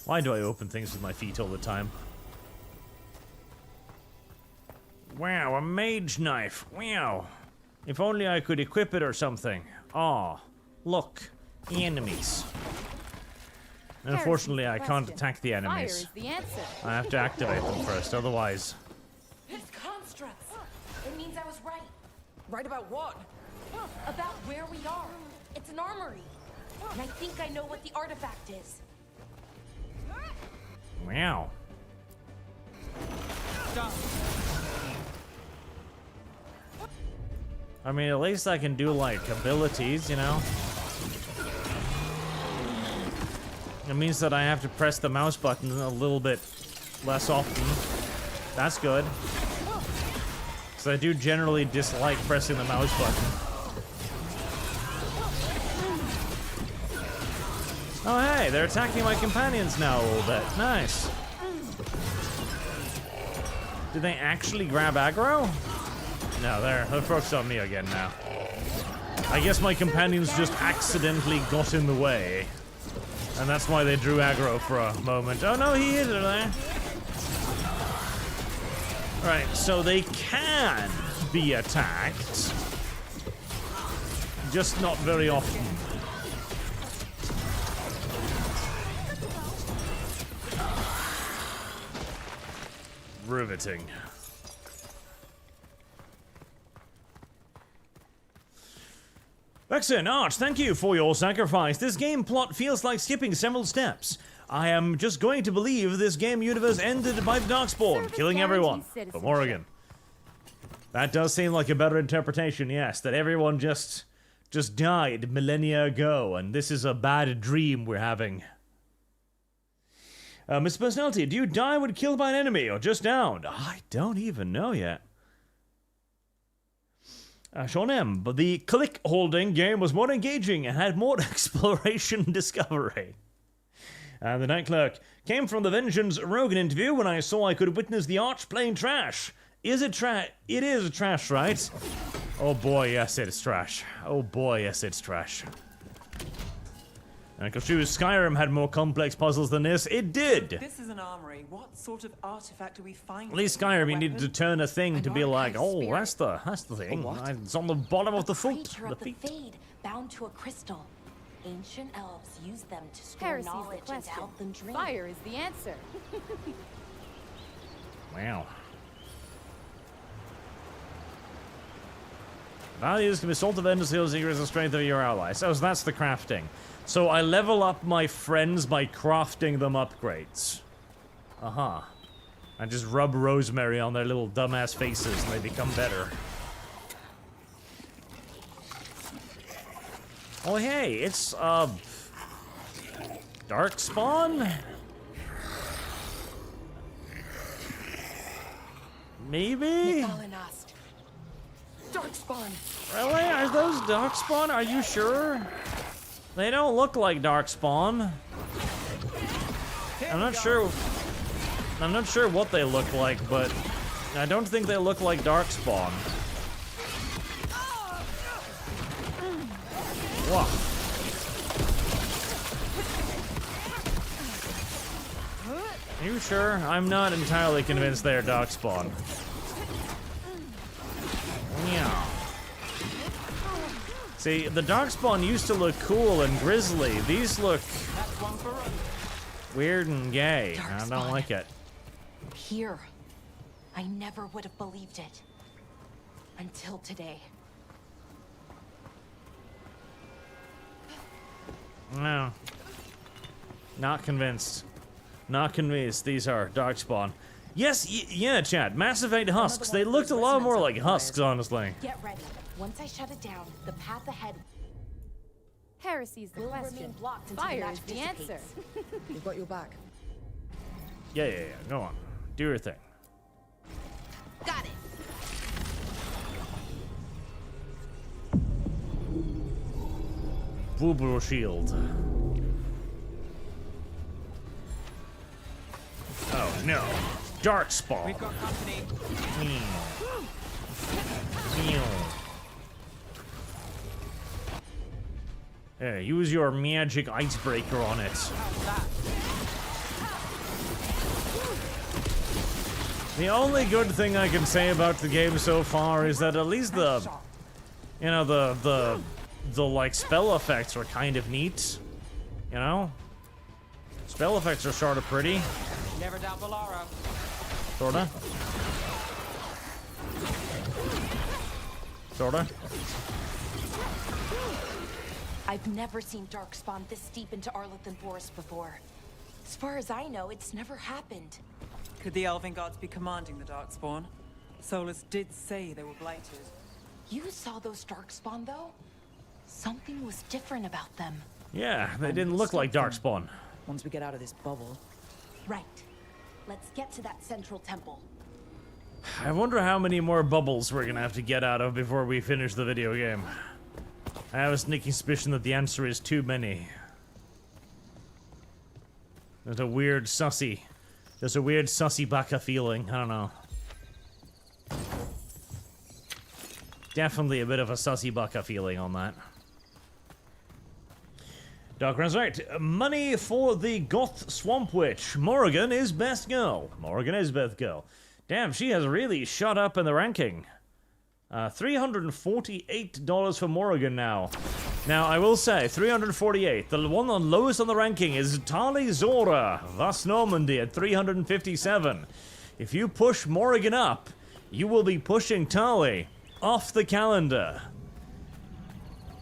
Why do I open things with my feet all the time? Wow, a mage knife. Wow. If only I could equip it or something. Aw, look. Enemies. Unfortunately, I can't attack the enemies. Fire is the answer. I have to activate them first, otherwise... It's constructs. It means I was right. Right about what? About where we are. It's an armory. And I think I know what the artifact is. Wow. I mean, at least I can do, like, abilities, you know? It means that I have to press the mouse button a little bit less often. That's good. Because I do generally dislike pressing the mouse button. Oh, hey, they're attacking my companions now a little bit. Nice. Did they actually grab aggro? No, they're focused on me again now. I guess my companions just accidentally got in the way. And that's why they drew aggro for a moment. Oh no, he hit her there. Right, so they can be attacked. Just not very often. Riveting. Vexen, Arch, thank you for your sacrifice. This game plot feels like skipping several steps. I am just going to believe this game universe ended by the Darkspawn, killing everyone. From Oregon. That does seem like a better interpretation, yes, that everyone just died millennia ago, and this is a bad dream we're having. Mr. Personality, do you die when killed by an enemy or just downed? I don't even know yet. Sean M, but the click holding game was more engaging and had more exploration and discovery. The Night Clerk came from the Vengeance Rogan interview when I saw I could witness the Arch playing trash. Is it trash? It is trash, right? Oh boy, yes, it's trash. Oh boy, yes, it's trash. Because Skyrim had more complex puzzles than this. It did! This is an armory. What sort of artifact do we find? At least Skyrim, you needed to turn a thing to be like, oh, that's the thing. It's on the bottom of the foot. The Fade, bound to a crystal. Ancient elves use them to store Heresy's knowledge and to help them dream. Fire is the answer. Wow. Values can be sold to vendors, heal secrets, and strength of your allies. So that's the crafting. So I level up my friends by crafting them upgrades. I just rub rosemary on their little dumbass faces and they become better. Oh hey, it's Darkspawn? Maybe? Darkspawn. Really? Are those Darkspawn? Are you sure? They don't look like Darkspawn. I'm not sure what they look like, but I don't think they look like Darkspawn. Whoa. Are you sure? I'm not entirely convinced they're Darkspawn. Yeah. See, the Darkspawn used to look cool and grisly. These look weird and gay. I don't like it. Here. I never would have believed it. Until today. No. Not convinced. Not convinced these are Darkspawn. Yes, yeah, chat. Mass Effect husks. They looked a lot more like husks, honestly. Get ready. Once I shut it down, the path ahead. Heresy's the question. Fire is the answer. We've got your back. Yeah. Go on. Do your thing. Got it. Booble shield. Oh no. Darkspawn. We've got company. Yeah, use your magic icebreaker on it. The only good thing I can say about the game so far is that at least the, you know, the like spell effects are kind of neat. You know, spell effects are sort of pretty. Never doubt Valaro. Sorta. Sorta. I've never seen Darkspawn this deep into Arlathan Forest before. As far as I know, it's never happened. Could the Elven gods be commanding the Darkspawn? Solus did say they were blighted. You saw those Darkspawn, though? Something was different about them. Yeah, they didn't look like Darkspawn. Once we get out of this bubble. Right. Let's get to that central temple. I wonder how many more bubbles we're gonna have to get out of before we finish the video game. I have a sneaking suspicion that the answer is too many. There's a weird sussy baka feeling. I don't know. Definitely a bit of a sussy baka feeling on that. Darkran's right. Money for the Goth Swamp Witch. Morrigan is best girl. Morrigan is best girl. Damn, she has really shot up in the ranking. $348 for Morrigan now. Now, I will say, 348. The one on lowest on the ranking is Tali Zora, thus Normandy, at 357. If you push Morrigan up, you will be pushing Tali off the calendar.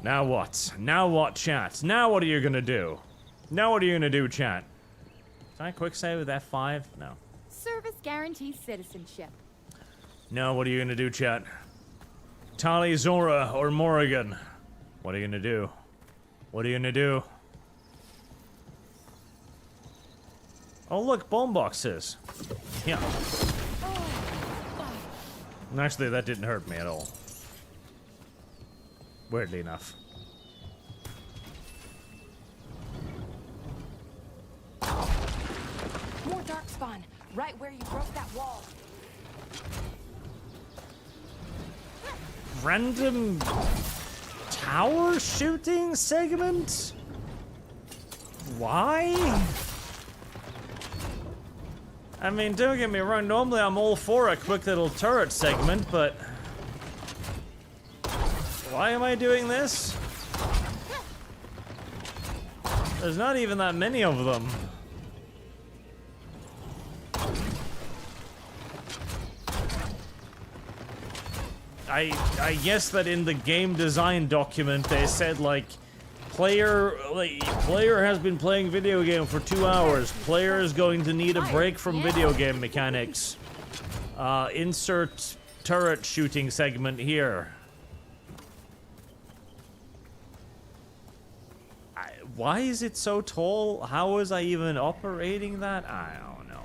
Now what? Now what, chat? Now what are you gonna do? Now what are you gonna do, chat? Can I quick save with F5? No. Service guarantees citizenship. No, what are you gonna do, chat? Tali Zora or Morrigan? What are you gonna do? What are you gonna do? Oh look, bomb boxes. Yeah. Actually, that didn't hurt me at all. Weirdly enough. More Darkspawn, right where you broke that wall. Random tower shooting segment? Why? I mean, don't get me wrong, normally I'm all for a quick little turret segment, but why am I doing this? There's not even that many of them. I guess that in the game design document they said like player has been playing video game for 2 hours. Player is going to need a break from video game mechanics. Insert turret shooting segment here. Why is it so tall? How was I even operating that? I don't know.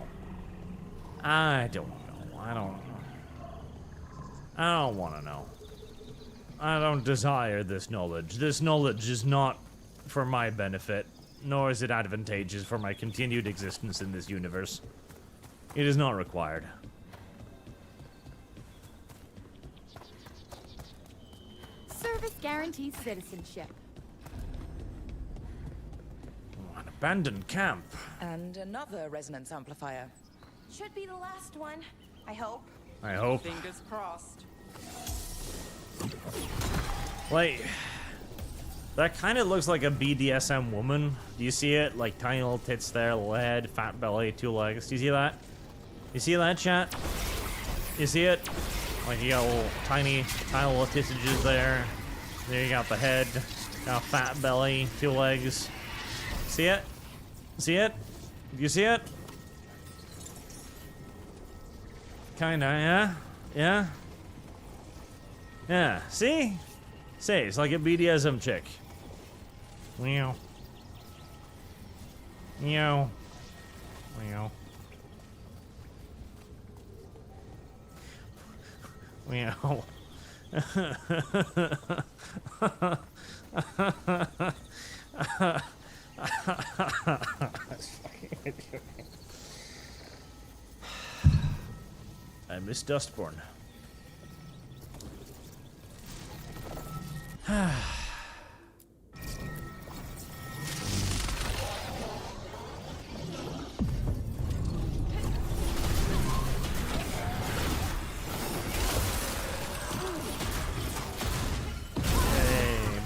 I don't want to know. I don't desire this knowledge. This knowledge is not for my benefit, nor is it advantageous for my continued existence in this universe. It is not required. Service guarantees citizenship. Oh, an abandoned camp. And another resonance amplifier. Should be the last one, I hope. I hope. Fingers crossed. Like, that kind of looks like a BDSM woman. Do you see it? Like tiny little tits there, little head, fat belly, 2 legs. Do you see that? You see that, chat? You see it? Like you got little tiny little tisages there. There you got the head, got a fat belly, 2 legs. See it? See it? You see it? Kinda, yeah? Yeah? Yeah, see? See, it's like a BDSM chick. Meow. Meow. Meow. Meow. I miss Dustborne.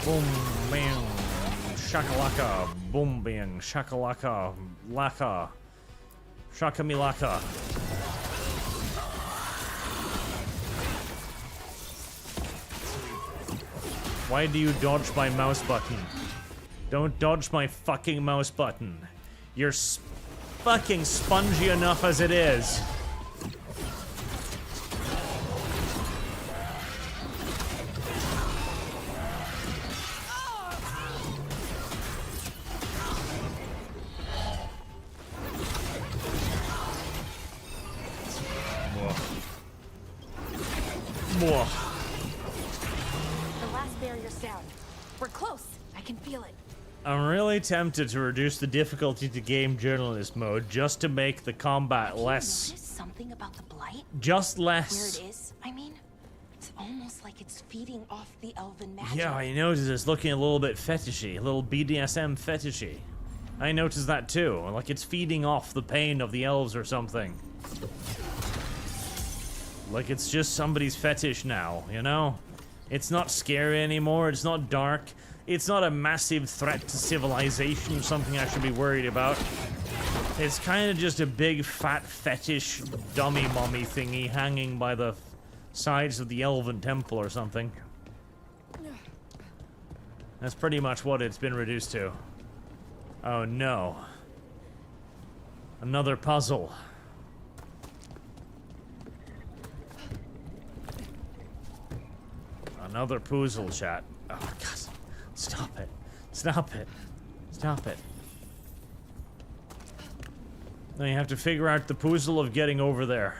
Boom, bang, shakalaka, boom, bang, shakalaka, laka, shakamilaka. Why do you dodge my mouse button? Don't dodge my fucking mouse button. You're fucking spongy enough as it is. More. The last barrier's down. We're close. I can feel it. I'm really tempted to reduce the difficulty to game journalist mode just to make the combat less. Notice something about the blight? Just Where less. it is? I mean, it's almost like it's feeding off the elven magic. Yeah, I noticed it's looking a little bit fetishy, a little BDSM fetishy. I noticed that too, like it's feeding off the pain of the elves or something. Like it's just somebody's fetish now, you know? It's not scary anymore, it's not dark, it's not a massive threat to civilization or something I should be worried about. It's kind of just a big fat fetish dummy mommy thingy hanging by the sides of the elven temple or something. That's pretty much what it's been reduced to. Oh no. Another puzzle. Another puzzle, chat. Oh god. Stop it. Stop it. Stop it. Now you have to figure out the puzzle of getting over there.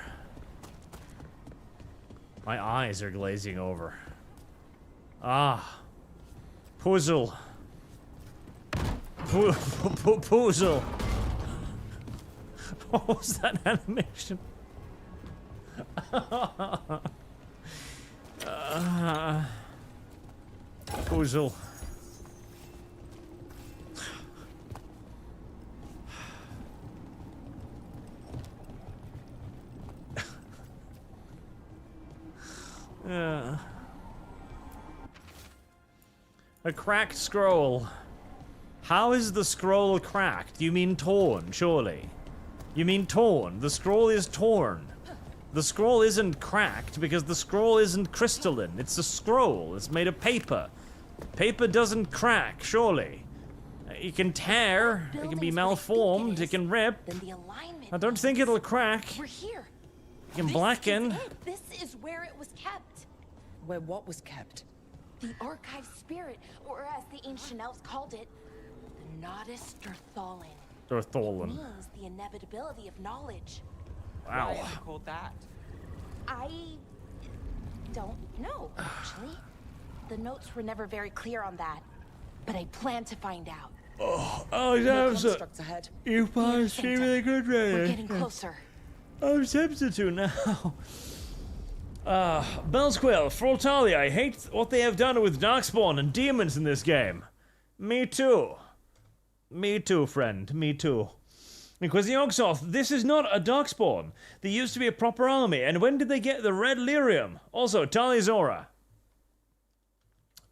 My eyes are glazing over. Ah. Puzzle. Puzzle. What was that animation? Puzzle. A cracked scroll. How is the scroll cracked? You mean torn, surely? You mean torn? The scroll is torn. The scroll isn't cracked because the scroll isn't crystalline. It's a scroll. It's made of paper. Paper doesn't crack, surely. It can tear. It can be malformed. It can rip. I don't think it'll crack. We're here. It can blacken. This is where it was kept. Where what was kept? The archive spirit, or as the ancient elves called it, the Nodus Durtholin. Durtholin. It means the inevitability of knowledge. Wow. Why is it called that? I don't know, actually. The notes were never very clear on that, but I plan to find out. Oh, Constructs ahead. You passed me really good, right? We're getting closer. I'm tempted to now. Bellsquill, Froltalia, I hate what they have done with Darkspawn and demons in this game. Me too. Me too, friend. Me too. Because Yogg-Sothoth, this is not a Darkspawn. There used to be a proper army, and when did they get the red lyrium? Also, Talizora.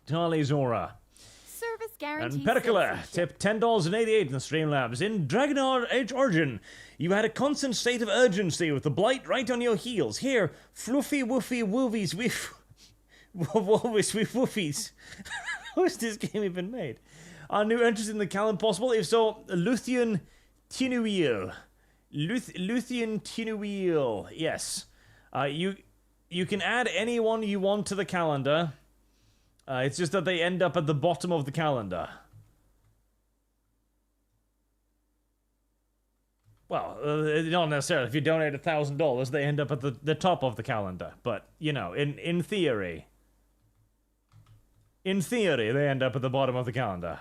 Talizora. Service guarantee. And Pericula, tip $10.88 in the Streamlabs. In Dragon Age Origin, you had a constant state of urgency with the blight right on your heels. Here, fluffy woofy woovies with woofies. How has this game even made? Are new entries in the calendar possible? If so, Luthian Tinuil. Luthian Tinuil. Yes. You can add anyone you want to the calendar. It's just that they end up at the bottom of the calendar. Well, not necessarily. If you donate $1,000, they end up at the top of the calendar. But, you know, in theory. In theory, they end up at the bottom of the calendar.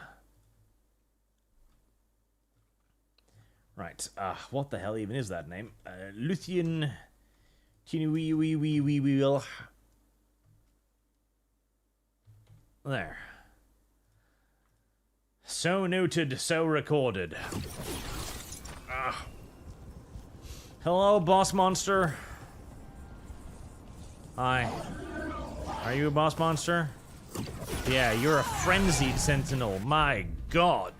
Right. What the hell even is that name? Luthian We will. There. So noted, so recorded. Hello, boss monster. Hi. Are you a boss monster? Yeah, you're a frenzied sentinel. My god.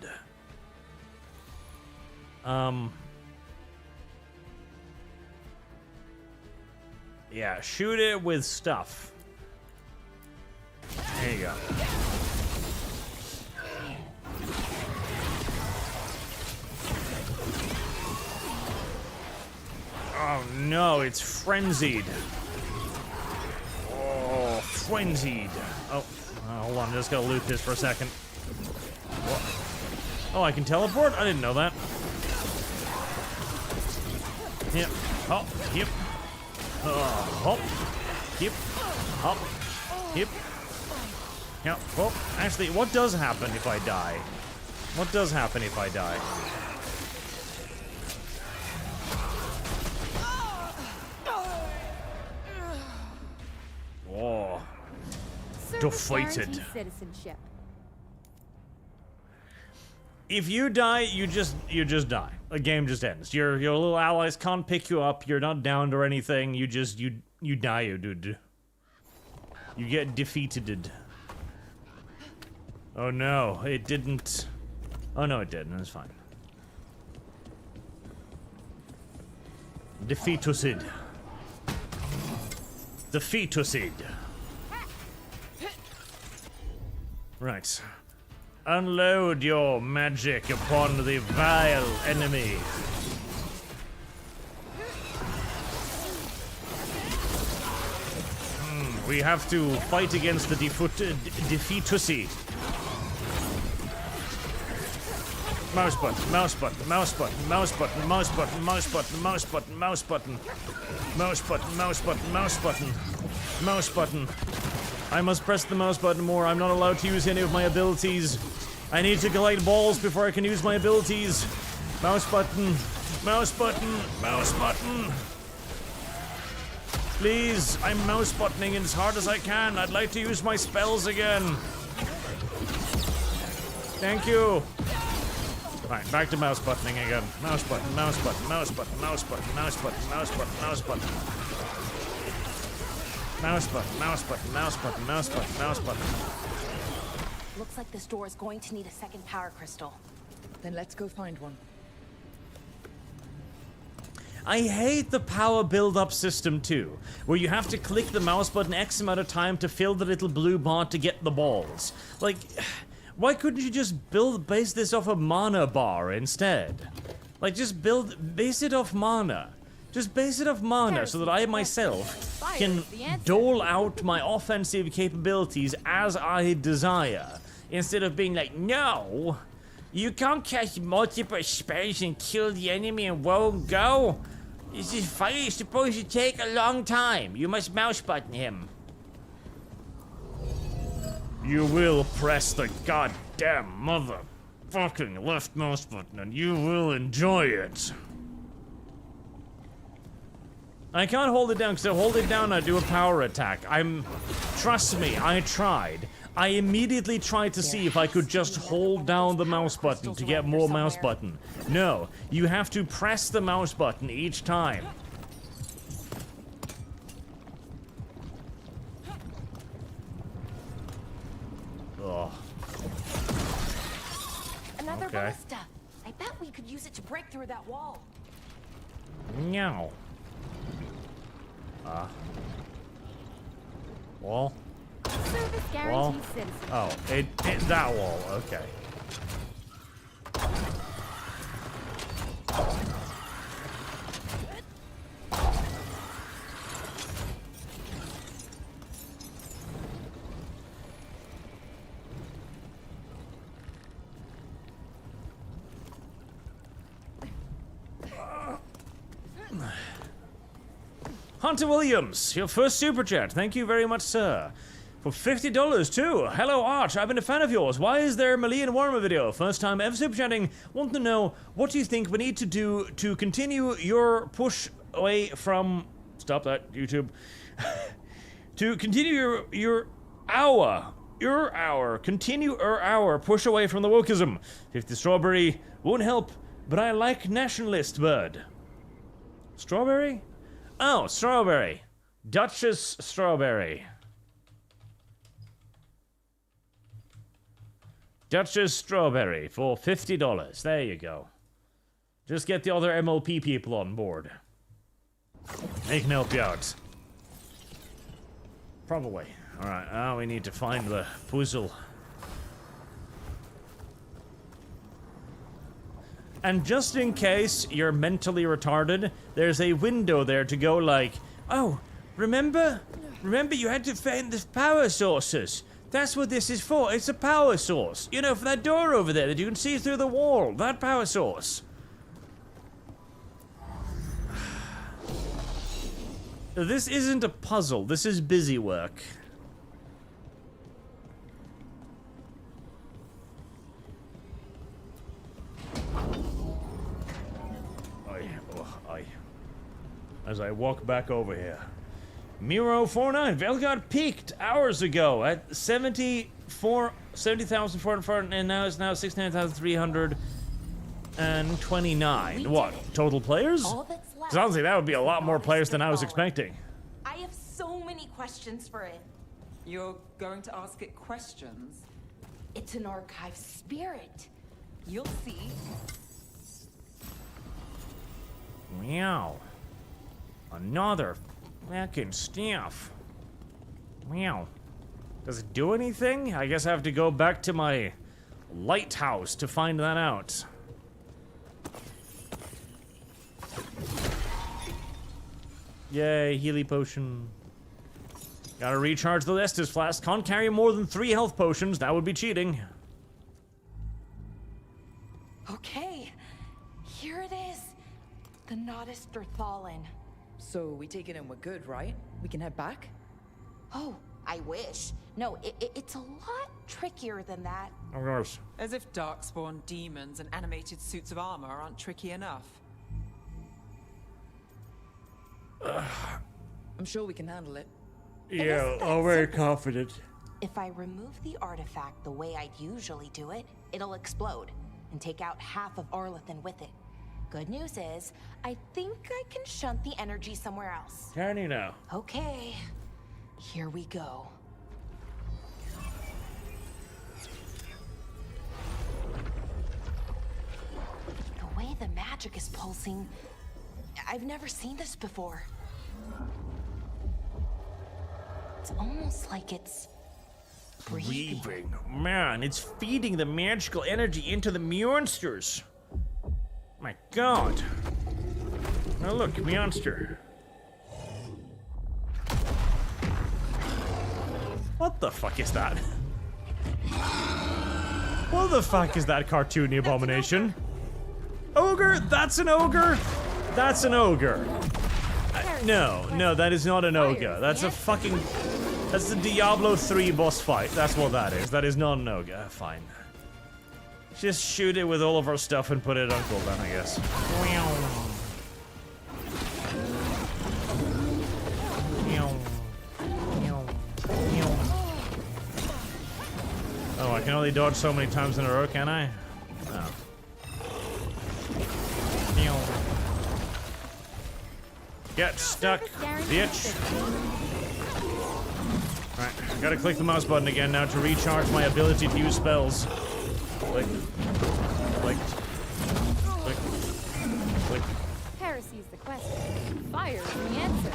Yeah, shoot it with stuff. There you go. Oh no, it's frenzied. Oh, frenzied. Oh, hold on, I just gotta loot this for a second. What? Oh, I can teleport? I didn't know that. Yep. Hop. Yep. Hop. Yep. Hop. Yep. Yeah. Well, actually, what does happen if I die? What does happen if I die? Oh. Defeated. Citizenship. If you die, you just die. The game just ends. Your little allies can't pick you up. You're not downed or anything. You die, you dude. You get defeated. Oh no, it didn't. Oh no, it didn't. It's fine. Defeated. Defeated. Right. Unload your magic upon the vile enemy. We have to fight against the defeatussy. Mouse button, mouse button, mouse button, mouse button, mouse button, mouse button, mouse button, mouse button, mouse button, mouse button, mouse button, mouse button. I must press the mouse button more. I'm not allowed to use any of my abilities. I need to collect balls before I can use my abilities. Mouse button, mouse button, mouse button. Please, I'm mouse buttoning as hard as I can. I'd like to use my spells again. Thank you. Alright, back to mouse buttoning again. Mouse button, mouse button, mouse button, mouse button, mouse button, mouse button, mouse button. Mouse button, mouse button, mouse button, mouse button, mouse button. Looks like this door is going to need a second power crystal. Then let's go find one. I hate the power build-up system too, where you have to click the mouse button X amount of time to fill the little blue bar to get the balls. Like, why couldn't you just base this off a mana bar instead? Like, just base it off mana. Just base it off mana so that I myself can dole out my offensive capabilities as I desire. Instead of being like, no, you can't cast multiple spells and kill the enemy in one go. This is fight is supposed to take a long time. You must mouse button him. You will press the goddamn motherfucking left mouse button and you will enjoy it. I can't hold it down because I hold it down I do a power attack. Trust me, I tried. I immediately tried to see if I could just hold down the mouse button to get more mouse button. No, you have to press the mouse button each time. Ugh. Another ballista. I bet we could use it to break through that wall. Meow. Wall? Service guarantees Wall? citizenship. Oh, it that wall, okay. Hunter Williams, your first super chat. Thank you very much, sir. For $50 too. Hello, Arch. I've been a fan of yours. Why is there a Melee and Warhammer video? First time ever super chatting. Want to know what do you think we need to do to continue your push away from Stop that, YouTube. To continue your hour. Continue your hour. Push away from the wokeism. 50 strawberry won't help, but I like nationalist bird. Strawberry? Oh, strawberry. Duchess Strawberry. Duchess Strawberry for $50. There you go. Just get the other MLP people on board. They can help you out. Probably. Alright, now we need to find the puzzle. And just in case you're mentally retarded, there's a window there to go like, oh, remember you had to find the power sources. That's what this is for. It's a power source. You know, for that door over there that you can see through the wall. That power source. This isn't a puzzle. This is busy work. As I walk back over here. Miro49, Veilguard peaked hours ago at 70,400, and now it's 69,329. What, total players? Sounds like that would be a lot more players than I was expecting. I have so many questions for it. You're going to ask it questions? It's an archive spirit. You'll see. Meow. Another fucking staff. Meow. Does it do anything? I guess I have to go back to my lighthouse to find that out. Yay, Healy potion. Gotta recharge the Estus flask. Can't carry more than 3 health potions. That would be cheating. Okay, here it is. The Nodus Thorthalin. So we take it and we're good, right? We can head back? Oh, I wish. No, it's a lot trickier than that. Of course. As if darkspawn demons and animated suits of armor aren't tricky enough. I'm sure we can handle it. Yeah, I'm very confident. If I remove the artifact the way I'd usually do it, it'll explode and take out half of Arlathan with it. Good news is, I think I can shunt the energy somewhere else. Can you now? Okay, here we go. The way the magic is pulsing, I've never seen this before. It's almost like it's breathing. Man, it's feeding the magical energy into the monsters. My god. Now look, monster. What the fuck is that? What the fuck is that cartoony abomination? Ogre? That's an ogre? That's an ogre. No, that is not an ogre. That's a fucking... That's the Diablo 3 boss fight. That's what that is. That is not an ogre. Fine. Just shoot it with all of our stuff and put it on cooldown, I guess. Oh, I can only dodge so many times in a row, can I? No. Get stuck, bitch. Alright, gotta click the mouse button again now to recharge my ability to use spells. Click. Heresy's the question. Fire is the answer.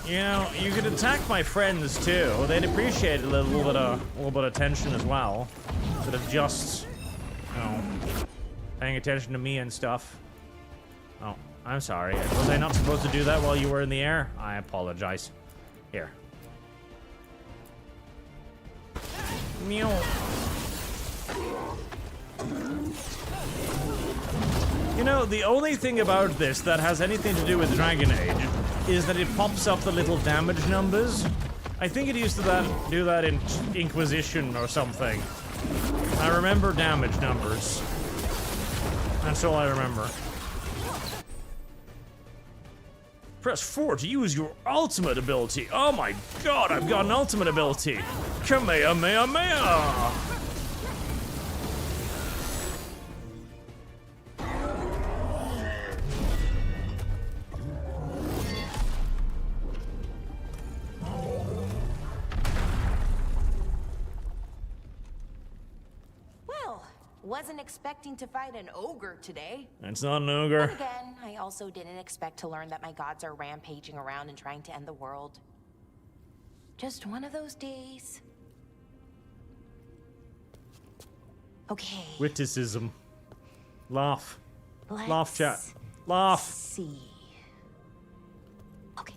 You know, you could attack my friends too. They'd appreciate a little bit of attention as well, instead of just, you know, paying attention to me and stuff. Oh, I'm sorry. Was I not supposed to do that while you were in the air? I apologize. Here. Meow. You know, the only thing about this that has anything to do with Dragon Age is that it pops up the little damage numbers. I think it used to do that in Inquisition or something. I remember damage numbers. That's all I remember. Press 4 to use your ultimate ability. Oh my god, I've got an ultimate ability. Kamehameha! Wasn't expecting to fight an ogre today. It's not an ogre. But again, I also didn't expect to learn that my gods are rampaging around and trying to end the world. Just one of those days. Okay. Witticism. Laugh. Let's Laugh, chat. Laugh. See. Okay.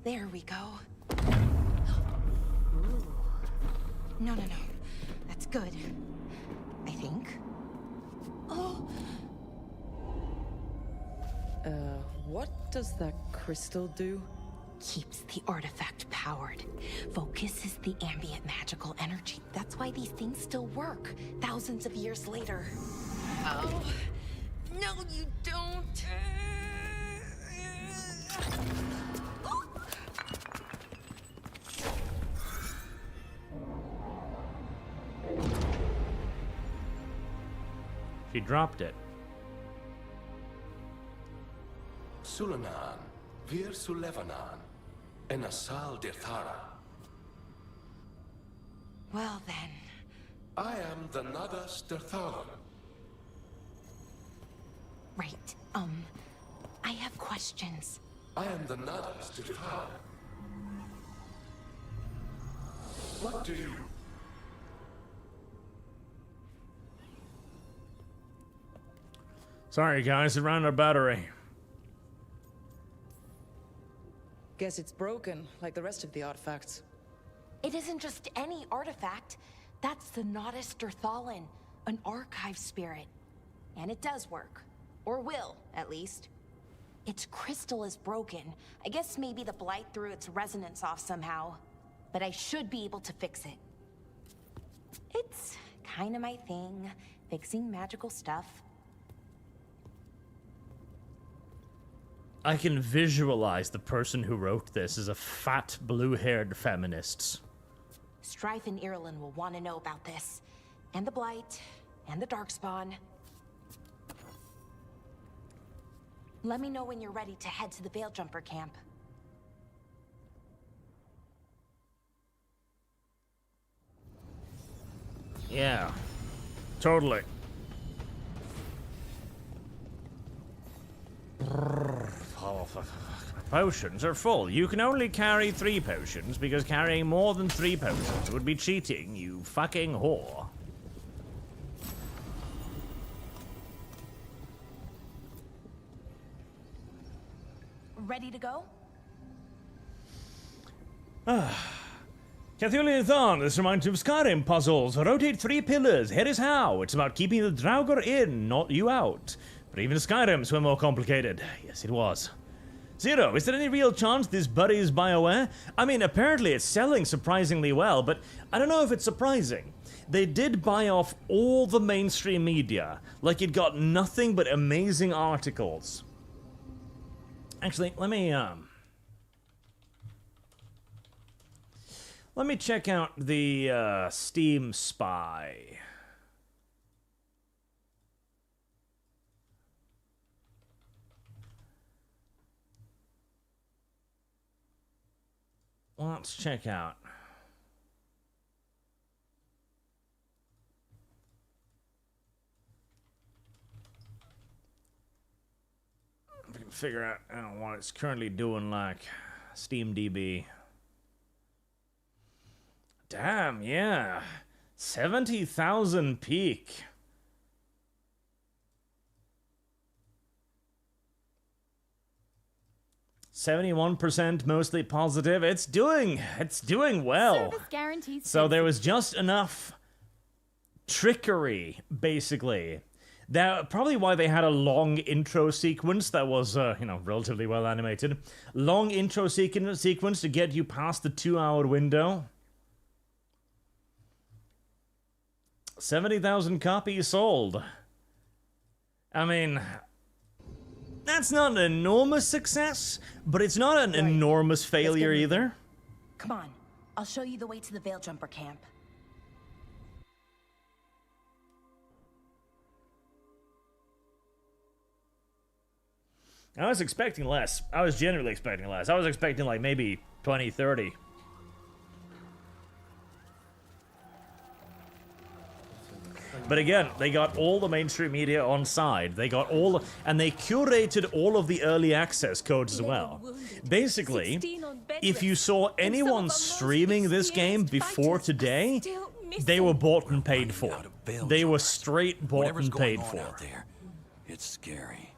There we go. Ooh. No. That's good. I think. Oh. What does that crystal do? Keeps the artifact powered. Focuses the ambient magical energy. That's why these things still work, thousands of years later. Oh. No, you don't. She dropped it. Sulanan, Vir Sulevanan, Enasal Dethara. Well then. I am the Nadas Derthalan. Right. I have questions. I am the Nadas Derthalan. What do you... Sorry guys, it ran out of battery. Guess it's broken, like the rest of the artifacts. It isn't just any artifact. That's the Nadas Derthalan, an archive spirit. And it does work. Or will, at least. Its crystal is broken. I guess maybe the blight threw its resonance off somehow. But I should be able to fix it. It's kind of my thing, fixing magical stuff. I can visualize the person who wrote this as a fat, blue-haired feminist. Strife and Ireland will want to know about this. And the Blight, and the Darkspawn. Let me know when you're ready to head to the Veil-Jumper camp. Yeah, totally. Potions are full. You can only carry 3 potions because carrying more than 3 potions would be cheating, you fucking whore. Ready to go? Cathulian Thorn, this reminds you of Skyrim puzzles. Rotate 3 pillars. Here is how. It's about keeping the Draugr in, not you out. But even Skyrims were more complicated. Yes, it was. Zero, is there any real chance this buries BioWare? I mean, apparently it's selling surprisingly well, but I don't know if it's surprising. They did buy off all the mainstream media, like it got nothing but amazing articles. Actually, let me check out the Steam Spy. Let's check out. If we can figure out what it's currently doing, like SteamDB. Damn, yeah. 70,000 peak. 71% mostly positive. It's doing well. Service guarantees. So there was just enough trickery, basically. That probably why they had a long intro sequence that was, relatively well animated. Long intro sequence to get you past the 2-hour window. 70,000 copies sold. I mean, that's not an enormous success, but it's not an enormous failure either. Come on, I'll show you the way to the Veil Jumper camp. I was expecting less. I was genuinely expecting less. I was expecting like maybe 20, 30. But again, they got all the mainstream media on side. They got and they curated all of the early access codes as well. Basically, if you saw anyone streaming this game before today, they were bought and paid for. They were straight bought and paid for. Out there, it's scary.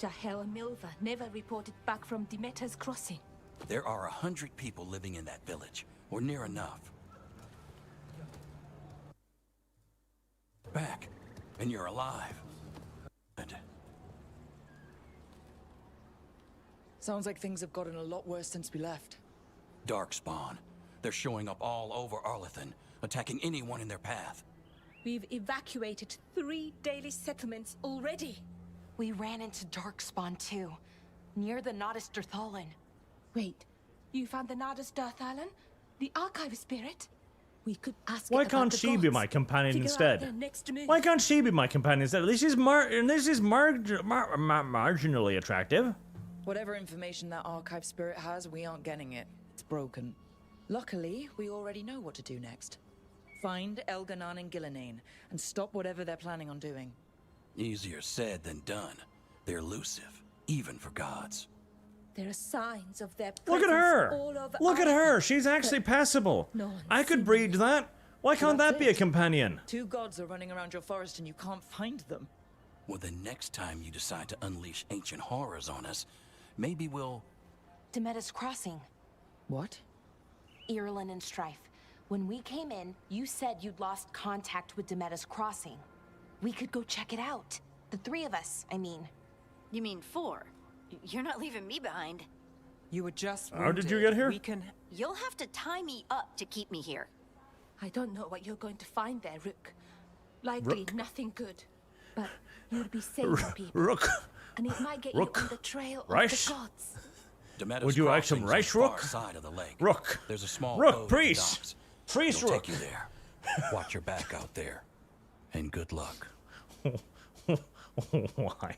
Jahel and Milva never reported back from Demeter's crossing. There are 100 people living in that village, or near enough. Back, and you're alive. Good. Sounds like things have gotten a lot worse since we left. Darkspawn. They're showing up all over Arlathan, attacking anyone in their path. We've evacuated 3 daily settlements already. We ran into Darkspawn too, near the Nodus Dirthalan. Wait, you found the Nodus Dirthalan? The archive spirit? We could ask Why can't she be my companion instead? Why can't she be my companion instead? At least she's marginally attractive. Whatever information that archive spirit has, we aren't getting it. It's broken. Luckily, we already know what to do next. Find Elganon and Gillinane, and stop whatever they're planning on doing. Easier said than done. They're elusive, even for gods. There are signs of their Look at her! all over Look at Arlathan. her! She's actually passable. No I could breed that. Why can't that be a companion? 2 gods are running around your forest and you can't find them. Well, the next time you decide to unleash ancient horrors on us, maybe we'll... Demeter's crossing. What? Irlin and Strife. When we came in, you said you'd lost contact with Demeter's crossing. We could go check it out. The 3 of us, I mean. You mean 4? You're not leaving me behind. You were just How did you get here? We can... You'll have to tie me up to keep me here. I don't know what you're going to find there, Rook. Likely nothing good. But you'll be saving people. Rook. And it might get Rook. you on the trail of Rice. the gods. Demeter's Would you like some crossing's rice, on the Rook? far side of the lake. Rook. There's a small Rook, cove at the priest. docks. Priest It'll Rook. take you there. Watch your back out there. And good luck. Why?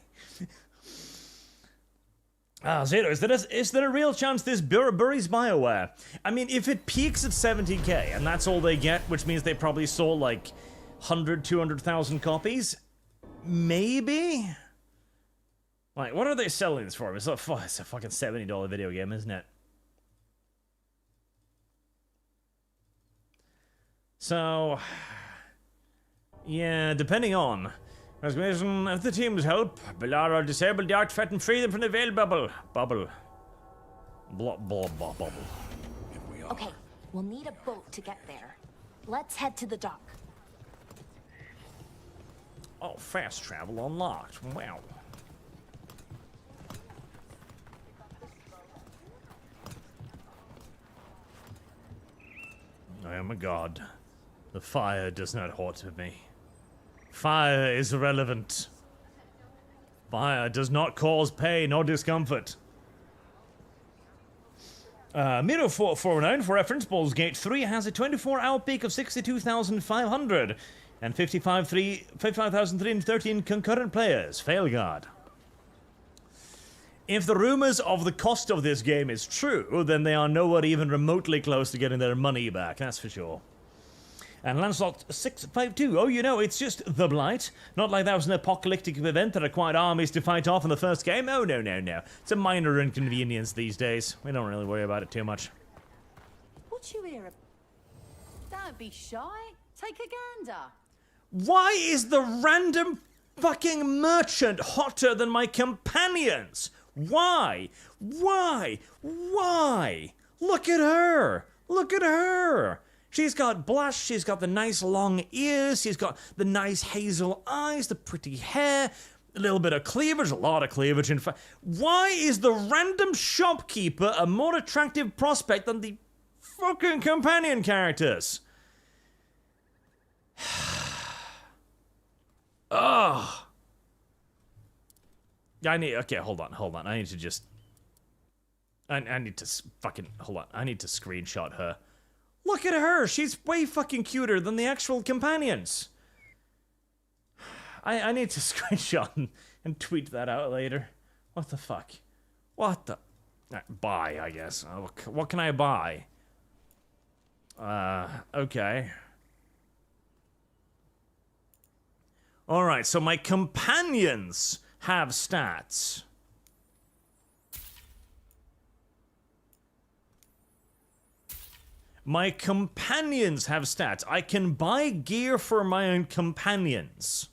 Zero, is there a real chance this buries BioWare? I mean, if it peaks at 70k, and that's all they get, which means they probably sold like 100, 200,000 copies, maybe? Like, what are they selling this for? It's a fucking $70 video game, isn't it? So, yeah, depending on... With the team's help, Belara disabled the artifact and free them from the Veil bubble. Bubble. Bubble. Okay, we'll need a boat to get there. Let's head to the dock. Oh, fast travel unlocked. Wow. I am a god. The fire does not hurt me. Fire is irrelevant. Fire does not cause pain or discomfort. Miro 449 for reference, Baldur's Gate 3 has a 24-hour peak of 62,500 and 55,313 concurrent players. Veilguard. If the rumors of the cost of this game is true, then they are nowhere even remotely close to getting their money back, that's for sure. And Lancelot652, oh, you know, it's just the Blight. Not like that was an apocalyptic event that required armies to fight off in the first game. Oh, no, no, no. It's a minor inconvenience these days. We don't really worry about it too much. What you hear? Don't be shy. Take a gander. Why is the random fucking merchant hotter than my companions? Why? Why? Why? Look at her. Look at her. She's got blush, she's got the nice long ears, she's got the nice hazel eyes, the pretty hair, a little bit of cleavage, a lot of cleavage in fact. Why is the random shopkeeper a more attractive prospect than the fucking companion characters? Ugh. Okay, hold on. I need to just... I need to fucking... Hold on, I need to screenshot her. Look at her! She's way fucking cuter than the actual companions! I need to screenshot and tweet that out later. What the fuck? What the... Buy, I guess. What can I buy? Okay. Alright, so my companions have stats. My companions have stats. I can buy gear for my own companions.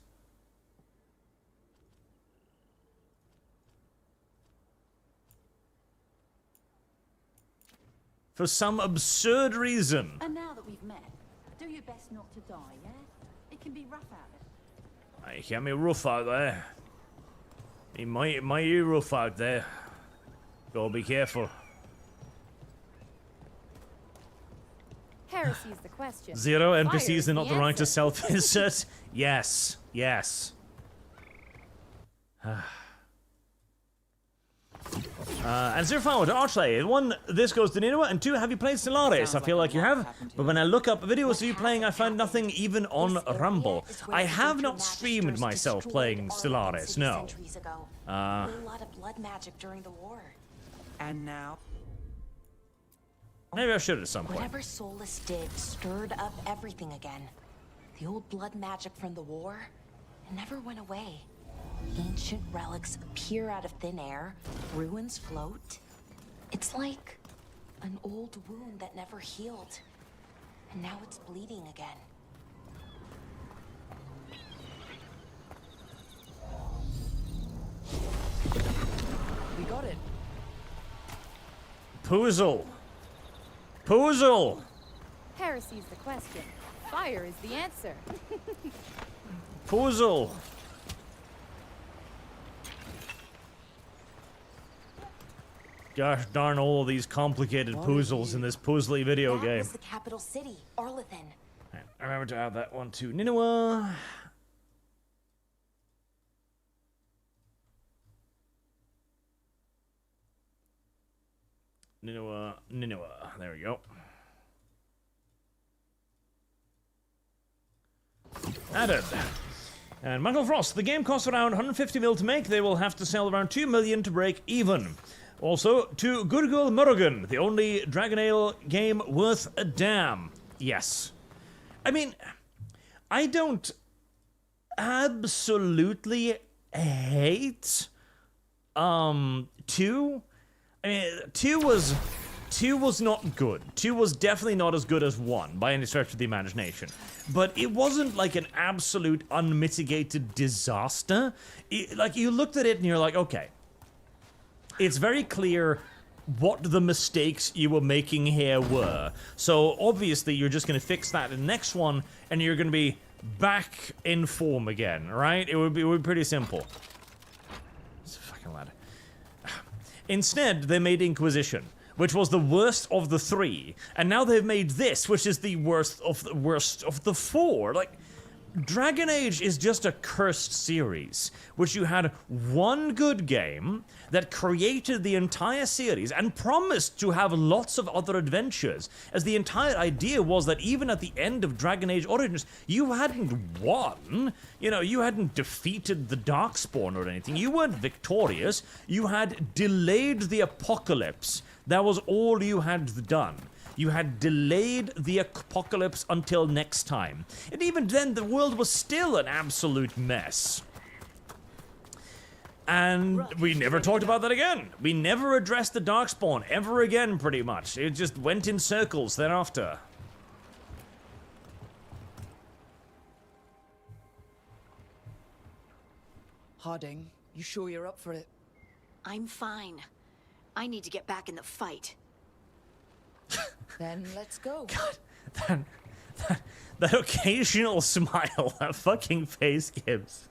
For some absurd reason. And now that we've met, do your best not to die, yeah? It can be rough out there. It can be rough out there. It might be rough out there. Gotta be careful. Heresy is the question. 0 NPCs are not the right to self-insert. Yes, yes. And 0 forward to Archley. 1, this goes to Nineveh, and 2, have you played Stellaris? I feel like you have, but when I look up videos of you playing, I find nothing even on Rumble. I have not streamed myself playing Stellaris, no. A lot of blood magic during the war. And now? Maybe I should at some point. Whatever Solus did stirred up everything again. The old blood magic from the war, it never went away. Ancient relics appear out of thin air, ruins float. It's like an old wound that never healed, and now it's bleeding again. We got it. Poozle. Poozle. Heresy's the question. Fire is the answer. Poozle. Gosh darn all of these complicated puzzles in this puzzly video game. That was the capital city, Arlathan. Right, remember to add that one to Nineveh. Nineveh. There we go. Added. And Michael Frost, the game costs around 150 mil to make. They will have to sell around 2 million to break even. Also, to Gurgul Murugan, the only Dragon Ale game worth a damn. Yes. I mean, I don't absolutely hate 2. I mean, 2 was not good. 2 was definitely not as good as 1 by any stretch of the imagination. But it wasn't like an absolute unmitigated disaster. Like, you looked at it and you're like, okay, it's very clear what the mistakes you were making here were. So obviously you're just going to fix that in the next one and you're going to be back in form again, right? It would be pretty simple. It's a fucking ladder. Instead, they made Inquisition, which was the worst of the 3, and now they've made this, which is the worst of the 4. Like, Dragon Age is just a cursed series, which you had one good game that created the entire series and promised to have lots of other adventures, as the entire idea was that even at the end of Dragon Age Origins, you hadn't won, you know, you hadn't defeated the Darkspawn or anything, you weren't victorious, you had delayed the apocalypse. That was all you had done. You had delayed the apocalypse until next time. And even then, the world was still an absolute mess. And we never talked about that again. We never addressed the Darkspawn ever again, pretty much. It just went in circles thereafter. Harding, you sure you're up for it? I'm fine. I need to get back in the fight. Then let's go. God, that occasional smile that fucking face gives.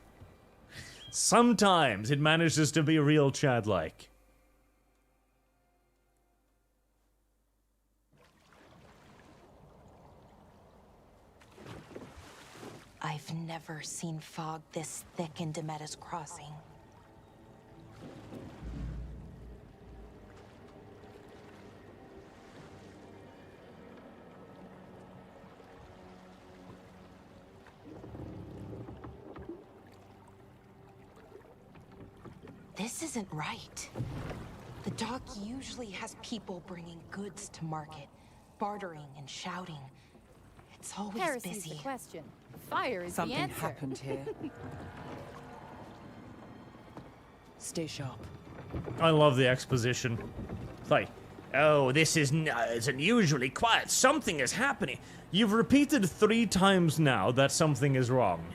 Sometimes it manages to be real Chad-like. I've never seen fog this thick in Demetta's Crossing. This isn't right. The dock usually has people bringing goods to market, bartering and shouting. It's always Heresy's busy. The question. Fire is Something the answer. happened here. Stay sharp. I love the exposition. It's like, oh, this is it's unusually quiet. Something is happening. You've repeated 3 times now that something is wrong.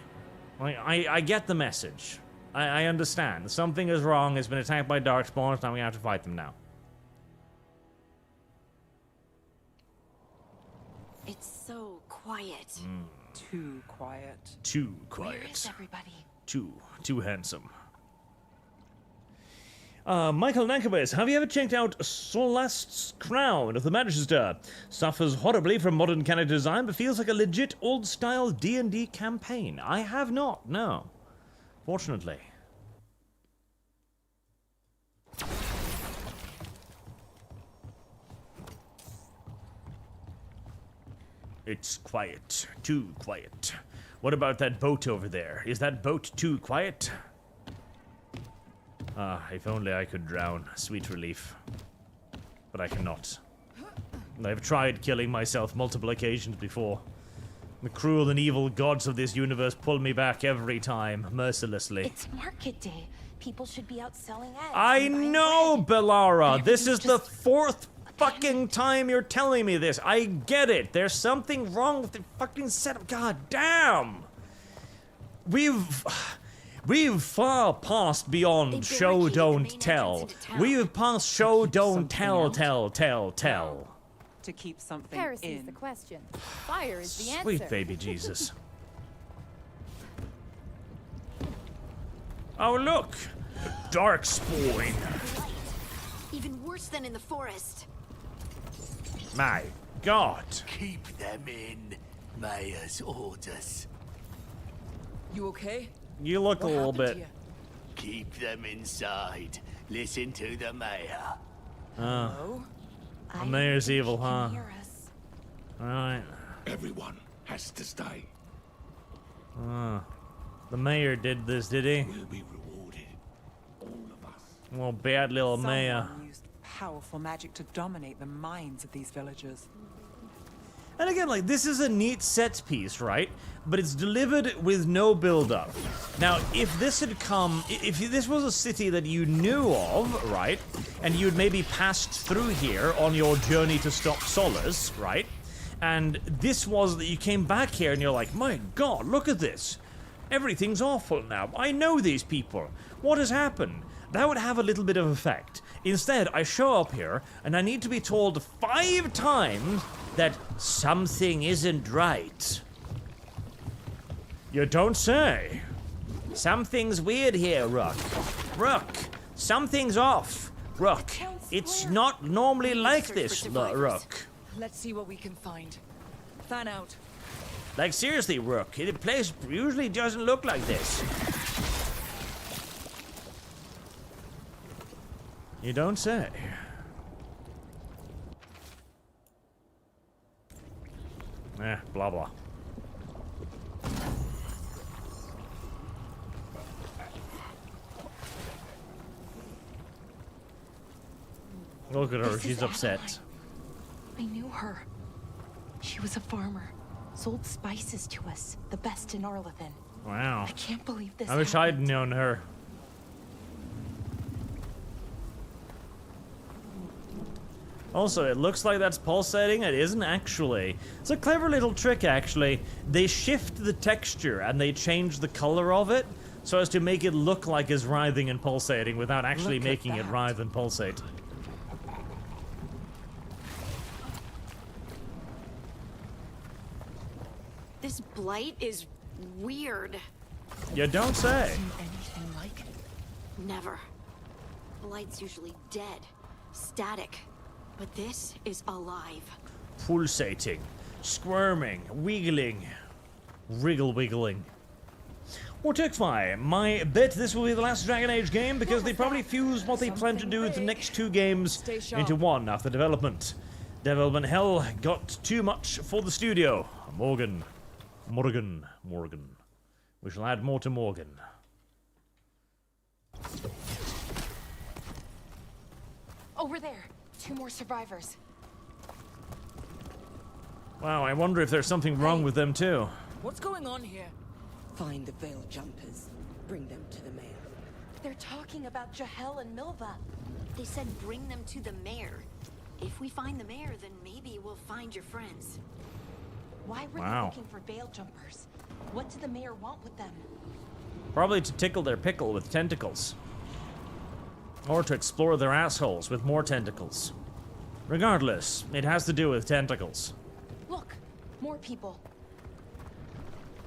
I get the message. I understand. Something is wrong. It's been attacked by Darkspawn. Now we have to fight them now. It's so quiet. Too quiet. Too quiet. Where is everybody? Too handsome. Michael Nankowitz, have you ever checked out Solast's Crown of the Magister? Suffers horribly from modern character design, but feels like a legit old-style D&D campaign. I have not, no. Fortunately. It's quiet. Too quiet. What about that boat over there? Is that boat too quiet? Ah, if only I could drown. Sweet relief. But I cannot. I've tried killing myself multiple occasions before. The cruel and evil gods of this universe pull me back every time, mercilessly. It's market day. People should be out selling eggs. I know, Bellara! This is the 4th fucking time you're telling me this. I get it. There's something wrong with the fucking setup. God damn! We've far passed beyond show, don't tell. We've passed show, don't tell. To keep something Heresy is in. the question. Fire is the answer. Sweet baby Jesus. Oh, look! Darkspawn. Even worse than in the forest. My God. Keep them in. Mayor's orders. You okay? You look a little bit. Keep them inside. Listen to the mayor. Oh? The mayor's evil, huh? Alright. Everyone has to stay. The mayor did this, did he? We'll be rewarded. All of us. Well, bad little mayor. Someone used powerful magic to dominate the minds of these villagers. And again, like, this is a neat set piece, right? But it's delivered with no build-up. Now, if this had come... If this was a city that you knew of, right? And you'd maybe passed through here on your journey to stop Solace, right? And this was that you came back here and you're like, my God, look at this. Everything's awful now. I know these people. What has happened? That would have a little bit of effect. Instead, I show up here and I need to be told 5 times that something isn't right. You don't say. Something's weird here, Rook. Rook, something's off. Rook, it's not normally like this, Rook. Let's see what we can find. Fan out. Like, seriously, Rook, the place usually doesn't look like this. You don't say. Blah, blah. Look at her, she's upset. I knew her. She was a farmer. Sold spices to us. The best in Arlathan. Wow. I can't believe this I wish I'd known her. Also, it looks like that's pulsating. It isn't actually. It's a clever little trick, actually. They shift the texture and they change the color of it so as to make it look like it's writhing and pulsating without actually making it writhe and pulsate. This blight is weird. You don't say. Anything like? Never. Blight's usually dead, static. But this is alive. Pulsating, squirming, wiggling, wiggling. Or Texfy, my bet this will be the last Dragon Age game because they probably fused what they plan to do with the next 2 games into one after development. Development hell got too much for the studio. Morgan. We shall add more to Morgan. Over there. 2 more survivors. Wow, I wonder if there's something wrong with them too. What's going on here? Find the Veil Jumpers. Bring them to the mayor. They're talking about Jahel and Milva. They said bring them to the mayor. If we find the mayor, then maybe we'll find your friends. Why were they looking for Veil Jumpers? What did the mayor want with them? Probably to tickle their pickle with tentacles. Or to explore their assholes with more tentacles. Regardless, it has to do with tentacles. Look, more people.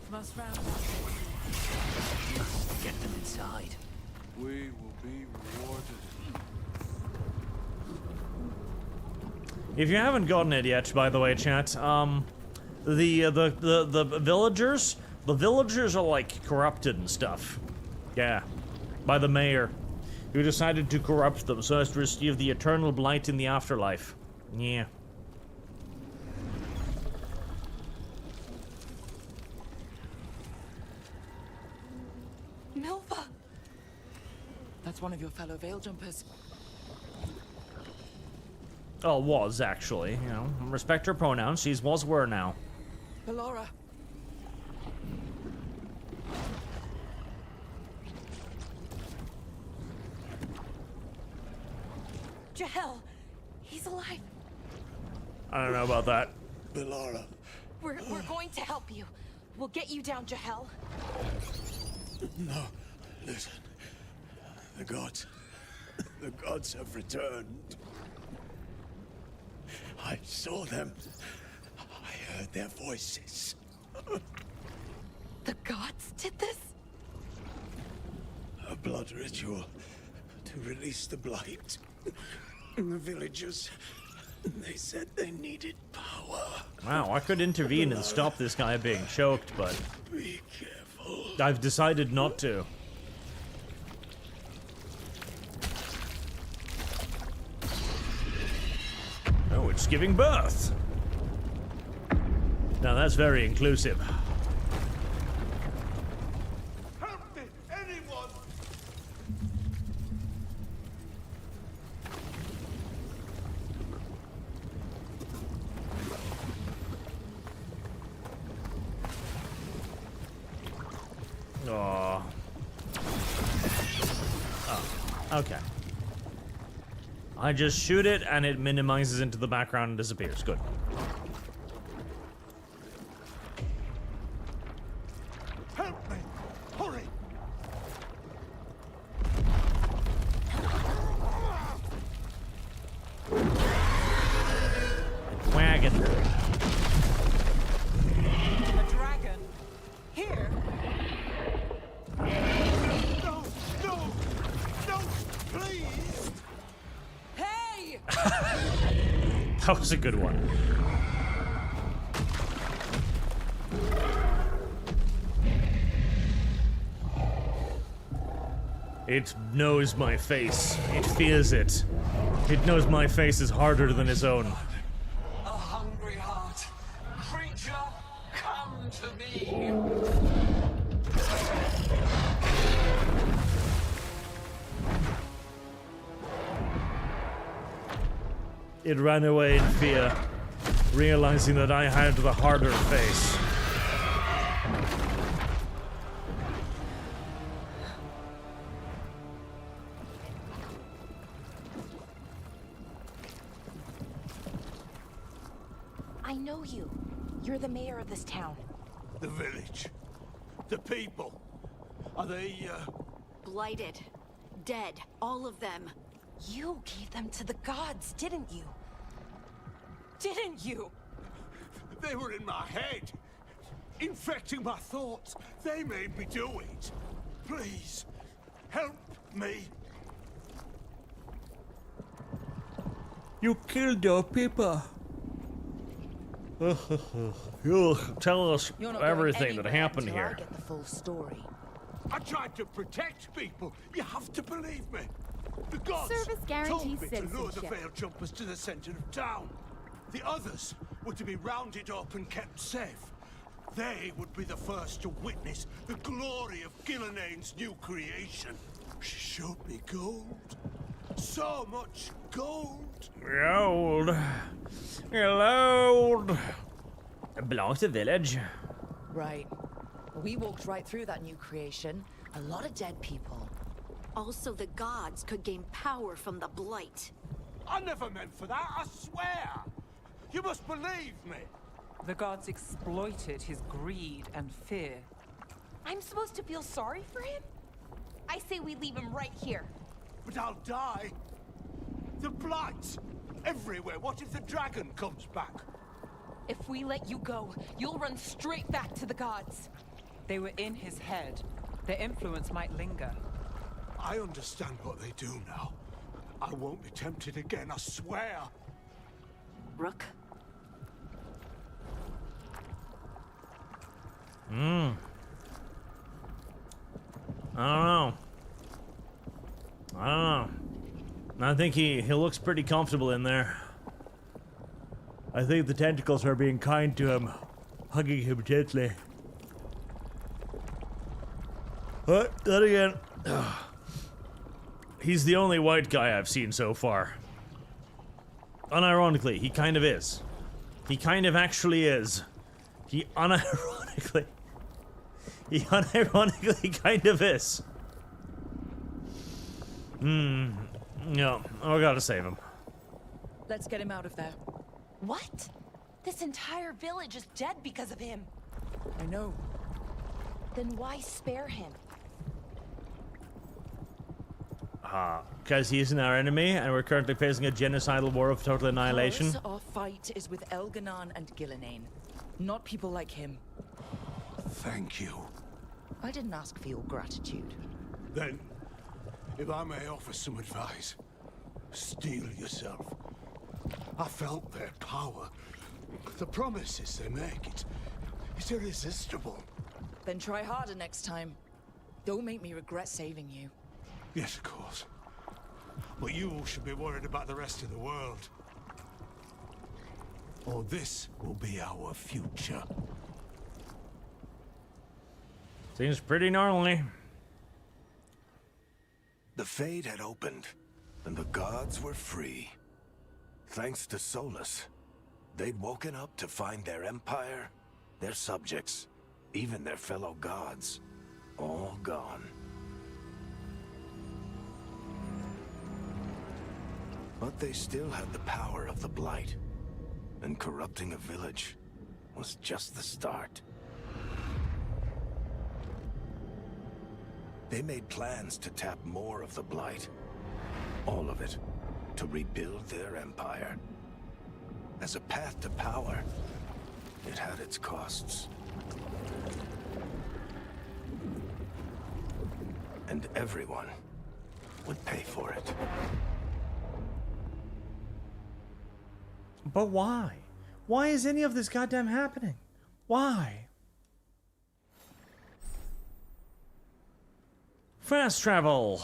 Must round. Get them inside. We will be rewarded. If you haven't gotten it yet, by the way, chat, the villagers are like corrupted and stuff. Yeah, by the mayor, who decided to corrupt them so as to receive the eternal blight in the afterlife. Yeah. Milva! That's one of your fellow Veil Jumpers. Oh, was actually, you know. Respect her pronouns. She's was were now. Ballora. Jahel! He's alive! I don't know about that. Ballora. We're going to help you. We'll get you down, Jahel. No, listen. The gods have returned. I saw them. I heard their voices. The gods did this? A blood ritual to release the blight. And the villagers, they said they needed power. Wow, I could intervene and stop this guy being choked, but Be careful. I've decided not to. Oh, it's giving birth. Now that's very inclusive. Help me, anyone! Oh. Oh, okay. I just shoot it and it minimizes into the background and disappears. Good. Help me! Hurry! Wagon. A dragon? Here? No! No! No! Please! Hey! That was a good one. It knows my face. It fears it. It knows my face is harder than its own. A hungry heart. Creature, come to me! It ran away in fear. realizing that I had the harder face. I know you. You're the mayor of this town. The village. The people. Are they, Blighted. Dead. All of them. You gave them to the gods, didn't you? Didn't you? They were in my head. Infecting my thoughts. They made me do it. Please, help me. You killed your people. You'll tell us everything that happened here. I get the full story. I tried to protect people. You have to believe me. The gods Service guarantees told me to lure the citizenship. Veil Jumpers to the center of town. The others were to be rounded up and kept safe. They would be the first to witness the glory of Gilnenane's new creation. She showed me gold. So much gold. Gold. Gold. It belongs to the village. Right. We walked right through that new creation. A lot of dead people. Also, the gods could gain power from the blight. I never meant for that, I swear. You must believe me. The gods exploited his greed and fear. I'm supposed to feel sorry for him? I say we leave him right here. But I'll die. The blight everywhere. What if the dragon comes back? If we let you go, you'll run straight back to the gods. They were in his head. Their influence might linger. I understand what they do now. I won't be tempted again, I swear. Rook? I don't know. I think he looks pretty comfortable in there. I think the tentacles are being kind to him, hugging him gently. But then again, he's the only white guy I've seen so far. Unironically, he kind of is. He kind of actually is. He unironically kind of is. No, I gotta save him. Let's get him out of there. What? This entire village is dead because of him. I know. Then why spare him? Because he isn't our enemy, and we're currently facing a genocidal war of total annihilation. Because our fight is with Elganan and Gillenane, not people like him. Thank you. I didn't ask for your gratitude. Then, if I may offer some advice, steel yourself. I felt their power. The promises they make, it's irresistible. Then try harder next time. Don't make me regret saving you. Yes, of course. But you should be worried about the rest of the world. Or this will be our future. Seems pretty gnarly. The Fade had opened, and the gods were free. Thanks to Solus, they'd woken up to find their empire, their subjects, even their fellow gods, all gone. But they still had the power of the Blight, and corrupting a village was just the start. They made plans to tap more of the Blight, all of it, to rebuild their empire. As a path to power, it had its costs. And everyone would pay for it. But why? Why is any of this goddamn happening? Why? Fast travel.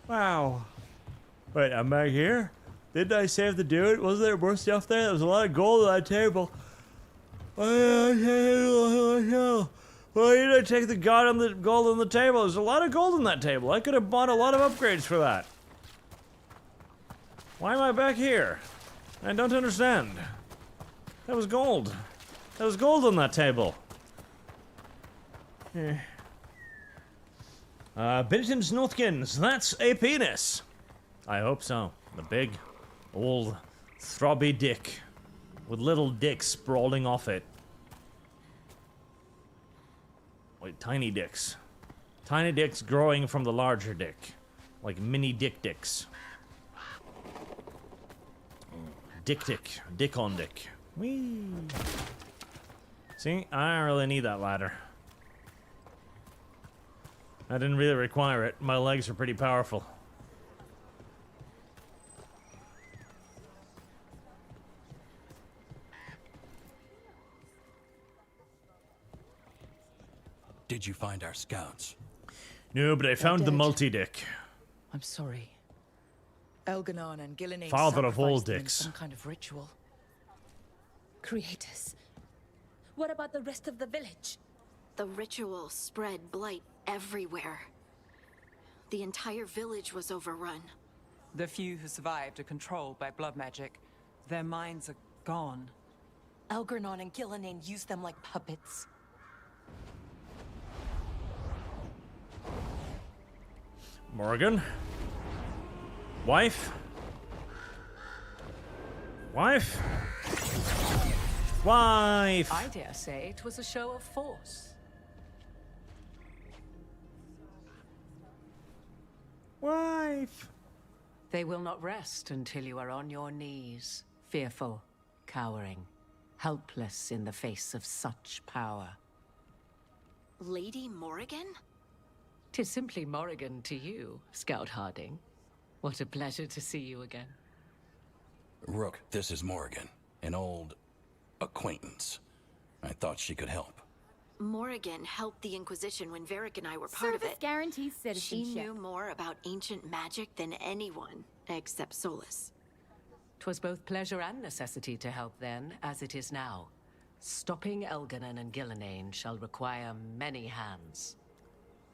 Wow. Wait, I'm back here? Didn't I save the dude? Wasn't there more stuff there? There was a lot of gold on that table. Why did I take the gold on the table? There's a lot of gold on that table. I could have bought a lot of upgrades for that. Why am I back here? I don't understand. That was gold. There was gold on that table. Binton's Northkins, that's a penis. I hope so. The big, old, throbby dick. With little dicks sprawling off it. Wait, tiny dicks. Tiny dicks growing from the larger dick. Like mini dicks. Dick on dick. Whee! See, I don't really need that ladder. I didn't really require it. My legs are pretty powerful. Did you find our scouts? No, but I found the multi-dick. I'm sorry. Elganon and Gillenane Father of all sacrificed them in dicks. some kind of ritual. Creators. What about the rest of the village? The ritual spread blight everywhere. The entire village was overrun. The few who survived are controlled by blood magic. Their minds are gone. Elganon and Gillenane used them like puppets. Morgan? Wife? Wife? Wife! I dare say it was a show of force. Wife! They will not rest until you are on your knees, fearful, cowering, helpless in the face of such power. Lady Morrigan? 'Tis simply Morrigan to you, Scout Harding. What a pleasure to see you again. Rook, this is Morrigan, an old acquaintance. I thought she could help. Morrigan helped the Inquisition when Varric and I were part of Service it. guarantees citizenship. She knew more about ancient magic than anyone, except Solus. 'Twas both pleasure and necessity to help then, as it is now. Stopping Elganon and Gillenane shall require many hands.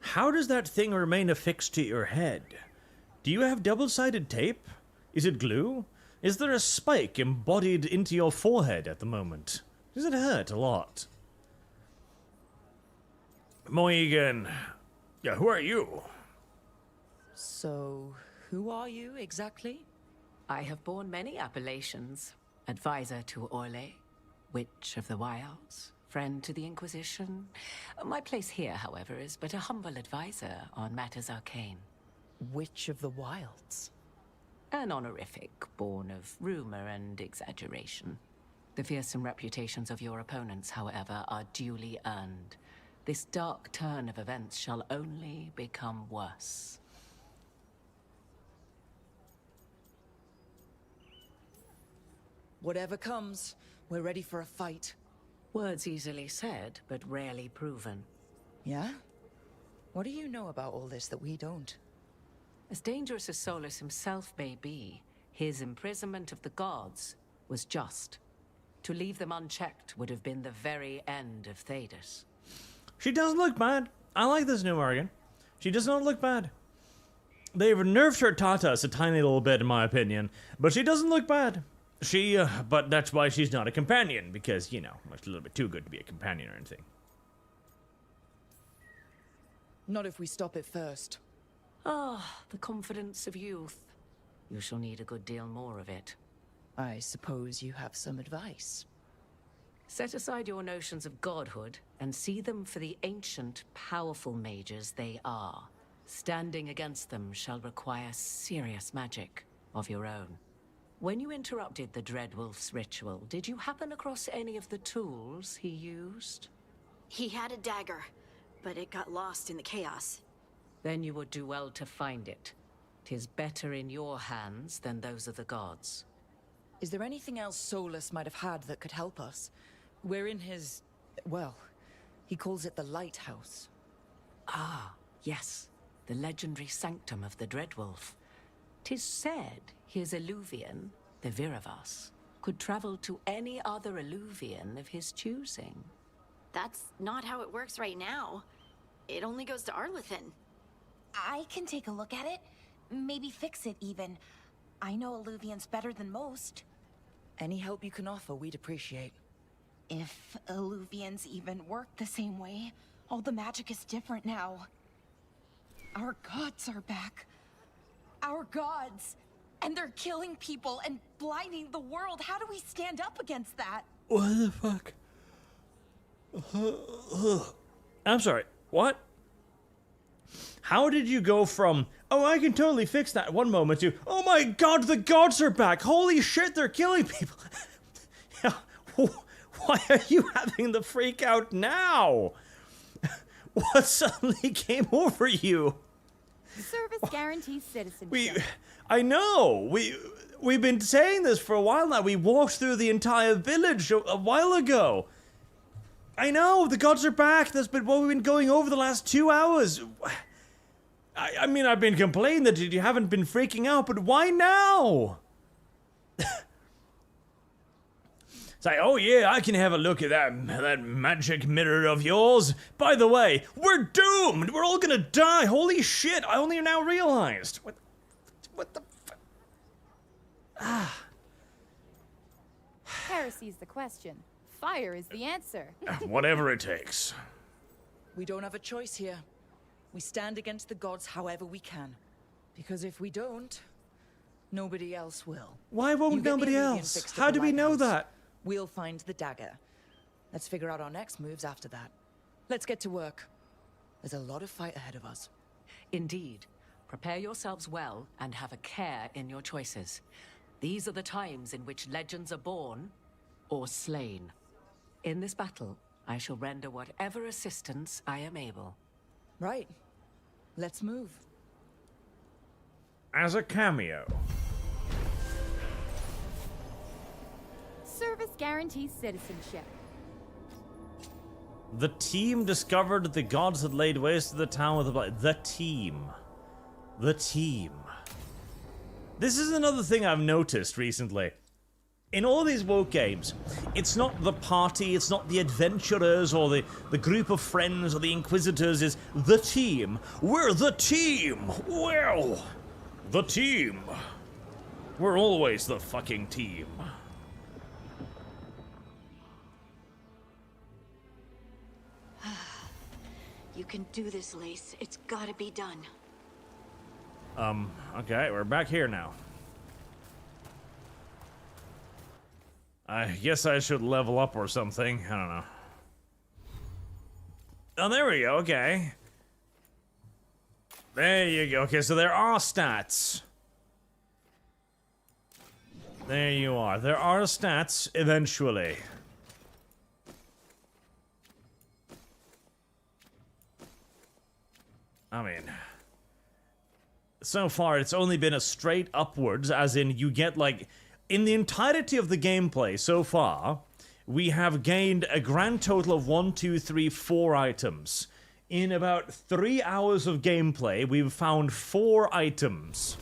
How does that thing remain affixed to your head? Do you have double-sided tape? Is it glue? Is there a spike embodied into your forehead at the moment? Does it hurt a lot? Morrigan. Yeah, who are you? So, who are you exactly? I have borne many appellations. Advisor to Orlais, Witch of the Wilds, friend to the Inquisition. My place here, however, is but a humble advisor on matters arcane. Witch of the Wilds? An honorific born of rumor and exaggeration. The fearsome reputations of your opponents, however, are duly earned. This dark turn of events shall only become worse. Whatever comes, we're ready for a fight. Words easily said, but rarely proven. Yeah? What do you know about all this that we don't? As dangerous as Solus himself may be, his imprisonment of the gods was just. To leave them unchecked would have been the very end of Thedas. She doesn't look bad. I like this new Morrigan. She does not look bad. They've nerfed her tatas a tiny little bit, in my opinion, but she doesn't look bad. But that's why she's not a companion, because, you know, she's a little bit too good to be a companion or anything. Not if we stop it first. Ah, the confidence of youth. You shall need a good deal more of it. I suppose you have some advice. Set aside your notions of godhood and see them for the ancient, powerful mages they are. Standing against them shall require serious magic of your own. When you interrupted the Dreadwolf's ritual, did you happen across any of the tools he used? He had a dagger, but it got lost in the chaos. Then you would do well to find it. 'Tis better in your hands than those of the gods. Is there anything else Solus might have had that could help us? We're in his... well, he calls it the Lighthouse. Ah, yes. The legendary sanctum of the Dreadwolf. 'Tis said his Illuvian, the Viravas, could travel to any other Illuvian of his choosing. That's not how it works right now. It only goes to Arlathan. I can take a look at it. Maybe fix it, even. I know Illuvians better than most. Any help you can offer, we'd appreciate. If Illuvians even work the same way, all the magic is different now. Our gods are back. Our gods! And they're killing people and blinding the world. How do we stand up against that? What the fuck? I'm sorry, what? How did you go from, oh, I can totally fix that one moment to, oh my god, the gods are back. Holy shit, they're killing people. Yeah, why are you having the freak out now? What suddenly came over you? Service guarantees citizenship. I know. We've been saying this for a while now. We walked through the entire village a while ago. I know, the gods are back. That's been what we've been going over the last 2 hours. I mean, I've been complaining that you haven't been freaking out, but why now? It's like, oh yeah, I can have a look at that magic mirror of yours. By the way, we're doomed. We're all gonna die. Holy shit! I only now realized. What the? Heresy's the question. Fire is the answer. Whatever it takes. We don't have a choice here. We stand against the gods however we can. Because if we don't, nobody else will. Why won't nobody else? How do we know that? We'll find the dagger. Let's figure out our next moves after that. Let's get to work. There's a lot of fight ahead of us. Indeed. Prepare yourselves well and have a care in your choices. These are the times in which legends are born or slain. In this battle, I shall render whatever assistance I am able. Right. Let's move. As a cameo. Service guarantees citizenship. The team discovered the gods had laid waste to the town with the blood. The team. The team. This is another thing I've noticed recently. In all these woke games, it's not the party, it's not the adventurers or the group of friends or the inquisitors, it's the team. We're the team! Well, the team. We're always the fucking team. You can do this, Lace. It's gotta be done. Okay, we're back here now. I guess I should level up or something. I don't know. Oh, there we go. Okay. There you go. Okay, so there are stats. There you are. There are stats eventually. I mean, so far it's only been a straight upwards, as in you get like, in the entirety of the gameplay so far, we have gained a grand total of 1, 2, 3, 4 items. In about 3 hours of gameplay, we've found 4 items.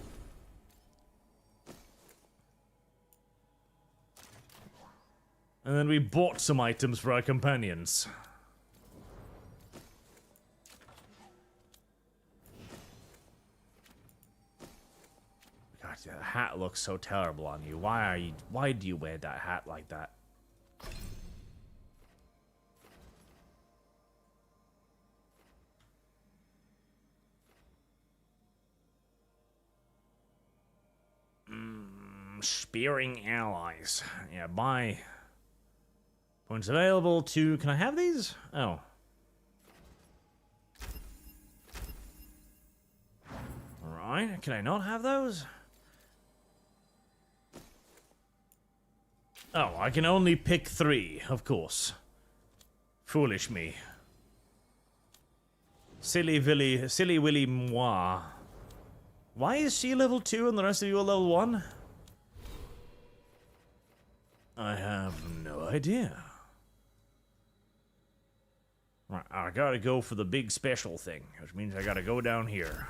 And then we bought some items for our companions. The hat looks so terrible on you. Why do you wear that hat like that? Spearing allies. Yeah, buy points available to, can I have these? Oh. Alright, can I not have those? Oh, I can only pick 3, of course. Foolish me. Silly willy moi. Why is she level 2 and the rest of you are level 1? I have no idea. Right, I gotta go for the big special thing, which means I gotta go down here.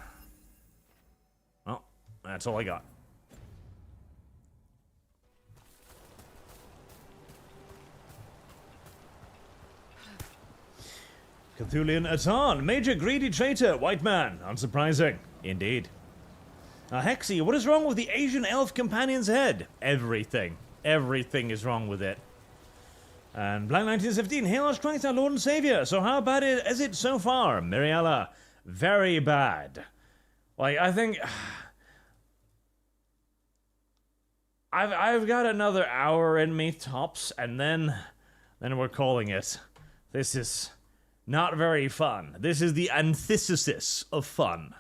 Well, that's all I got. Cthulian Atan, major greedy traitor, white man. Unsurprising. Indeed. Hexy, what is wrong with the Asian elf companion's head? Everything. Everything is wrong with it. And Black 1917, hail us Christ our Lord and Savior. So how bad is it so far? Miriella, very bad. Like, I think... I've got another hour in me, tops, and then we're calling it. This is not very fun. This is the antithesis of fun.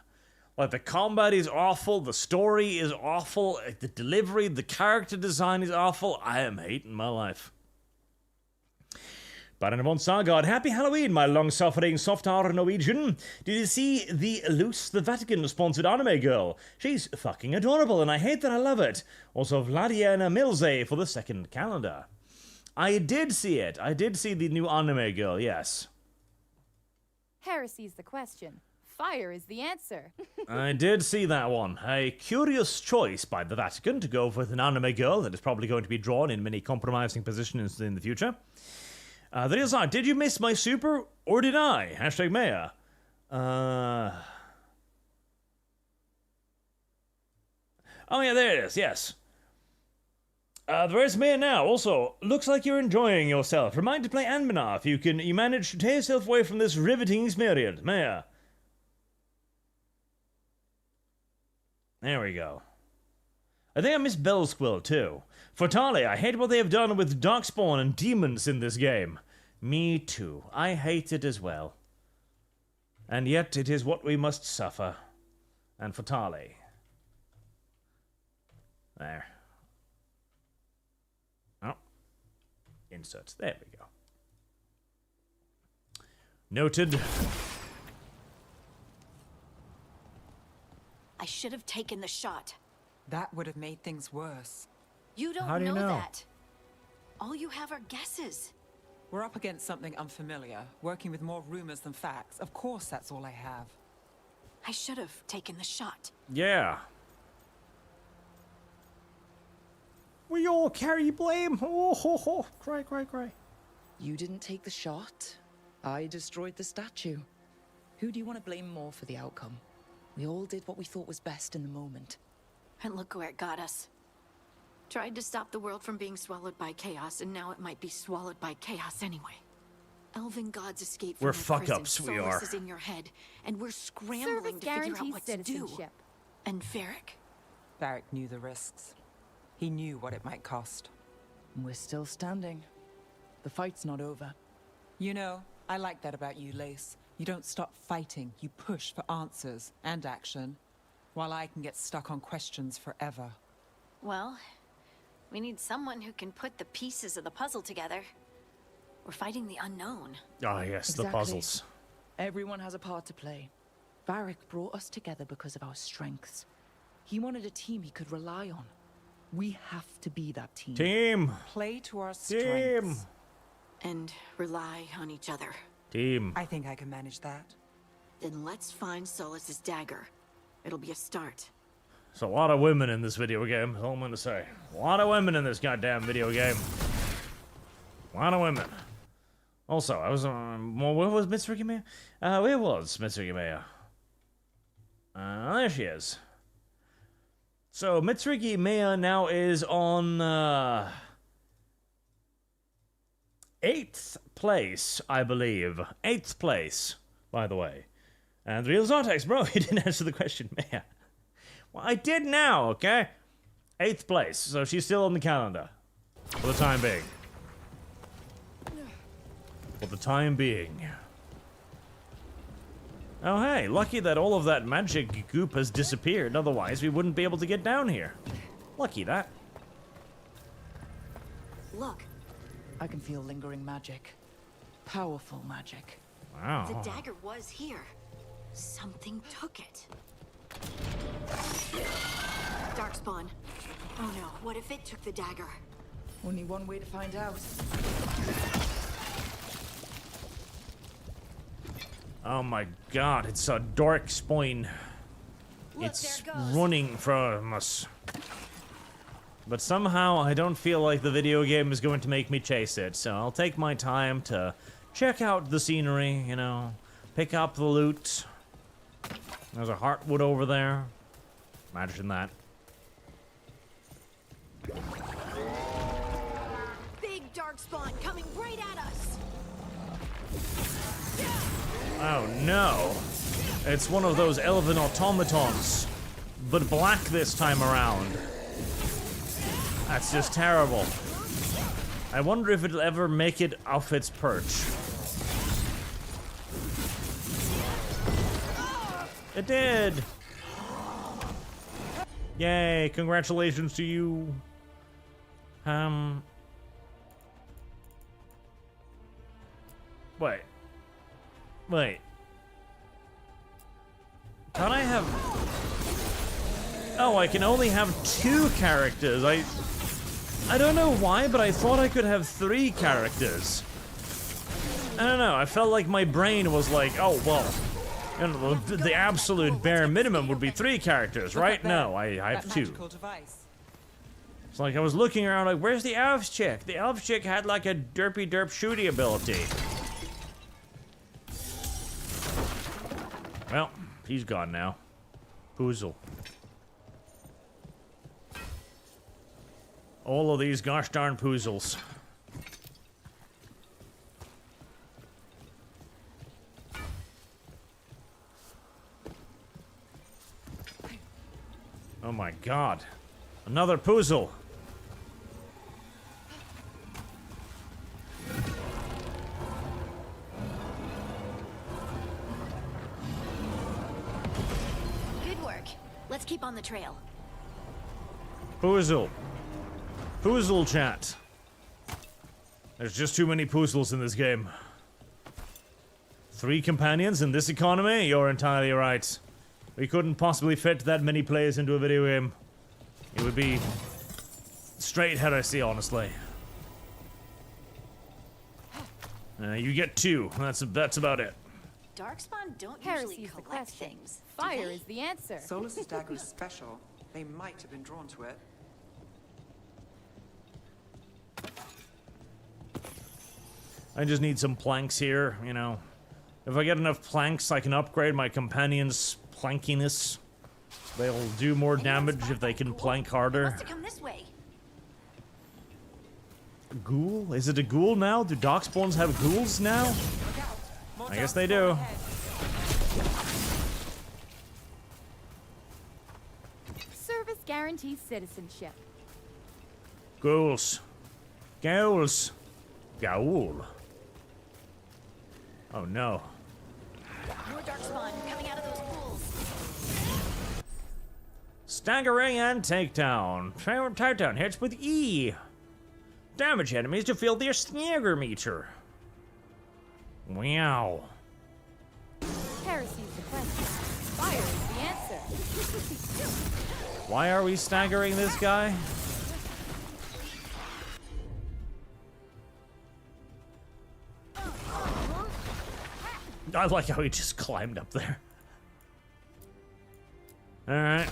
Like, the combat is awful, the story is awful, the delivery, the character design is awful. I am hating my life. Baron von Sargard, happy Halloween, my long-suffering, soft-hearted Norwegian. Did you see the Luce the Vatican-sponsored anime girl? She's fucking adorable, and I hate that I love it. Also, Vladiana Milze for the second calendar. I did see it. I did see the new anime girl, yes. Heresy's the question. Fire is the answer. I did see that one. A curious choice by the Vatican to go with an anime girl that is probably going to be drawn in many compromising positions in the future. There is that. Did you miss my super, or did I? Hashtag Maya. Oh yeah, there it is, yes. There is Maya now. Also, looks like you're enjoying yourself. Remind to play Anmanar if you manage to tear yourself away from this riveting experience. Maya. There we go. I think I missed Bellsquill too. Fortale, I hate what they have done with Darkspawn and demons in this game. Me too. I hate it as well. And yet it is what we must suffer. And Fortale. There. Oh. Inserts. There we go. Noted. I should have taken the shot. That would have made things worse. You don't How do you know that. All you have are guesses. We're up against something unfamiliar, working with more rumors than facts. Of course, that's all I have. I should have taken the shot. Yeah. We all carry blame. Oh, ho, ho. Cry, cry, cry. You didn't take the shot. I destroyed the statue. Who do you want to blame more for the outcome? We all did what we thought was best in the moment. And look where it got us. Tried to stop the world from being swallowed by chaos, and now it might be swallowed by chaos anyway. Elven gods escaped from We're their fuck-ups, prison. we Solus are. is in your head, and we're scrambling to figure out what to do. And Varric? Varric knew the risks. He knew what it might cost. We're still standing. The fight's not over. You know, I like that about you, Lace. You don't stop fighting. You push for answers and action, while I can get stuck on questions forever. Well, we need someone who can put the pieces of the puzzle together. We're fighting the unknown. Ah, yes, Exactly. the puzzles. Everyone has a part to play. Varric brought us together because of our strengths. He wanted a team he could rely on. We have to be that team. Team. Play to our strengths. And rely on each other. Team. I think I can manage that. Then let's find Solus's dagger. It'll be a start. There's a lot of women in this video game, that's all I'm gonna say. A lot of women in this goddamn video game. A lot of women. Also, I was, where was Mitsurugi Maya? Where was Mitsurugi Maya? There she is. So, Mitsurugi Maya now is on, 8th place, I believe. 8th place, by the way. And the real Zartex, bro, you didn't answer the question, Maya. Well, I did now, okay? 8th place, so she's still on the calendar. For the time being. For the time being. Oh, hey, lucky that all of that magic goop has disappeared. Otherwise, we wouldn't be able to get down here. Lucky that. Look. I can feel lingering magic. Powerful magic. Wow. The dagger was here. Something took it. Darkspawn. Oh no, what if it took the dagger? Only one way to find out. Oh my god, it's a dark spine. It's running from us. But somehow I don't feel like the video game is going to make me chase it, so I'll take my time to check out the scenery, you know, pick up the loot. There's a heartwood over there. Imagine that. Oh no. It's one of those elven automatons, but black this time around. That's just terrible. I wonder if it'll ever make it off its perch. It did! Yay, congratulations to you. Wait. Wait. Can I have... Oh, I can only have 2 characters. I don't know why, but I thought I could have 3 characters. I don't know, I felt like my brain was like, oh, well, you know, the absolute bare minimum would be 3 characters, right? No, I have 2. It's like I was looking around like, where's the elf chick? The elf chick had like a derpy derp shooty ability. Well, he's gone now. Poozle. All of these gosh darn poozles. Oh my god. Another poozle. Good work. Let's keep on the trail. Poozle. Poozle chat. There's just too many poozles in this game. 3 companions in this economy? You're entirely right. We couldn't possibly fit that many players into a video game. It would be straight heresy, honestly. You get 2. That's about it. Darkspawn don't Heresy usually is the collect question. things. Fire is the answer. Solus's dagger is special. They might have been drawn to it. I just need some planks here, you know. If I get enough planks, I can upgrade my companion's plankiness. They'll do more damage if they can plank harder. Come this way. Ghoul? Is it a ghoul now? Do Darkspawns have ghouls now? I guess they do. Service guarantees citizenship. Ghouls. Ghouls. Ghoul. Oh no. More darkspawn coming out of those pools. Staggering and takedown. Takedown hits with E. Damage enemies to fill their stagger meter. Wow. Heresy is the question. Fire is the answer. Why are we staggering this guy? I like how he just climbed up there. Alright.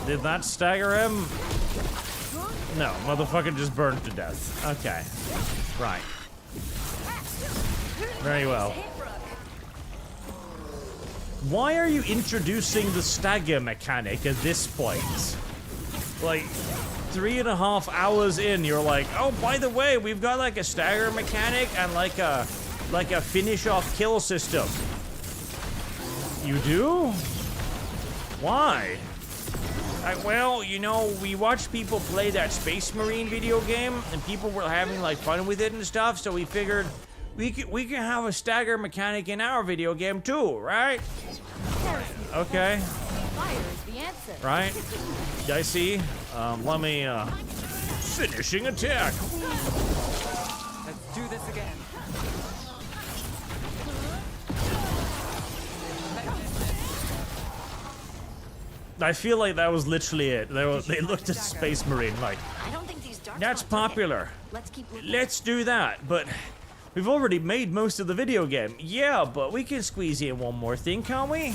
Did that stagger him? No, motherfucker just burned to death. Okay. Right. Very well. Why are you introducing the stagger mechanic at this point? Like, 3.5 hours in, you're like, oh, by the way, we've got like a stagger mechanic and like a finish off kill system. You do? Why? Well, you know, we watched people play that Space Marine video game, and people were having like fun with it and stuff, so we figured we can have a stagger mechanic in our video game too, right? Okay. Fire is the answer. Right? I see. Let me, finishing attack. Let's do this again. I feel like that was literally it. They looked at Space Marine like, that's popular. Let's do that. But we've already made most of the video game. Yeah, but we can squeeze in one more thing, can't we?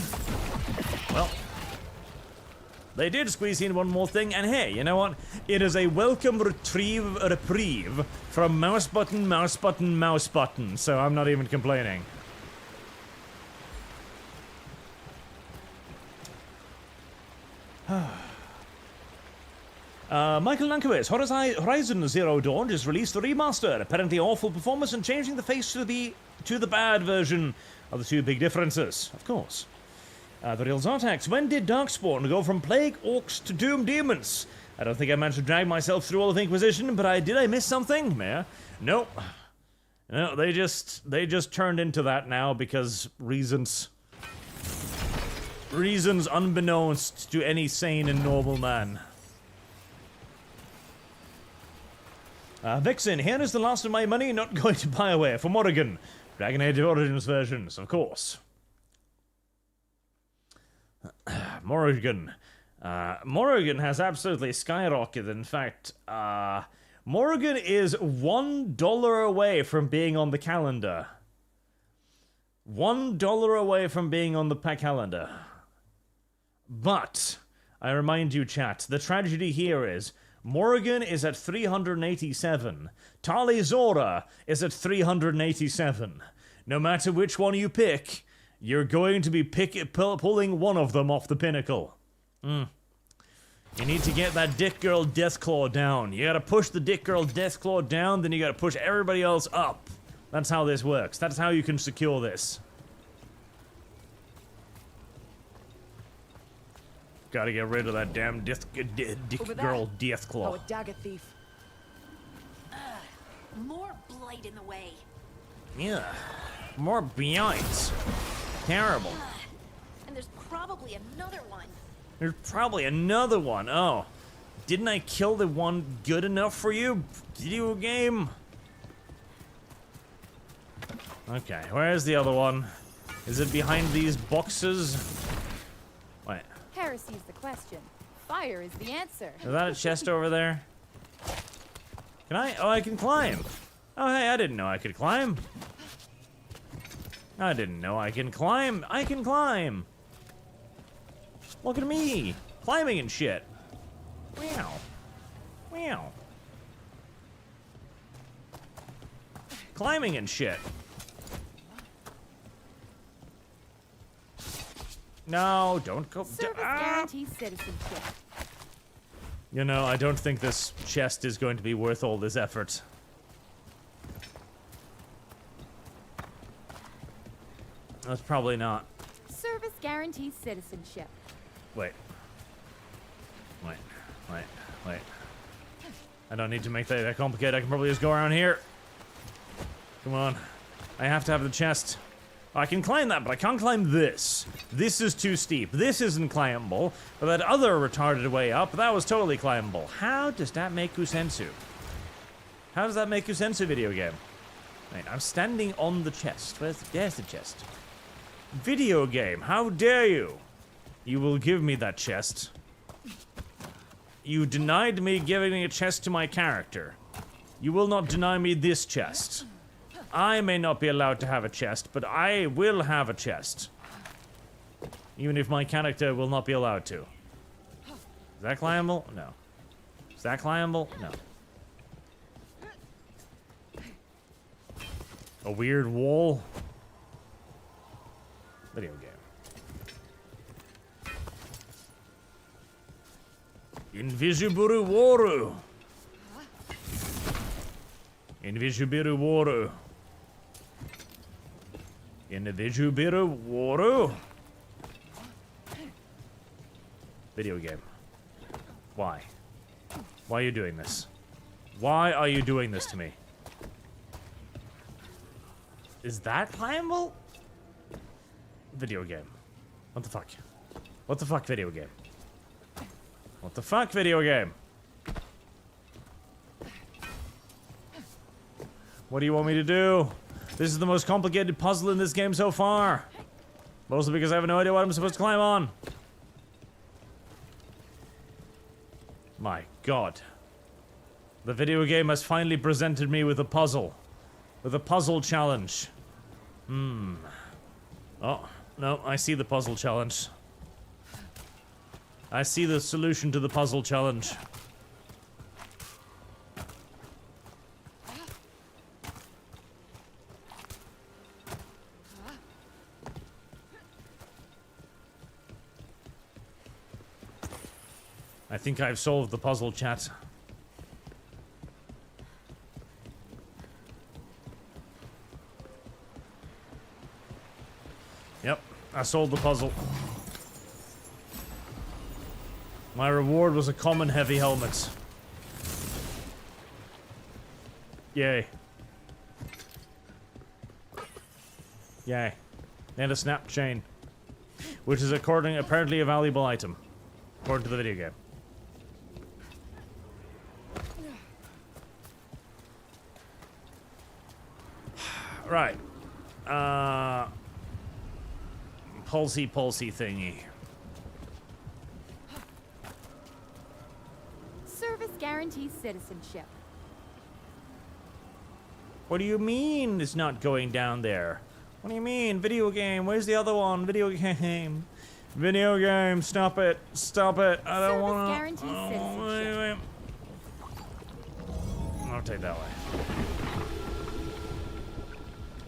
Well, they did squeeze in one more thing, and hey, you know what? It is a welcome reprieve from mouse button, mouse button, mouse button. So I'm not even complaining. Michael Lankowitz, Horizon Zero Dawn just released the remaster. Apparently awful performance and changing the face to the bad version are the two big differences, of course. The real Zartax, when did Darkspawn go from Plague Orcs to Doom Demons? I don't think I managed to drag myself through all of Inquisition, but did I miss something? Yeah. Nope. No, they just turned into that now because reasons. Reasons unbeknownst to any sane and normal man. Vixen, here is the last of my money not going to BioWare for Morrigan. Dragon Age Origins versions, of course. Morrigan. Morrigan has absolutely skyrocketed. In fact, Morrigan is $1 away from being on the calendar. $1 away from being on the calendar. But, I remind you, chat, the tragedy here is Morrigan is at 387. Tali Zora is at 387. No matter which one you pick, you're going to be pulling one of them off the pinnacle. You need to get that Dick Girl Deathclaw down. You gotta push the Dick Girl Deathclaw down, then you gotta push everybody else up. That's how this works. That's how you can secure this. Gotta get rid of that damn Dick Girl Deathclaw. Oh, a dagger thief. More blight in the way. Yeah. More behinds. Terrible. And there's probably another one. There's probably another one. Oh. Didn't I kill the one good enough for you? Video game? Okay, where's the other one? Is it behind these boxes? Wait. Heresy's the question. Fire is the answer. Is that a chest over there? Can I? Oh, I can climb. Oh, hey, I didn't know I could climb. I didn't know I can climb. I can climb. Look at me. Climbing and shit. Wow. Wow. Climbing and shit. No, don't go. Service guarantees citizenship. You know, I don't think this chest is going to be worth all this effort. That's probably not. Service guarantees citizenship. Wait. I don't need to make that complicated. I can probably just go around here. Come on. I have to have the chest. I can climb that, but I can't climb this. This is too steep. This isn't climbable. But that other retarded way up, that was totally climbable. How does that make sensu? How does that make sensu, video game? Wait, I'm standing on the chest. There's the chest. Video game, how dare you? You will give me that chest. You denied me giving a chest to my character. You will not deny me this chest. I may not be allowed to have a chest, but I will have a chest. Even if my character will not be allowed to. Is that climbable? No. Is that climbable? No. A weird wall? Video game. Invisible Waru. Invisible Waru. Invisible Waru. Video game. Why? Why are you doing this? Why are you doing this to me? Is that climbable? Video game. What the fuck? What the fuck, video game? What the fuck, video game? What do you want me to do? This is the most complicated puzzle in this game so far. Mostly because I have no idea what I'm supposed to climb on. My god. The video game has finally presented me with a puzzle. With a puzzle challenge. Oh, no, I see the puzzle challenge. I see the solution to the puzzle challenge. I think I've solved the puzzle, chat. Yep, I solved the puzzle. My reward was a common heavy helmet. Yay. Yay. And a snap chain. Which is apparently a valuable item. According to the video game. Right. Pulsey thingy. Service guarantees citizenship. What do you mean it's not going down there? What do you mean? Video game. Where's the other one? Video game. Video game. Stop it. Stop it. I don't want to. Guarantees citizenship. I'll take that way.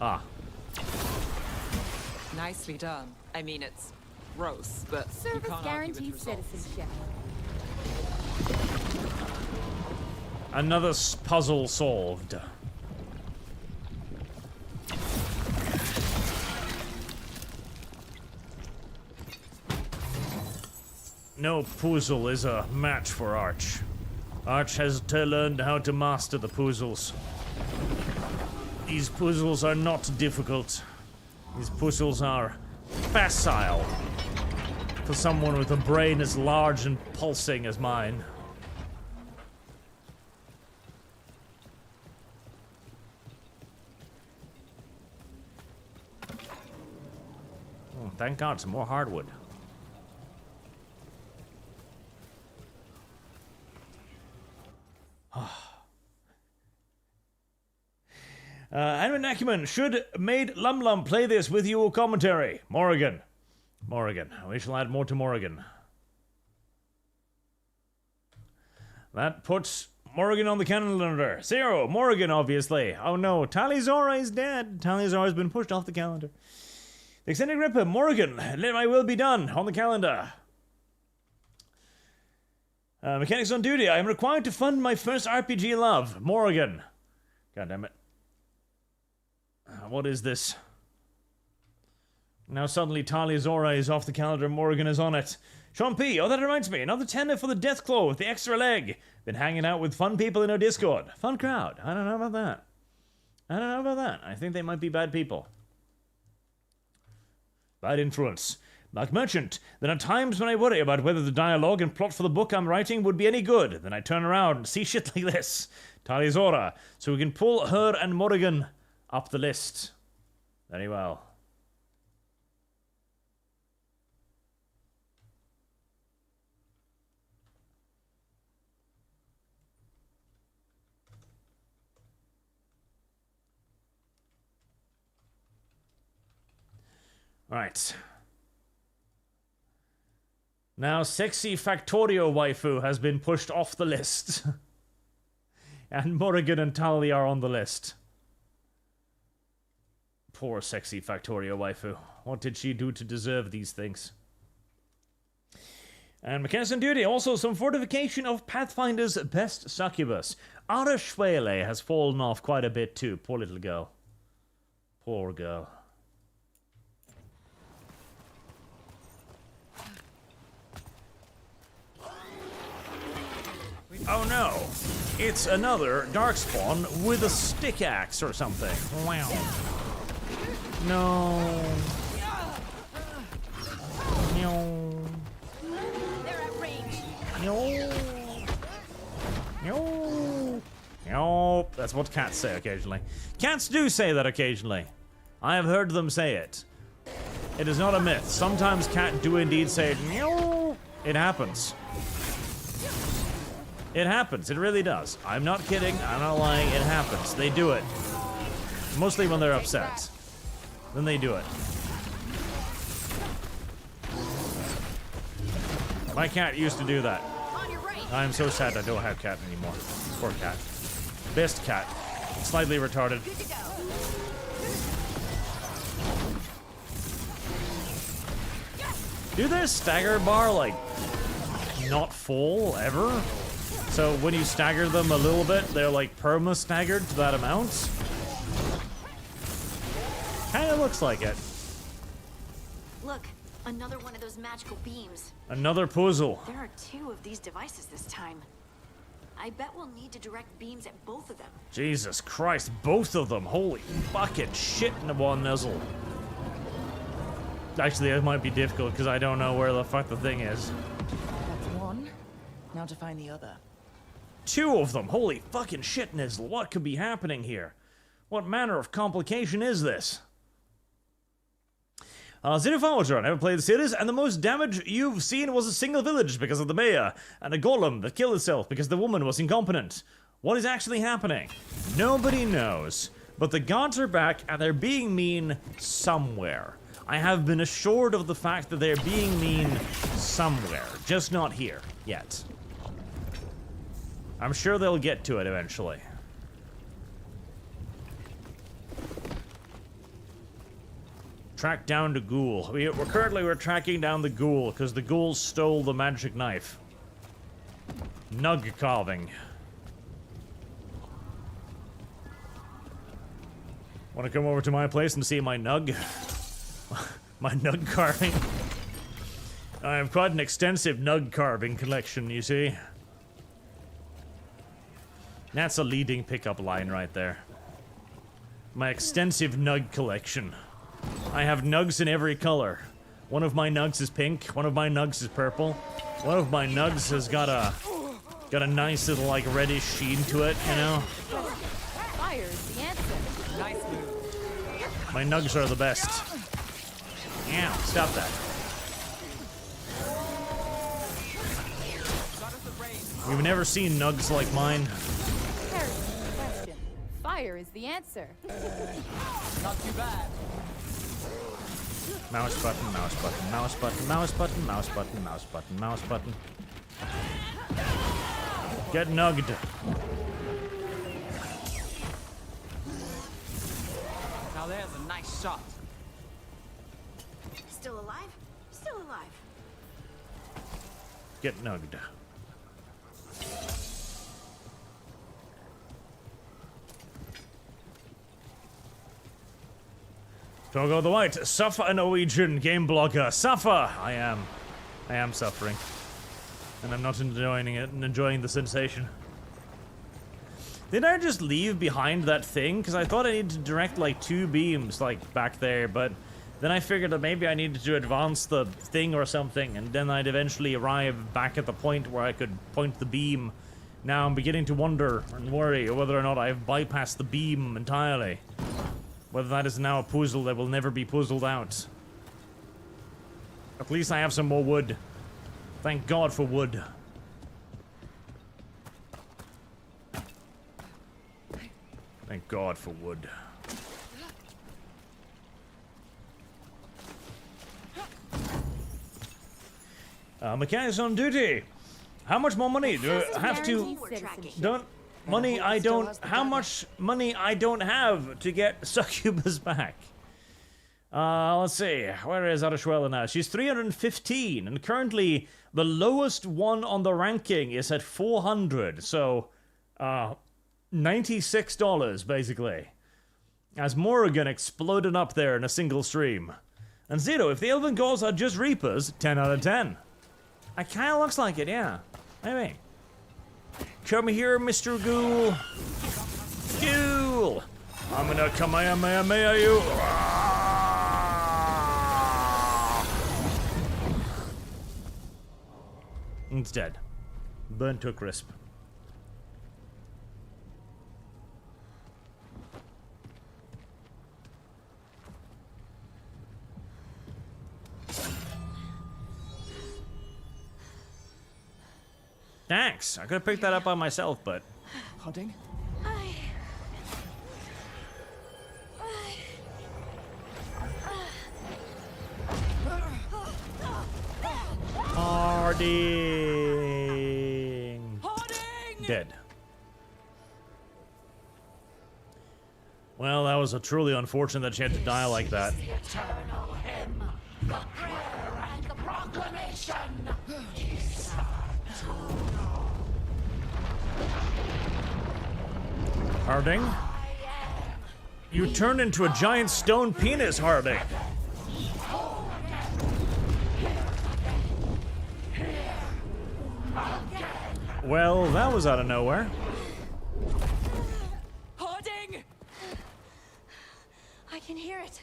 Ah. Nicely done. I mean, it's gross, but service guarantees citizenship. Another puzzle solved. No puzzle is a match for Arch. Arch has learned how to master the puzzles. These puzzles are not difficult. These puzzles are facile for someone with a brain as large and pulsing as mine. Oh, thank God, some more hardwood. Anwin Acumen, should Maid Lum play this with you commentary? Morrigan. We shall add more to Morrigan. That puts Morrigan on the calendar. 0, Morrigan, obviously. Oh no, Talizora is dead. Talizora has been pushed off the calendar. The Extended Gripper, Morrigan, let my will be done, on the calendar. Mechanics on duty, I am required to fund my first RPG love. Morrigan. God damn it. What is this? Now suddenly Talizora is off the calendar, Morrigan is on it. Sean P, oh that reminds me, another tender for the Deathclaw with the extra leg. Been hanging out with fun people in our Discord. Fun crowd. I don't know about that. I think they might be bad people. Bad influence. Like Merchant, there are times when I worry about whether the dialogue and plot for the book I'm writing would be any good. Then I turn around and see shit like this. Talizora, so we can pull her and Morrigan up the list. Very well. Right. Now, sexy Factorio waifu has been pushed off the list. And Morrigan and Tali are on the list. Poor sexy Factorio waifu. What did she do to deserve these things? And Mechanics on Duty, also some fortification of Pathfinder's best succubus. Ara Schwele has fallen off quite a bit too. Poor little girl. Poor girl. Oh no! It's another Darkspawn with a stick axe or something. Wow. No. No. They're at range. No. No. Nope. That's what cats say occasionally. Cats do say that occasionally. I have heard them say it. It is not a myth. Sometimes cats do indeed say, no. It happens. It happens. It really does. I'm not kidding. I'm not lying. It happens. They do it. Mostly when they're upset. Then they do it. My cat used to do that. I'm so sad I don't have cat anymore. Poor cat. Best cat. Slightly retarded. Do their stagger bar like not fall ever. So when you stagger them a little bit, they're like perma-staggered to that amount. Kinda looks like it. Look, another one of those magical beams. Another puzzle. There are 2 of these devices this time. I bet we'll need to direct beams at both of them. Jesus Christ, both of them. Holy fucking shit in the one nizzle. Actually, that might be difficult because I don't know where the fuck the thing is. That's one. Now to find the other. 2 of them. Holy fucking shit, Nizzle. What could be happening here? What manner of complication is this? Xenophager, never played the cities, and the most damage you've seen was a single village because of the mayor, and a golem that killed itself because the woman was incompetent. What is actually happening? Nobody knows. But the gods are back, and they're being mean somewhere. I have been assured of the fact that they're being mean somewhere, just not here yet. I'm sure they'll get to it eventually. Track down the ghoul. We're currently tracking down the ghoul because the ghoul stole the magic knife. Nug carving. Want to come over to my place and see my nug? My nug carving. I have quite an extensive nug carving collection, you see. That's a leading pickup line right there. My extensive nug collection. I have nugs in every color. One of my nugs is pink, one of my nugs is purple. One of my nugs has got a nice little like reddish sheen to it, you know? Fire is the answer. Nice move. My nugs are the best. Yeah, stop that. You've never seen nugs like mine. Question. Fire is the answer. Not too bad. Mouse button, mouse button, mouse button, mouse button, mouse button, mouse button, mouse button. Get nugged. Now there's a nice shot. Still alive? Still alive. Get nugged. Togo the White, suffer a Norwegian game blogger. Suffer! I am suffering. And I'm not enjoying it and enjoying the sensation. Did I just leave behind that thing? Because I thought I needed to direct like 2 beams like back there, but then I figured that maybe I needed to advance the thing or something, and then I'd eventually arrive back at the point where I could point the beam. Now I'm beginning to wonder and worry whether or not I've bypassed the beam entirely. Whether that is now a puzzle that will never be puzzled out. At least I have some more wood. Thank God for wood. Thank God for wood. Mechanics on duty. How much more money do I have to... How much money I don't have to get Succubus back? Let's see. Where is Arashwella now? She's 315, and currently the lowest one on the ranking is at 400. So, $96, basically. As Morrigan exploded up there in a single stream. And Zero, if the Elven Gods are just Reapers, 10 out of 10. It kinda looks like it, yeah. Maybe. Come here, Mr. Ghoul. Ghoul! I'm gonna Kamehameha you. It's dead. Burnt to a crisp. Thanks. I could have picked that up by myself, but... Pudding? Harding! Dead. Well, that was a truly unfortunate that she had to die like that. Eternal hymn, the prayer and the proclamation. Harding? You turned into a giant stone penis, Harding. Well, that was out of nowhere. Harding! I can hear it.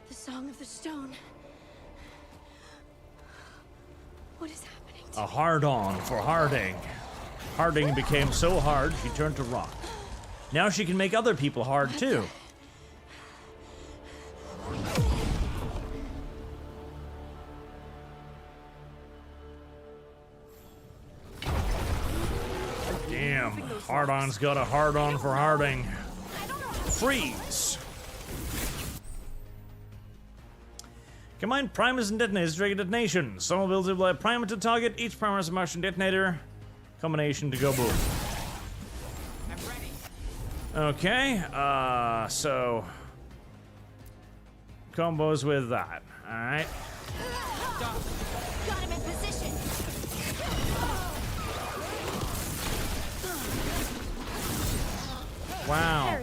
The song of the stone. What is happening to A hard-on for Harding. Harding became so hard, she turned to rock. Now she can make other people hard, too. Damn, Hard-on's got a hard-on for Harding. Freeze! Combine primers and detonators to trigger detonation. Some ability to apply a primer to target. Each primer has a motion detonator. Combination to go boom. I'm ready. Okay, so combos with that. Alright. Got him in position. Wow.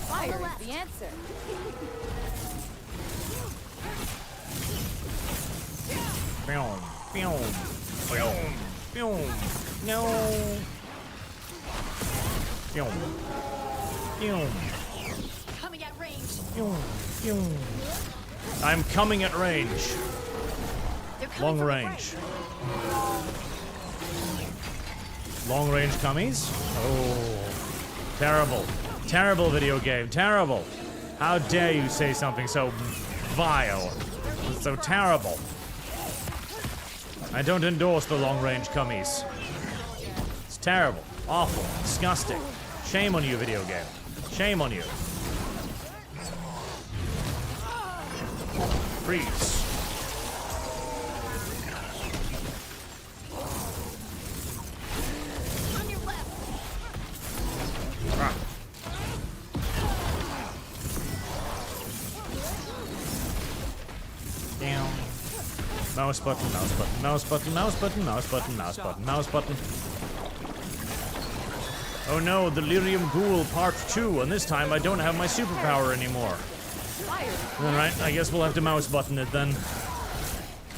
Fire is the answer. Boom, boom, boom, boom. No. Boom. Boom. Coming at range. Boom. Boom. I'm coming at range. Long range. Long range cummies? Oh. Terrible. Terrible video game. Terrible. How dare you say something so vile. So terrible. I don't endorse the long range cummies. It's terrible. Awful. Disgusting. Shame on you, video game. Shame on you. Freeze. On your left. Ah. Down. Mouse button, mouse button, mouse button, mouse button, mouse button, mouse button, mouse button. Oh no, the Lyrium Ghoul Part 2, and this time I don't have my superpower anymore. Alright, I guess we'll have to mouse button it then.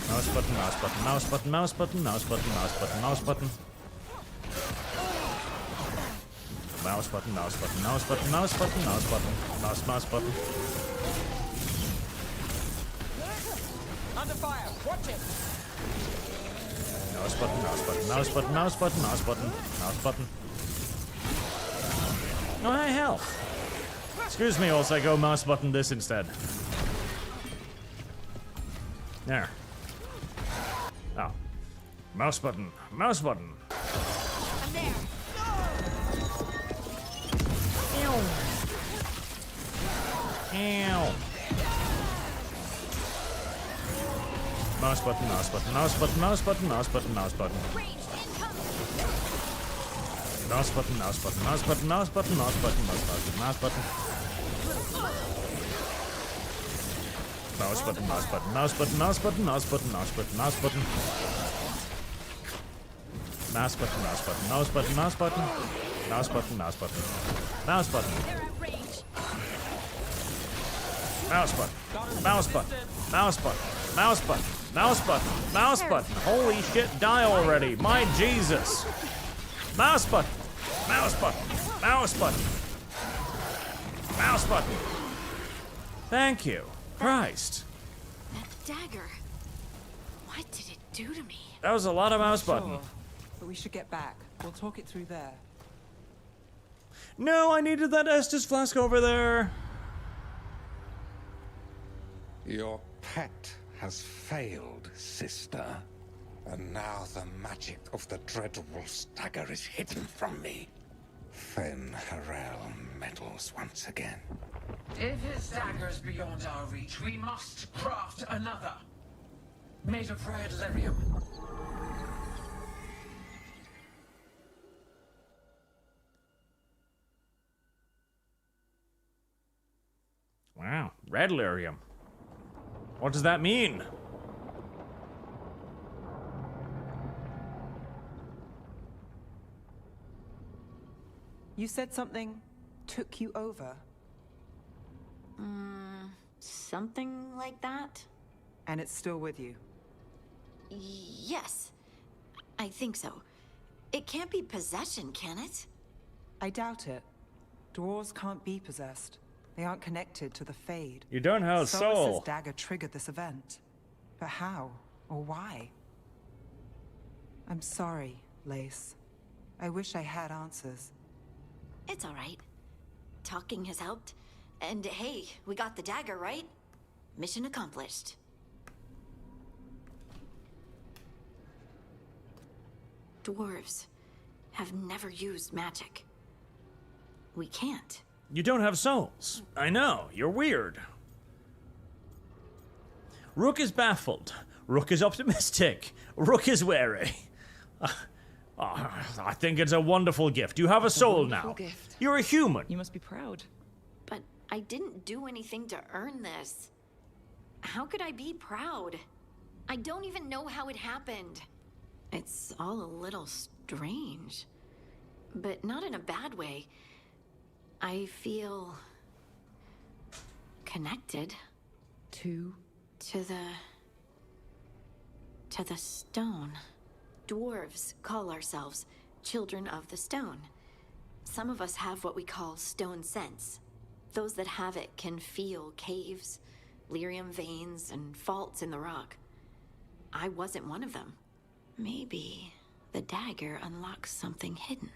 Mouse button, mouse button, mouse button, mouse button, mouse button, mouse button, mouse button. Mouse button, mouse button, mouse button, mouse button, mouse button, mouse button. Under fire. Watch it. Mouse button, mouse button, mouse button, mouse button, mouse button, mouse button. Oh, hey, hell. Excuse me, also I go mouse button this instead. There. Oh. Mouse button, mouse button. I'm there. Ow. Mouse button, mouse button, mouse button, mouse button, mouse button, mouse button. Mouse button, mouse button, mouse button, mouse button, mouse button, mouse button, mouse button. Mouse button, mouse button, mouse button, mouse button, mouse button, mouse button, mouse button. Mouse button, mouse button, mouse button, mouse button. Mouse button, mouse button. Mouse button. Mouse button. Mouse button. Mouse button. Mouse button. Mouse button. Mouse button. Holy shit, die already. My Jesus. Mouse button. Mouse button. Mouse button. Mouse button. Thank you. Christ. That dagger. What did it do to me? That was a lot of mouse button. Sure. But we should get back. We'll talk it through there. No, I needed that Estus flask over there. Your pet has failed, sister. And now the magic of the Dreadwolf's dagger is hidden from me. Fen Harel meddles once again. If his dagger's beyond our reach, we must craft another. Made of red lyrium. Wow, red lyrium. What does that mean? You said something took you over. Something like that? And it's still with you? Yes. I think so. It can't be possession, can it? I doubt it. Dwarves can't be possessed. They aren't connected to the Fade. You don't have a soul. Solus's dagger triggered this event. But how? Or why? I'm sorry, Lace. I wish I had answers. It's all right. Talking has helped. And hey, we got the dagger, right? Mission accomplished. Dwarves have never used magic. We can't. You don't have souls. I know, you're weird. Rook is baffled. Rook is optimistic. Rook is wary. I think it's a wonderful gift. You have a soul now. Gift. You're a human. You must be proud. But I didn't do anything to earn this. How could I be proud? I don't even know how it happened. It's all a little strange. But not in a bad way. I feel connected. To the stone. Dwarves call ourselves children of the stone. Some of us have what we call stone sense. Those that have it can feel caves, lyrium veins, and faults in the rock. I wasn't one of them. Maybe the dagger unlocks something hidden.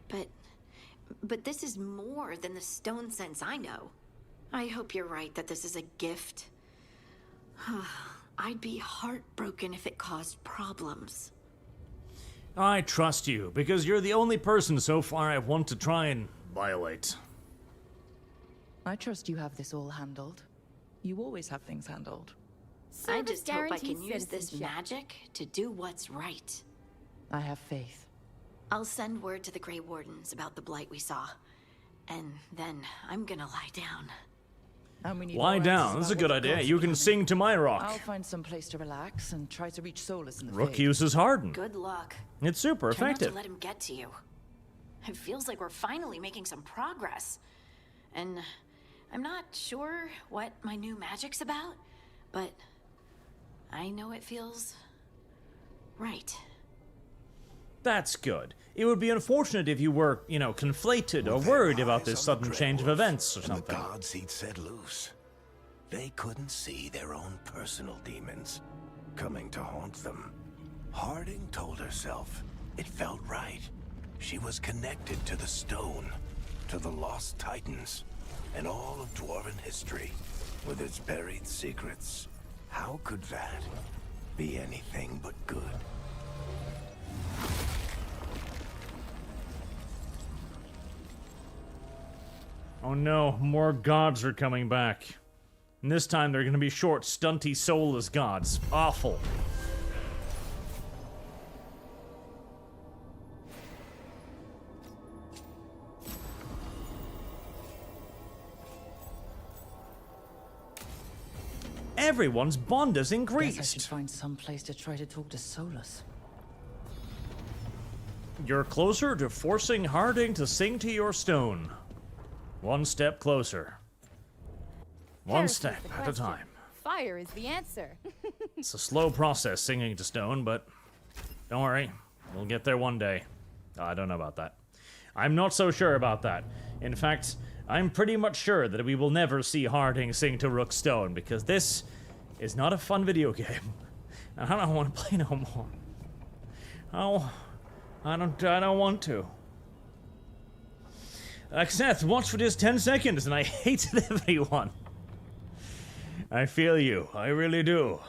But this is more than the stone sense I know. I hope you're right that this is a gift. I'd be heartbroken if it caused problems. I trust you, because you're the only person so far I want to try and violate. I trust you have this all handled. You always have things handled. I just hope I can guarantees use this citizenship. magic to do what's right. I have faith. I'll send word to the Grey Wardens about the blight we saw. And then I'm gonna lie down. And we need Lie more down, answers that's a about good what the idea. gods You are can planning. sing to my rock. I'll find some place to relax and try to reach Solus in the Rook Fade. uses Harden. Good luck. It's super Try not effective. to let him get to you. It feels like we're finally making some progress. And I'm not sure what my new magic's about, but I know it feels right. That's good. It would be unfortunate if you were, conflated or worried about this sudden change of events or And the something. gods he'd set loose. They couldn't see their own personal demons coming to haunt them. Harding told herself it felt right. She was connected to the stone, to the lost titans, and all of dwarven history, with its buried secrets. How could that be anything but good? Oh no, more gods are coming back. And this time they're gonna be short, stunty, soulless gods. Awful. Everyone's bond has Guess I should increased. find some place to try to talk to Solus. You're closer to forcing Harding to sing to your stone. One step closer. One Heresy's step the at a question. time. Fire is the answer. It's a slow process singing to stone, but don't worry, we'll get there one day. I don't know about that. I'm not so sure about that. In fact, I'm pretty much sure that we will never see Harding sing to Rookstone, because this is not a fun video game. I don't want to play no more. Oh, I don't want to. Seth, watch for just 10 seconds, and I hated everyone. I feel you. I really do.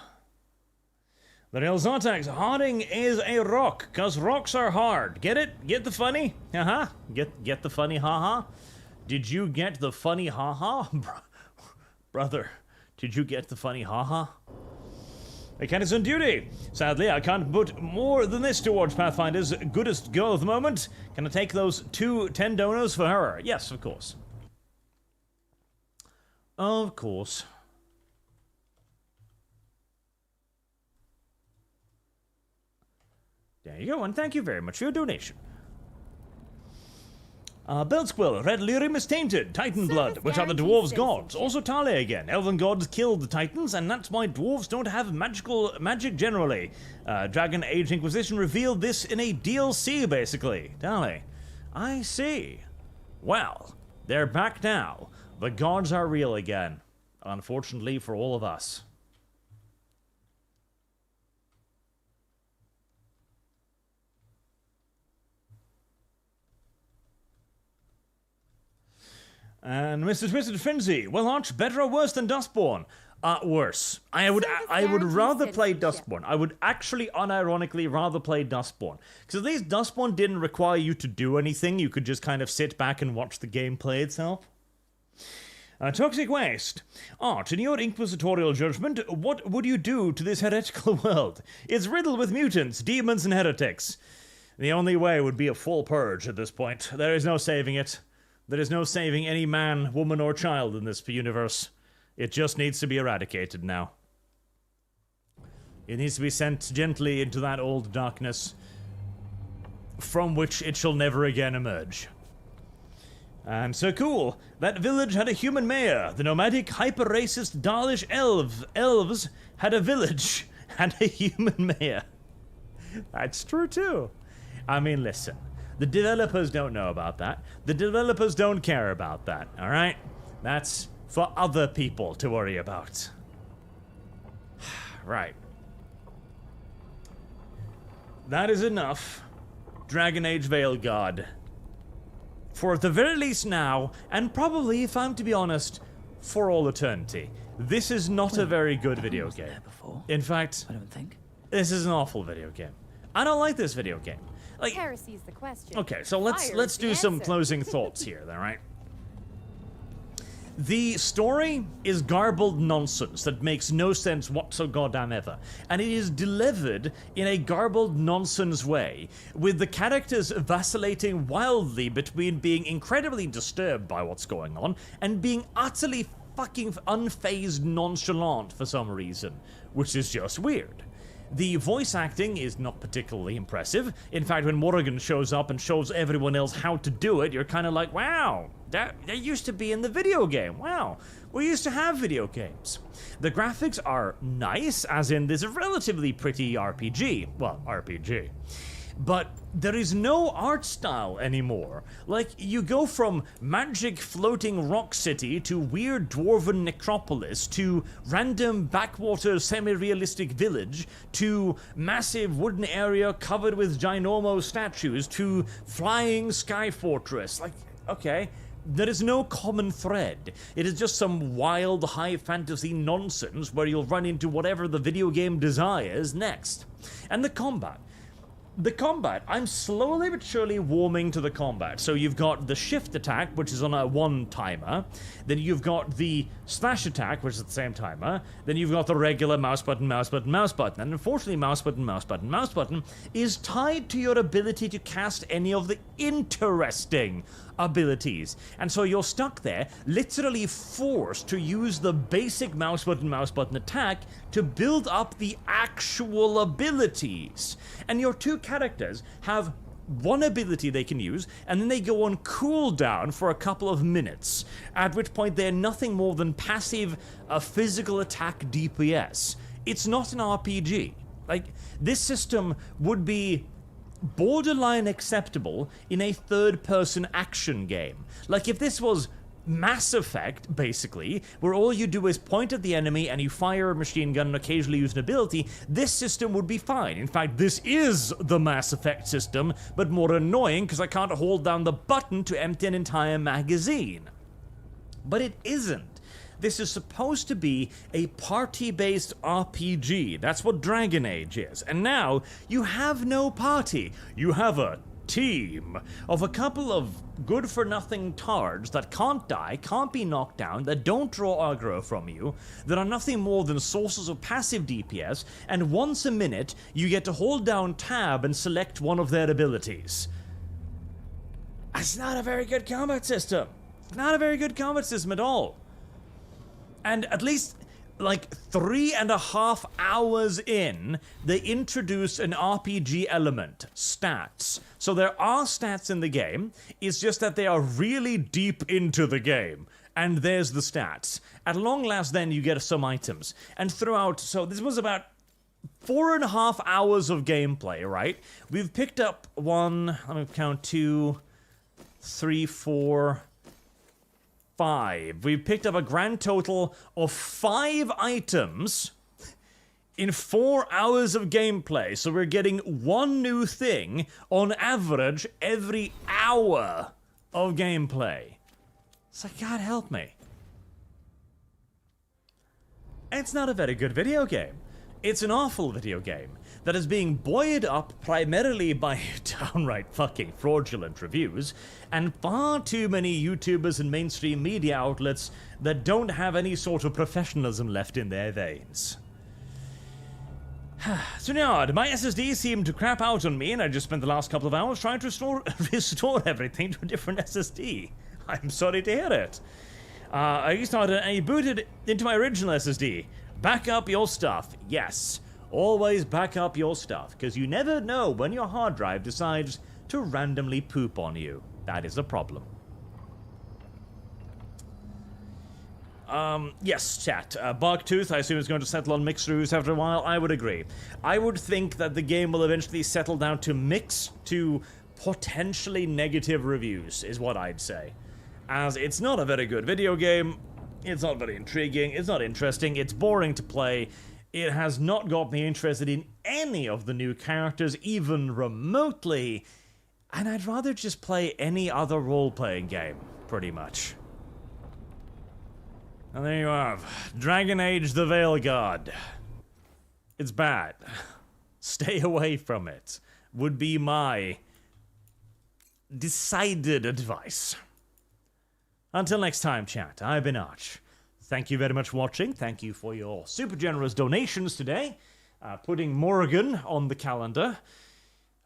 The real Zotax, Harding is a rock, cause rocks are hard. Get it? Get the funny? Uh-huh. Get the funny haha? Did you get the funny haha? Brother, did you get the funny haha? I can't, it's on duty. Sadly, I can't put more than this towards Pathfinder's goodest girl of the moment. Can I take those 2 10 donos for her? Yes, of course. Of course. There you go, and thank you very much for your donation. Beltsquill, red lyrium is tainted, Titan blood, which are the dwarves' gods. Also Tale again. Elven gods killed the Titans, and that's why dwarves don't have magic generally. Dragon Age Inquisition revealed this in a DLC, basically. Tale. I see. Well, they're back now. The gods are real again. Unfortunately for all of us. And Mr. Twisted Frenzy, well, Arch, better or worse than Dustborne? Worse. I would rather play Dustborne. I would actually unironically rather play Dustborne. Because at least Dustborne didn't require you to do anything. You could just kind of sit back and watch the gameplay itself. Toxic Waste. Arch, in your inquisitorial judgment, what would you do to this heretical world? It's riddled with mutants, demons, and heretics. The only way would be a full purge at this point. There is no saving it. There is no saving any man, woman, or child in this universe. It just needs to be eradicated now. It needs to be sent gently into that old darkness, from which it shall never again emerge. And so cool, that village had a human mayor. The nomadic, hyper-racist, Dalish elves had a village and a human mayor. That's true too. I mean, listen. The developers don't know about that. The developers don't care about that, alright? That's for other people to worry about. Right. That is enough. Dragon Age Veilguard. For at the very least now, and probably, if I'm to be honest, for all eternity. This is not a very good video game. In fact, I don't think. This is an awful video game. I don't like this video game. Like, heresy's the question. Okay, so let's do some closing thoughts here, then, right? The story is garbled nonsense that makes no sense whatsoever, and it is delivered in a garbled nonsense way, with the characters vacillating wildly between being incredibly disturbed by what's going on and being utterly fucking unfazed nonchalant for some reason, which is just weird. The voice acting is not particularly impressive. In fact, when Morrigan shows up and shows everyone else how to do it, you're kind of like, wow, that used to be in the video game. Wow, we used to have video games. The graphics are nice, as in this relatively pretty RPG. Well, RPG. But there is no art style anymore. Like, you go from magic floating rock city to weird dwarven necropolis to random backwater semi-realistic village to massive wooden area covered with ginormo statues to flying sky fortress. Like, okay, there is no common thread. It is just some wild high fantasy nonsense where you'll run into whatever the video game desires next. And the combat. The combat, I'm slowly but surely warming to the combat. So you've got the shift attack, which is on a one timer. Then you've got the slash attack, which is at the same timer. Then you've got the regular mouse button, mouse button, mouse button. And unfortunately, mouse button, mouse button, mouse button is tied to your ability to cast any of the interesting abilities. And so you're stuck there, literally forced to use the basic mouse button attack to build up the actual abilities. And your two characters have one ability they can use, and then they go on cooldown for a couple of minutes, at which point they're nothing more than passive physical attack DPS. It's not an RPG. Like, this system would be borderline acceptable in a third-person action game. Like, if this was Mass Effect, basically, where all you do is point at the enemy and you fire a machine gun and occasionally use an ability, this system would be fine. In fact, this is the Mass Effect system, but more annoying because I can't hold down the button to empty an entire magazine. But it isn't. This is supposed to be a party-based RPG. That's what Dragon Age is. And now, you have no party. You have a team of a couple of good-for-nothing tards that can't die, can't be knocked down, that don't draw aggro from you, that are nothing more than sources of passive DPS, and once a minute, you get to hold down tab and select one of their abilities. That's not a very good combat system. Not a very good combat system at all. And at least like 3.5 hours in, they introduce an RPG element, stats. So there are stats in the game, it's just that they are really deep into the game. And there's the stats. At long last then you get some items. And throughout, so this was about 4.5 hours of gameplay, right? We've picked up one, let me count, 2, 3, 4... 5. We've picked up a grand total of 5 items in 4 hours of gameplay. So we're getting one new thing on average every hour of gameplay. It's like, God help me. It's not a very good video game. It's an awful video game that is being buoyed up primarily by downright fucking fraudulent reviews and far too many YouTubers and mainstream media outlets that don't have any sort of professionalism left in their veins. So now, my SSD seemed to crap out on me and I just spent the last couple of hours trying to restore everything to a different SSD. I'm sorry to hear it. I restarted and I booted into my original SSD. Back up your stuff, yes. Always back up your stuff, because you never know when your hard drive decides to randomly poop on you. That is a problem. Yes, chat. Barktooth, I assume, is going to settle on mixed reviews after a while. I would agree. I would think that the game will eventually settle down to mixed to potentially negative reviews, is what I'd say. As it's not a very good video game, it's not very intriguing, it's not interesting, it's boring to play. It has not got me interested in any of the new characters, even remotely, and I'd rather just play any other role-playing game, pretty much. And there you have, Dragon Age the Veilguard. It's bad. Stay away from it, would be my decided advice. Until next time, chat, I've been Arch. Thank you very much for watching. Thank you for your super generous donations today. Putting Morrigan on the calendar.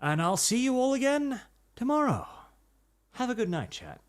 And I'll see you all again tomorrow. Have a good night, chat.